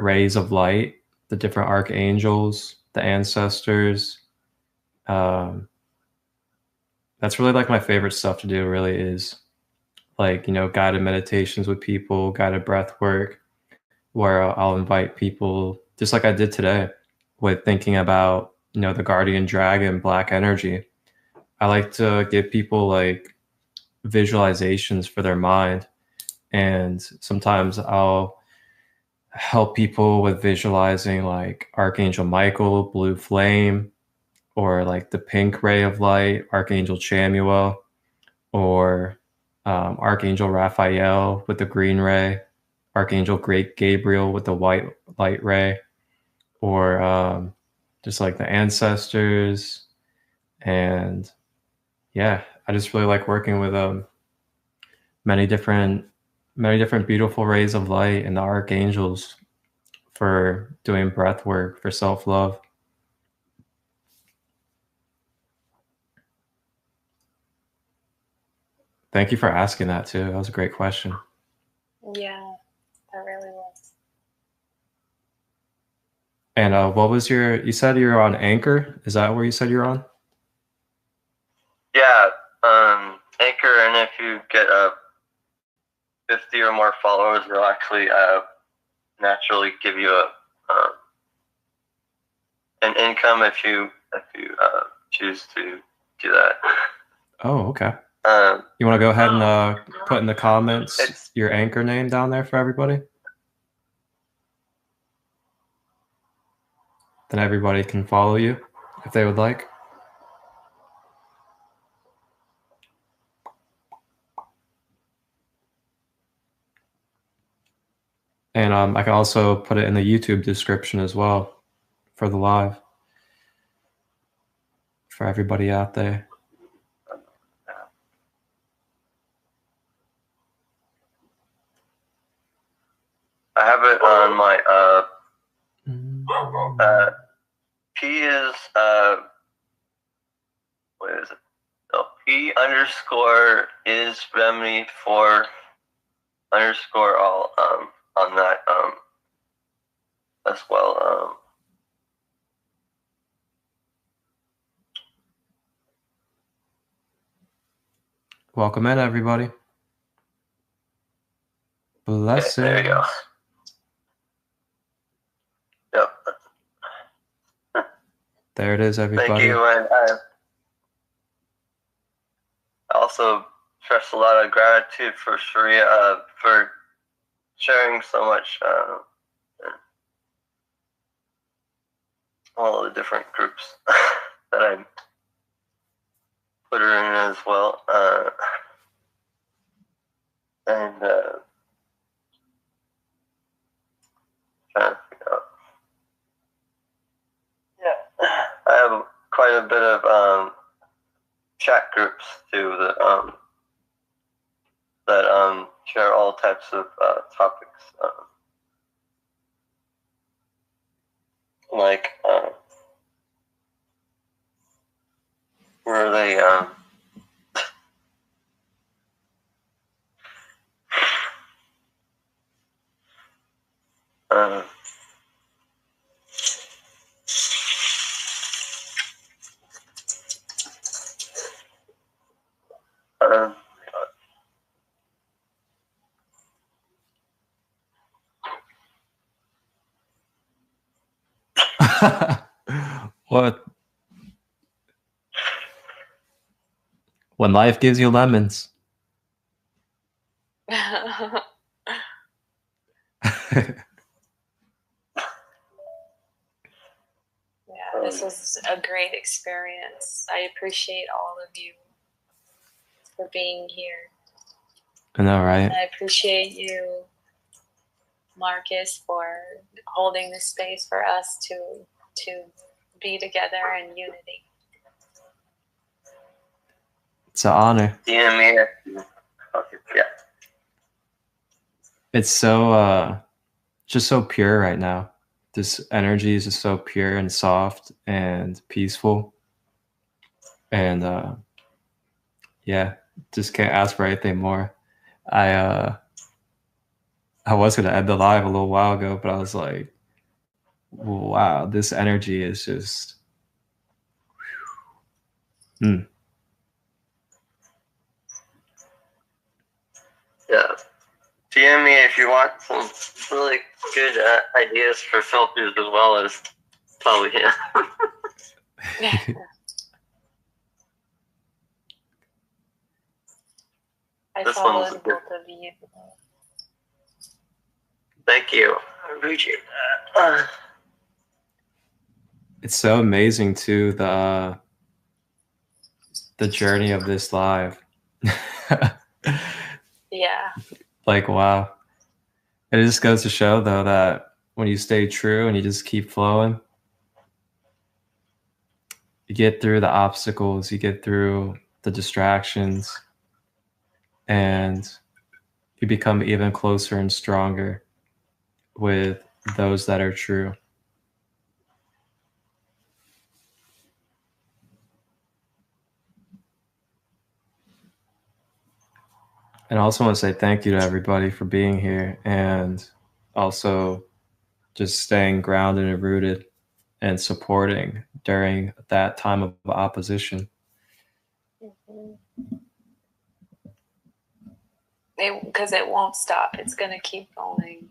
rays of light, the different archangels, the ancestors. That's really like my favorite stuff to do, really, is like, guided meditations with people, guided breath work, where I'll invite people, just like I did today, with thinking about, the guardian dragon, black energy. I like to give people like visualizations for their mind. And sometimes I'll help people with visualizing like Archangel Michael, blue flame, or like the pink ray of light, Archangel Chamuel, or Archangel Raphael with the green ray, Archangel Great Gabriel with the white light ray, or just like the ancestors. And yeah, I just really like working with many different beautiful rays of light and the archangels for doing breath work, for self-love. Thank you for asking that too. That was a great question. Yeah, that really was. And what was you said you're on Anchor? Is that where you said you're on? Yeah, Anchor, and if you get 50 or more followers, they'll actually naturally give you an income if you choose to do that. Oh, okay. You want to go ahead and put in the comments your Anchor name down there for everybody? Then everybody can follow you if they would like. And I can also put it in the YouTube description as well for the live, for everybody out there. I have it on my P is what is it? Oh, P underscore is remedy for underscore all on that as well. Welcome in, everybody. Blessings. Okay, there you go. Yep. There it is, everybody. Thank you, and I also express a lot of gratitude for Sharia for sharing so much, all of the different groups that I put her in as well, and trying to figure out. Yeah, I have quite a bit of chat groups too that share all types of topics, like where they What? When life gives you lemons. Yeah, this was a great experience. I appreciate all of you for being here. I know, right? And I appreciate you, Marcus, for holding this space for us to be together in unity. It's an honor. yeah. It's so just so pure right now. This energy is just so pure and soft and peaceful. And yeah, just can't ask for anything more. I was gonna end the live a little while ago, but I was like, wow, this energy is just Yeah. DM me if you want some really good ideas for filters as well as probably him. I This followed one's both good. of you. Thank you. I appreciate that. it's so amazing too, the journey of this live. Yeah. Like, wow. It just goes to show though that when you stay true and you just keep flowing, you get through the obstacles, you get through the distractions, and you become even closer and stronger with those that are true. And I also want to say thank you to everybody for being here and also just staying grounded and rooted and supporting during that time of opposition. Because it won't stop. It's going to keep going.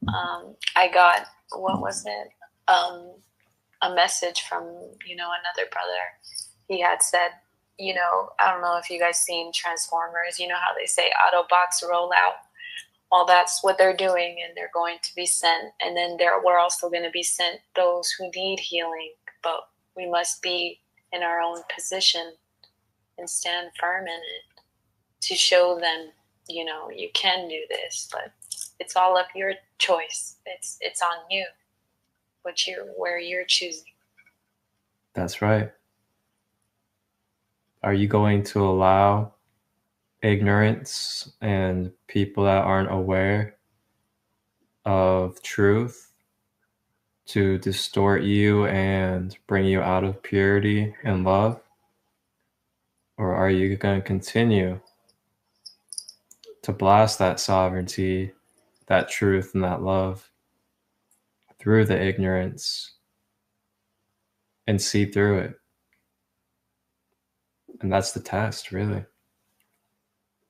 I got, what was it? A message from, another brother. He had said, I don't know if you guys seen Transformers, how they say Autobots roll out. Well, that's what they're doing, and they're going to be sent. And then we're also going to be sent those who need healing, but we must be in our own position and stand firm in it to show them, you can do this, but it's all of your choice. It's on you, where you're choosing. That's right. Are you going to allow ignorance and people that aren't aware of truth to distort you and bring you out of purity and love? Or are you going to continue to blast that sovereignty, that truth, and that love through the ignorance and see through it? And that's the test, really.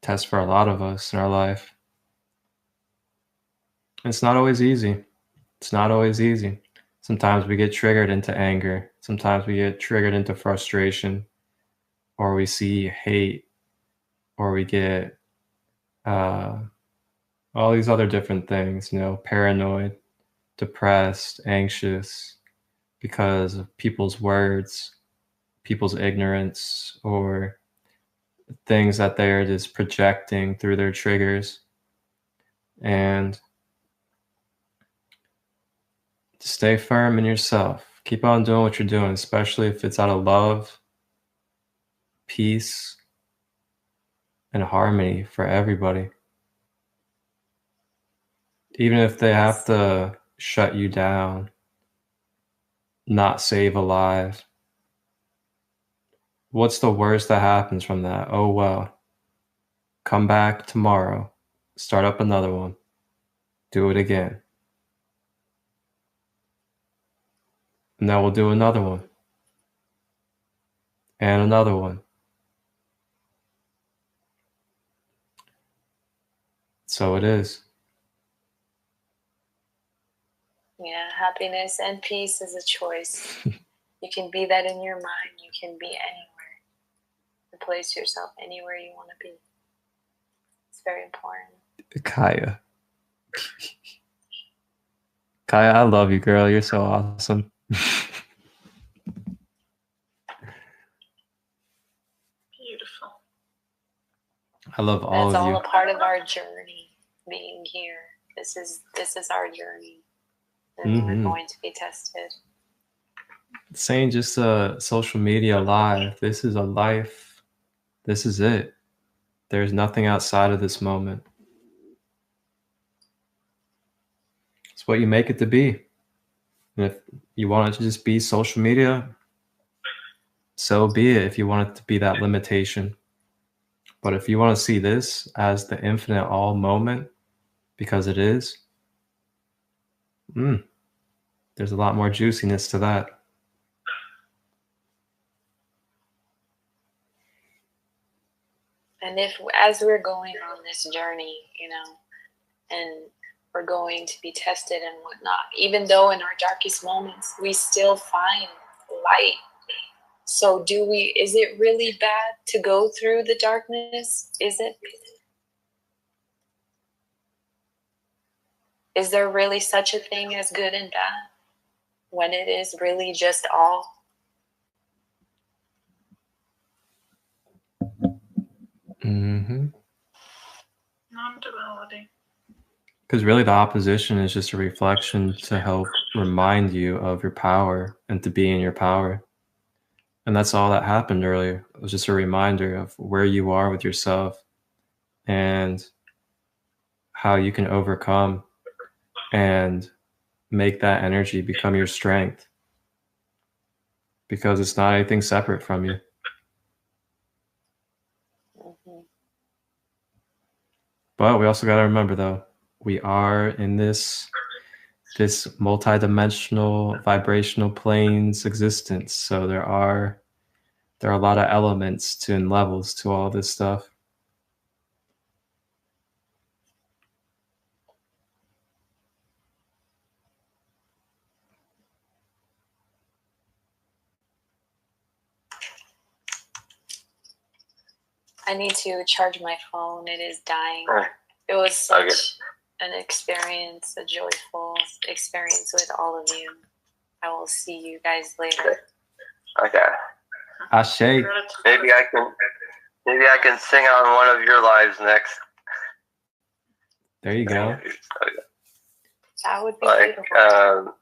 Test for a lot of us in our life. It's not always easy. It's not always easy. Sometimes we get triggered into anger. Sometimes we get triggered into frustration, or we see hate, or we get all these other different things, paranoid, depressed, anxious, because of people's words, people's ignorance, or things that they're just projecting through their triggers. And stay firm in yourself. Keep on doing what you're doing, especially if it's out of love, peace and harmony for everybody. Even if they have to shut you down, not save a life, what's the worst that happens from that? Oh, well, come back tomorrow, start up another one, do it again. And then we'll do another one. And another one. So it is. Yeah, happiness and peace is a choice. You can be that in your mind. You can be anywhere. You place yourself anywhere you want to be. It's very important. Kaya. Kaya, I love you, girl. You're so awesome. Beautiful. I love all That's of you. all a part of our journey being here. This is our journey. And we're going to be tested. Saying just social media live. This is a life. This is it. There's nothing outside of this moment. It's what you make it to be. And if you want it to just be social media, so be it if you want it to be that limitation. But if you want to see this as the infinite all moment, because it is, there's a lot more juiciness to that. And if, as we're going on this journey, you know, and we're going to be tested and whatnot, even though in our darkest moments, we still find light. So is it really bad to go through the darkness? Is it? Is there really such a thing as good and bad when it is really just all? Non-duality. Because really the opposition is just a reflection to help remind you of your power and to be in your power. And that's all that happened earlier. It was just a reminder of where you are with yourself and how you can overcome and make that energy become your strength. Because it's not anything separate from you. But we also got to remember, though, we are in this multidimensional vibrational planes existence. So there are a lot of elements and levels to all this stuff. I need to charge my phone. It is dying. It was such an experience, a joyful experience with all of you. I will see you guys later. Okay. Ashe. Maybe I can sing on one of your lives next. There you go. That would be beautiful.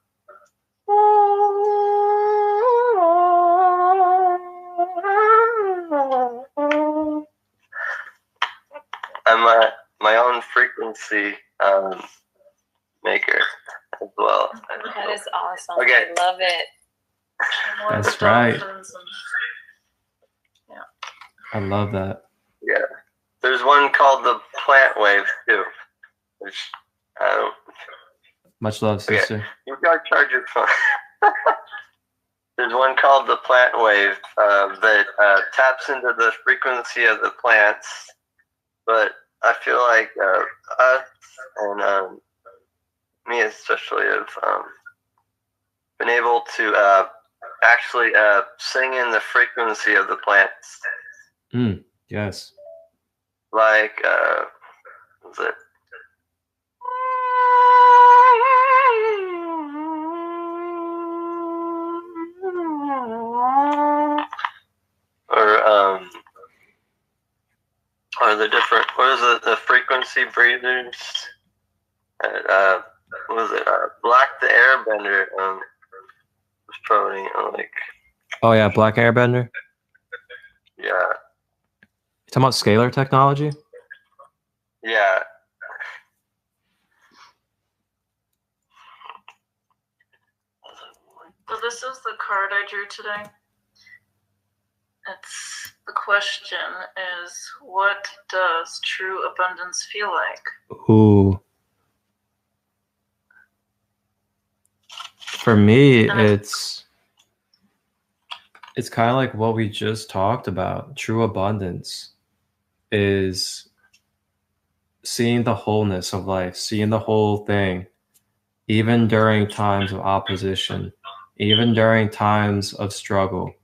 I'm my own frequency maker as well. That is awesome. Okay. I love it. That's right. I love that. Yeah. There's one called the plant wave too, which I don't. Much love, sister. Okay. You gotta charge your phone. There's one called the plant wave that taps into the frequency of the plants, but I feel like us and me especially have been able to actually sing in the frequency of the plants. Yes. Like, what was it? Or the different, what is it, the frequency breathers? What was it? Black the Airbender was probably like. Oh yeah, Black Airbender. Yeah. talking about scalar technology? Yeah. So this is the card I drew today. The question is, what does true abundance feel like? Ooh. For me, it's kind of like what we just talked about. True abundance is seeing the wholeness of life, seeing the whole thing, even during times of opposition, even during times of struggle,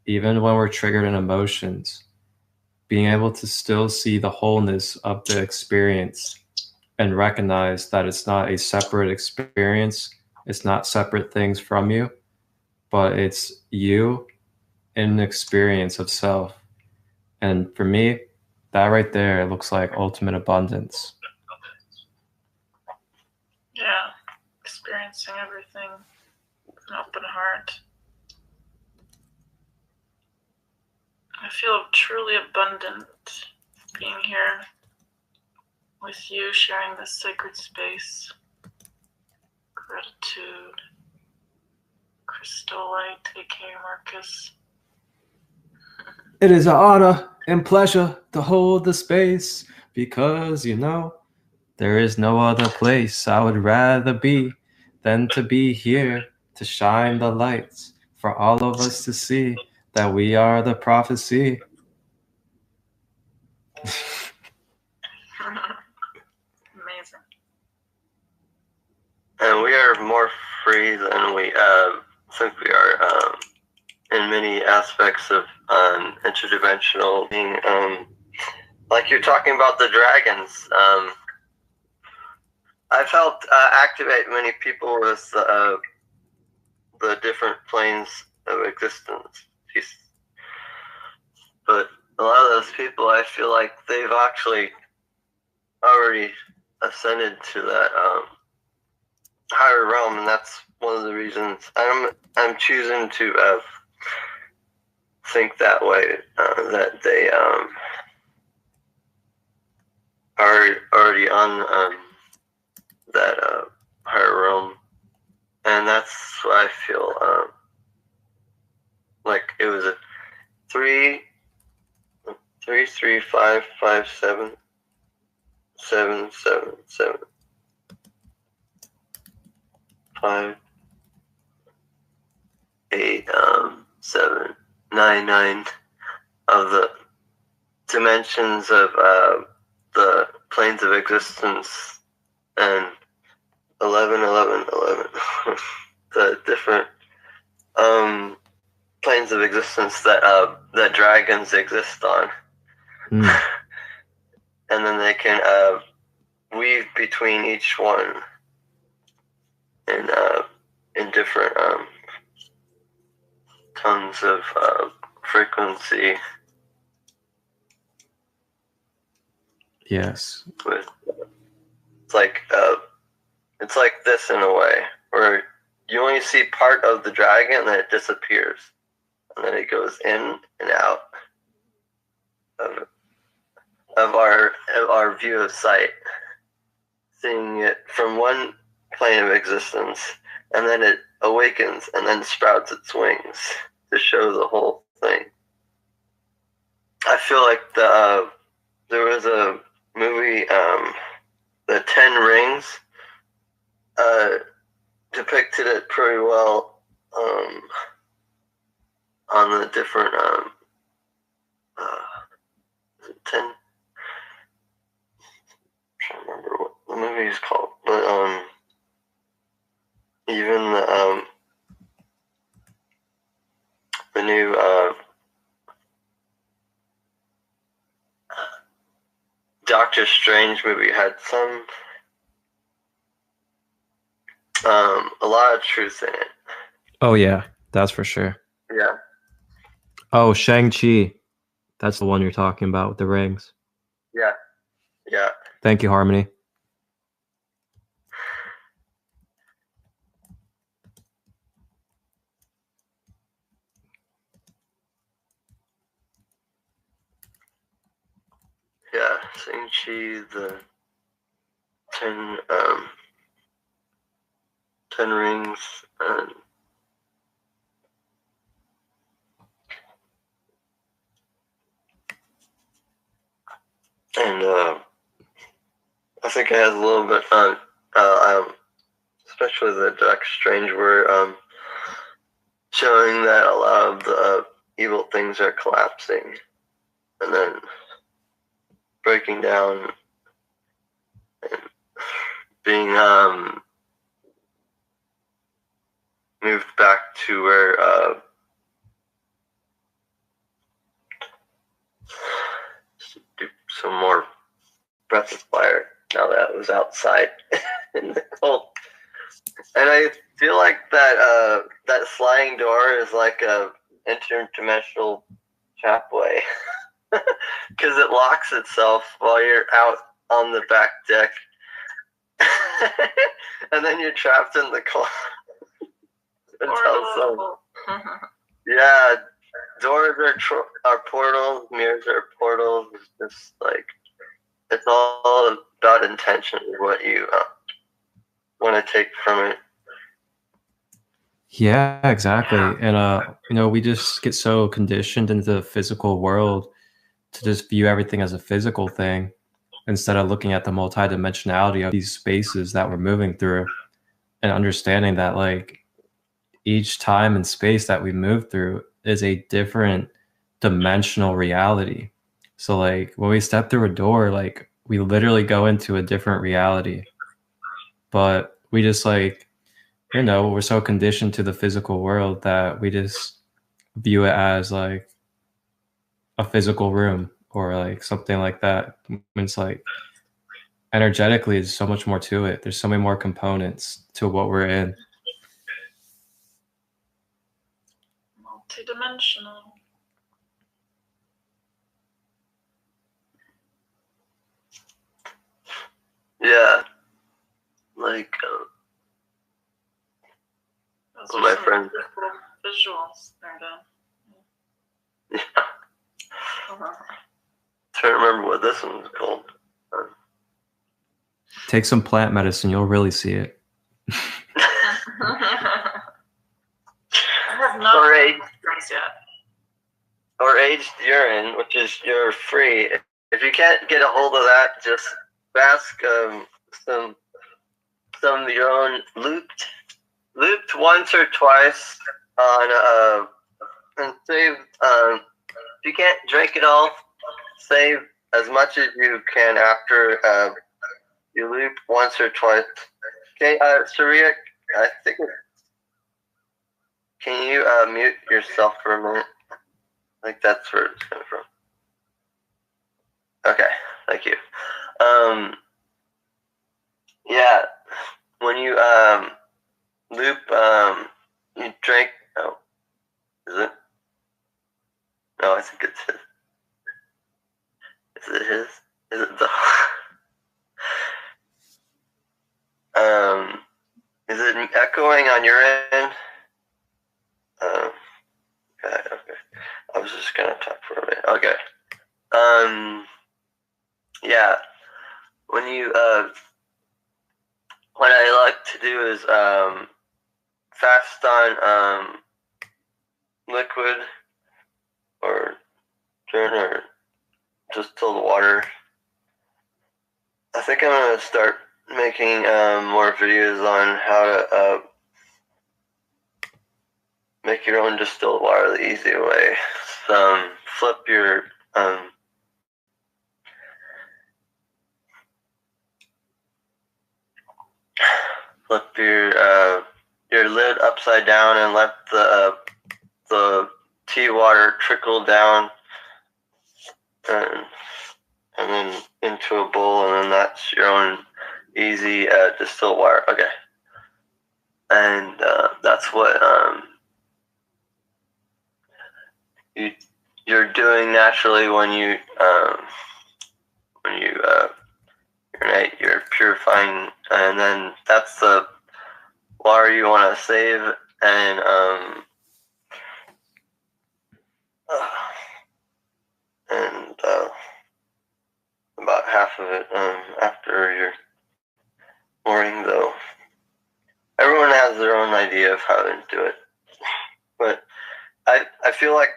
even when we're triggered in emotions, being able to still see the wholeness of the experience and recognize that it's not a separate experience, it's not separate things from you, but it's you in an experience of self. And for me, that right there looks like ultimate abundance. Yeah, experiencing everything with an open heart. I feel truly abundant being here with you, sharing this sacred space. Gratitude. Christolight, aka Marcus. It is an honor and pleasure to hold the space because, you know, there is no other place I would rather be than to be here to shine the lights for all of us to see that we are the prophecy. Amazing. And we are more free than we think we are in many aspects of interdimensional being. Like you're talking about the dragons. I've helped activate many people with the different planes of existence. But a lot of those people, I feel like they've actually already ascended to that higher realm, and that's one of the reasons I'm choosing to think that way. That they are already on that higher realm, and that's what I feel like it was a 3 3 5 5 7 7 7 7 5 8 7 9 9 of the dimensions of the planes of existence, and 11 11 11 the different planes of existence that dragons exist on. And then they can weave between each one in different tones of frequency. Yes. It's like this in a way, where you only see part of the dragon and then it disappears, and then it goes in and out of our view of sight, seeing it from one plane of existence, and then it awakens and then sprouts its wings to show the whole thing. I feel like there was a movie, The 10 Rings, depicted it pretty well on the different 10. I'm trying to remember what the movie is called, but even the new Doctor Strange movie had some a lot of truth in it. Oh yeah, that's for sure. Yeah. Oh, Shang-Chi. That's the one you're talking about with the rings. Yeah. Yeah. Thank you, Harmony. Chi, the 10 rings, and I think it has a little bit on, especially the Doctor Strange, where showing that a lot of the evil things are collapsing and then breaking down and being moved back to where do some more breath of fire now that it was outside in the cold. And I feel like that that sliding door is like a interdimensional trapway because it locks itself while you're out on the back deck, and then you're trapped in the car until yeah, doors are portals, mirrors are portals. It's just like it's all about intention, what you want to take from it. Yeah, exactly. And you know, we just get so conditioned into the physical world to just view everything as a physical thing instead of looking at the multidimensionality of these spaces that we're moving through and understanding that like each time and space that we move through is a different dimensional reality. So like when we step through a door, like we literally go into a different reality. But we just like, you know, we're so conditioned to the physical world that we just view it as like a physical room or like something like that. It's like energetically there's so much more to it. There's so many more components to what we're in. Multidimensional. Yeah, like Those are my some friend. beautiful visuals there, Dan. Yeah, trying to remember what this one's called. Take some plant medicine, you'll really see it. I have not Or things yet. or aged urine, which is you're free. If you can't get a hold of that, just ask some of your own looped once or twice on and save. If you can't drink it all, save as much as you can after you loop once or twice. Okay, Sharia, I think. Can you mute yourself for a minute? I think that's where it's coming from. Okay, thank you. Yeah, when you loop, you drink. Oh, is it? No, I think it's his. Is it his? Is it the? Is it echoing on your end? Okay. I was just gonna talk for a minute. Okay. Yeah. When you what I like to do is fast on liquid or turn or just distilled water. I think I'm gonna start making more videos on how to make your own distilled water the easy way. Flip your lid upside down and let the tea water trickle down and then into a bowl, and then that's your own easy distilled water. Okay, and that's what you're doing naturally when you urinate. You're purifying, and then that's the water you want to save. And about half of it after your morning, though. Everyone has their own idea of how to do it. But I feel like